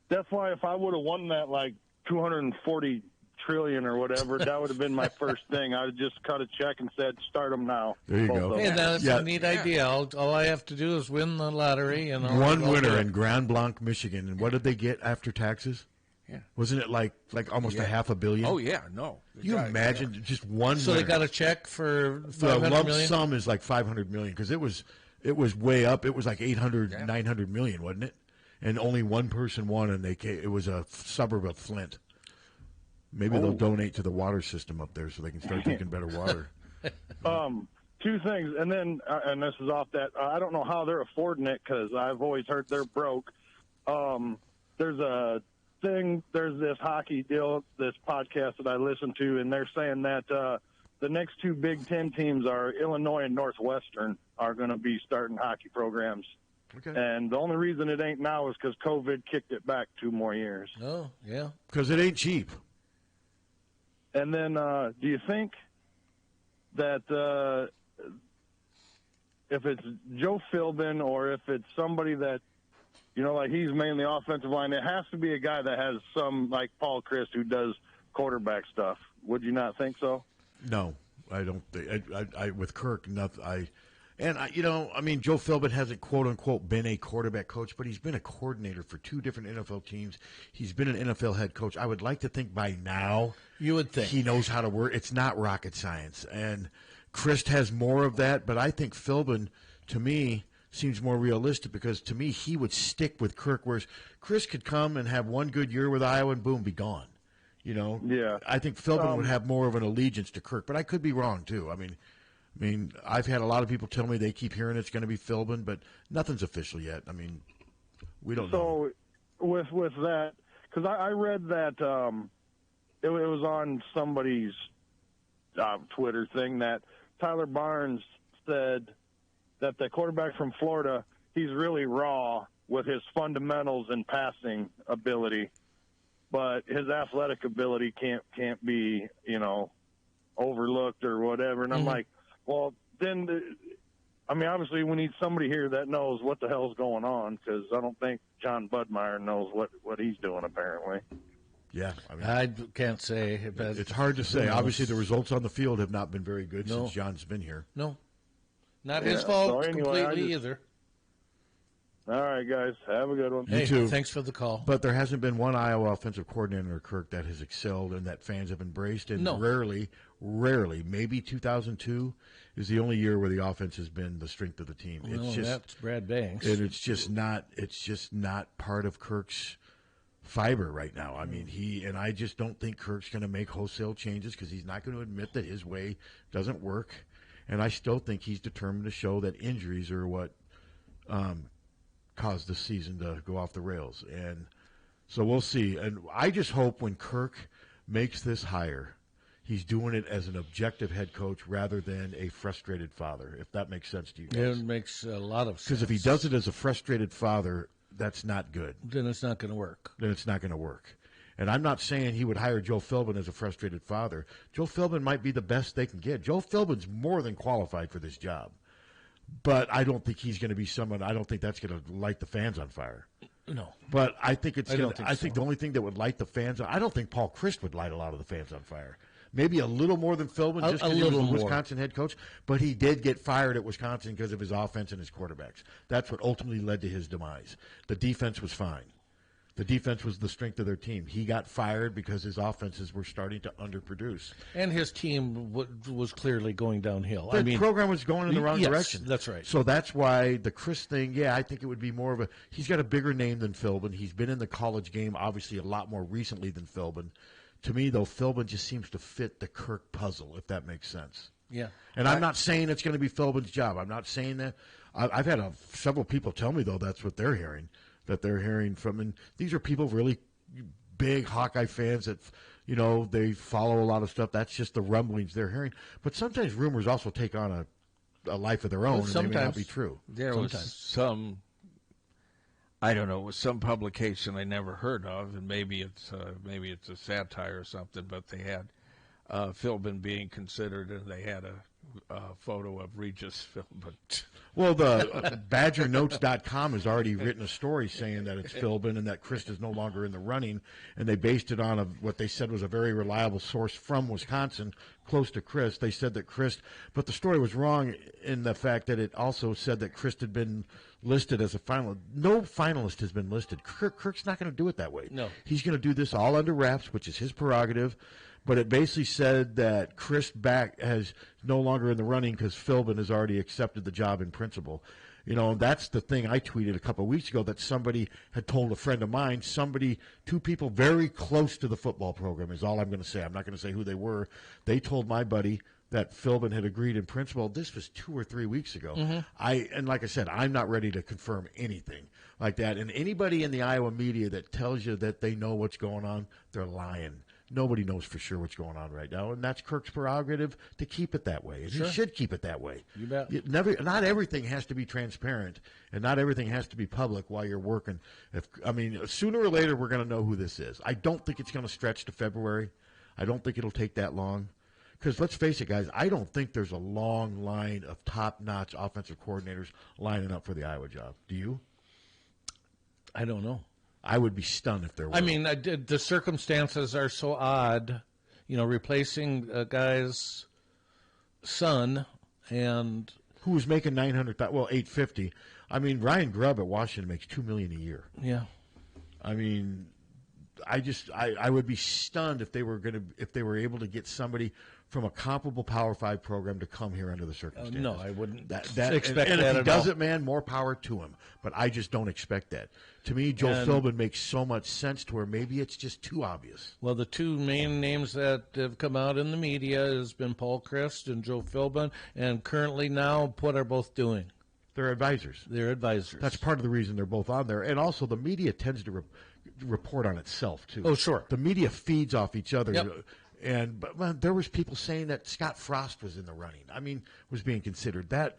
That's why if I would have won that, 240 trillion or whatever, that would have been my first thing. I would just cut a check and said, start them now. There you go. Hey, that's a neat idea. All I have to do is win the lottery. And one winner in Grand Blanc, Michigan. And what did they get after taxes? Yeah. Wasn't it like almost a $500 million? Oh, yeah, no. You imagine just one So winner. they got a check for $500 The lump million? sum is like $500 million because it was way up. It was like 800, 900 million, wasn't it? And only one person won, and it was a suburb of Flint. Maybe they'll donate to the water system up there so they can start drinking better water. Two things, and then and this is off that. I don't know how they're affording it because I've always heard they're broke. There's this hockey deal, this podcast that I listen to, and they're saying that the next two Big Ten teams are Illinois and Northwestern are going to be starting hockey programs. Okay. And the only reason it ain't now is because COVID kicked it back 2 more years. Oh, yeah. Because it ain't cheap. And then do you think that if it's Joe Philbin or if it's somebody that, he's mainly offensive line, it has to be a guy that has some, like Paul Christ, who does quarterback stuff. Would you not think so? No, I don't think. I with Kirk, nothing. Joe Philbin hasn't, quote unquote, been a quarterback coach, but he's been a coordinator for 2 different NFL teams. He's been an NFL head coach. I would like to think by now you would think he knows how to work. It's not rocket science, and Christ has more of that. But I think Philbin, to me, seems more realistic because to me he would stick with Kirk, whereas Chris could come and have one good year with Iowa and boom, be gone. Yeah. I think Philbin would have more of an allegiance to Kirk, but I could be wrong too. I mean, I've had a lot of people tell me they keep hearing it's going to be Philbin, but nothing's official yet. I mean, we don't know. So with that, because I read that it was on somebody's Twitter thing that Tyler Barnes said that the quarterback from Florida, he's really raw with his fundamentals and passing ability, but his athletic ability can't be, overlooked or whatever. And I'm like, well, then, obviously we need somebody here that knows what the hell's going on because I don't think John Budmeyer knows what he's doing apparently. Yeah, I can't say. But it's hard to say. Obviously, the results on the field have not been very good since John's been here. No, not his fault completely either. All right, guys, have a good one. You too. Thanks for the call. But there hasn't been one Iowa offensive coordinator, Kirk, that has excelled and that fans have embraced. And rarely, maybe 2002 is the only year where the offense has been the strength of the team. That's Brad Banks, and it's just not part of Kirk's fiber right now. I mean, I just don't think Kirk's going to make wholesale changes because he's not going to admit that his way doesn't work. And I still think he's determined to show that injuries are what caused the season to go off the rails. And so we'll see. And I just hope when Kirk makes this hire, he's doing it as an objective head coach rather than a frustrated father, if that makes sense to you guys. It makes a lot of sense. Because if he does it as a frustrated father, that's not good. Then it's not going to work. And I'm not saying he would hire Joe Philbin as a frustrated father. Joe Philbin might be the best they can get. Joe Philbin's more than qualified for this job. But I don't think he's going to be someone. I don't think that's going to light the fans on fire. No. But I think it's. I think the only thing that would light the fans. I don't think Paul Christ would light a lot of the fans on fire. Maybe a little more than Philbin, just because he was the Wisconsin head coach. But he did get fired at Wisconsin because of his offense and his quarterbacks. That's what ultimately led to his demise. The defense was fine. The defense was the strength of their team. He got fired because his offenses were starting to underproduce. And his team was clearly going downhill. The program was going in the wrong direction. That's right. So that's why the Chris thing, I think it would be more of he's got a bigger name than Philbin. He's been in the college game, obviously, a lot more recently than Philbin. To me, though, Philbin just seems to fit the Kirk puzzle, if that makes sense. Yeah. And I'm not saying it's going to be Philbin's job. I'm not saying that. I've had several people tell me, though, that's what they're hearing. That they're hearing from, and these are people really big Hawkeye fans that, they follow a lot of stuff. That's just the rumblings they're hearing. But sometimes rumors also take on a life of their own, and they may not be true. There was some, I don't know, it was some publication I never heard of, and maybe it's a satire or something, but they had Philbin being considered, and they had a photo of Regis Philbin. Well, the BadgerNotes.com has already written a story saying that it's Philbin and that Christ is no longer in the running, and they based it on what they said was a very reliable source from Wisconsin, close to Christ. They said that Christ, but the story was wrong in the fact that it also said that Christ had been listed as a finalist. No finalist has been listed. Kirk's not going to do it that way. No. He's going to do this all under wraps, which is his prerogative. But it basically said that Chris Back has no longer in the running because Philbin has already accepted the job in principle. You know, that's the thing I tweeted a couple of weeks ago that somebody had told a friend of mine, two people very close to the football program is all I'm going to say. I'm not going to say who they were. They told my buddy that Philbin had agreed in principle. This was 2 or 3 weeks ago. Mm-hmm. And like I said, I'm not ready to confirm anything like that. And anybody in the Iowa media that tells you that they know what's going on, they're lying. Nobody knows for sure what's going on right now, and that's Kirk's prerogative to keep it that way. And Sure. he should keep it that way. You bet. Not everything has to be transparent, and not everything has to be public while you're working. Sooner or later, we're going to know who this is. I don't think it's going to stretch to February. I don't think it'll take that long. Because let's face it, guys, I don't think there's a long line of top-notch offensive coordinators lining up for the Iowa job. Do you? I don't know. I would be stunned if there were. I mean, the circumstances are so odd. You know, replacing a guy's son and who was making $850. I mean, Ryan Grubb at Washington makes $2 million a year. Yeah. I mean, I would be stunned if they were able to get somebody from a comparable Power 5 program to come here under the circumstances. No, I wouldn't expect that if at he all. does it, man, more power to him. But I just don't expect that. To me, Joe Philbin makes so much sense to where maybe it's just too obvious. Well, the two main names that have come out in the media has been Paul Christ and Joe Philbin, and currently now, what are both doing? They're advisors. That's part of the reason they're both on there. And also, the media tends to report on itself, too. Oh, sure. The media feeds off each other. Yep. But there was people saying that Scott Frost was in the running. I mean, was being considered. That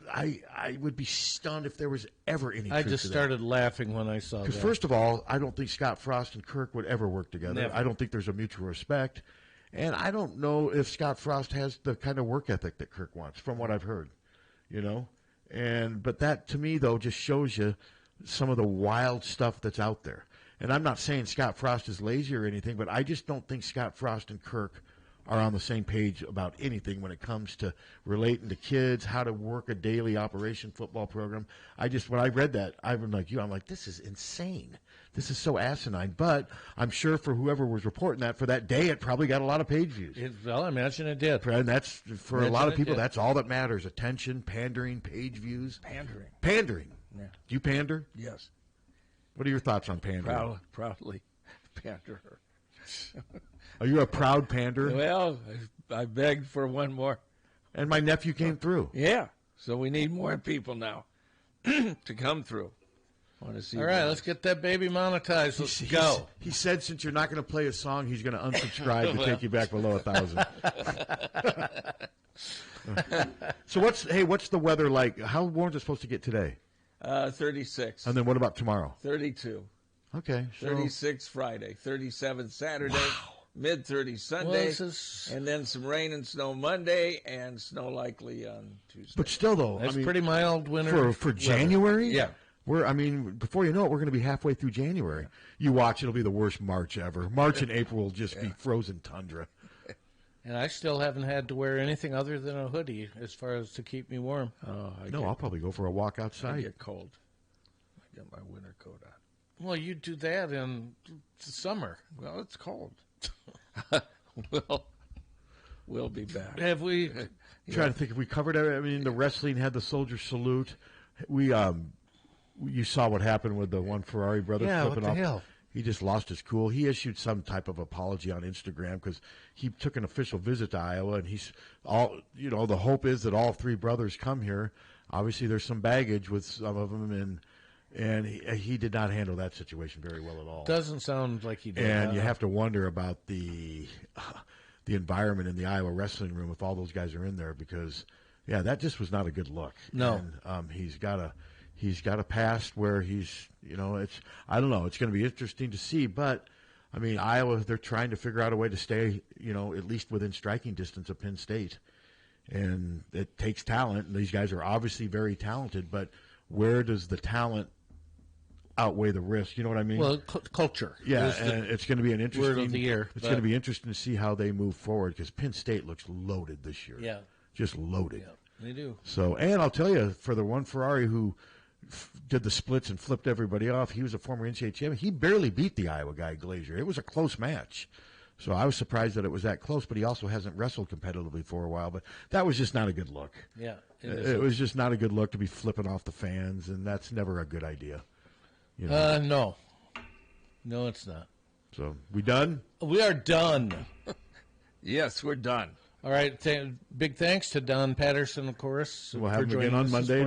I would be stunned if there was ever any truth I just to that. started laughing when I saw that. Because first of all, I don't think Scott Frost and Kirk would ever work together. Never. I don't think there's a mutual respect. And I don't know if Scott Frost has the kind of work ethic that Kirk wants, from what I've heard. You know? But that, to me, though, just shows you some of the wild stuff that's out there. And I'm not saying Scott Frost is lazy or anything, but I just don't think Scott Frost and Kirk are on the same page about anything when it comes to relating to kids, how to work a daily operation football program. When I read that, I'm like, this is insane. This is so asinine. But I'm sure for whoever was reporting that for that day, it probably got a lot of page views. Well, I imagine it did. And that's, for a lot of people, that's all that matters. Attention, pandering, page views. Pandering. Yeah. Do you pander? Yes. What are your thoughts on pandering? Proudly panderer. Are you a proud panderer? Well, I begged for one more. And my nephew came through. Yeah. So we need more people now to come through. I want to see. All right, let's get that baby monetized. Let's go. He said since you're not going to play a song, he's going to unsubscribe to take you back below 1,000. So what's the weather like? How warm is it supposed to get today? 36. And then what about tomorrow? 32. Okay. 36 Friday, 37 Saturday, mid-30s Sunday, and then some rain and snow Monday, and snow likely on Tuesday. But still, though, That's pretty mild winter for January. Yeah. Before you know it, we're going to be halfway through January. You watch, it'll be the worst March ever. March and April will just be frozen tundra. And I still haven't had to wear anything other than a hoodie as far as to keep me warm. I'll probably go for a walk outside. I get cold. I got my winter coat on. Well, you do that in the summer. Well, it's cold. We'll be back. Have we? Trying to think if we covered it. I mean, the wrestling had the soldier salute. You saw what happened with the one Ferrari brother flipping off. Hell? He just lost his cool. He issued some type of apology on Instagram because he took an official visit to Iowa, and the hope is that all three brothers come here. Obviously, there's some baggage with some of them, and he did not handle that situation very well at all. Doesn't sound like he did. And you have to wonder about the environment in the Iowa wrestling room if all those guys are in there, because Yeah, that just was not a good look. No. And, he's got a past where he's, I don't know. It's going to be interesting to see. But, I mean, Iowa, they're trying to figure out a way to stay, at least within striking distance of Penn State. And it takes talent. And these guys are obviously very talented. But where does the talent outweigh the risk? You know what I mean? Well, culture. Yeah, and it's going to be an interesting word of the year. It's going to be interesting to see how they move forward because Penn State looks loaded this year. Yeah. Just loaded. Yeah, they do. So, and I'll tell you, for the one Ferrari who did the splits and flipped everybody off, he was a former NCAA champion. He barely beat the Iowa guy, Glazier. It was a close match. So I was surprised that it was that close, but he also hasn't wrestled competitively for a while. But that was just not a good look. Yeah. It was just not a good look to be flipping off the fans, and that's never a good idea. No. No, it's not. So, we done? We are done. Yes, we're done. All right. Big thanks to Don Patterson, of course. We'll have him again on Monday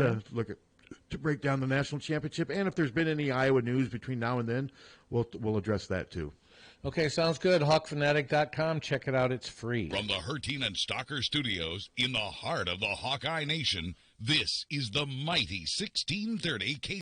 to break down the national championship. And if there's been any Iowa news between now and then, we'll address that too. Okay, sounds good. HawkFanatic.com. Check it out. It's free. From the Harty and Stalker Studios in the heart of the Hawkeye Nation, this is the mighty 1630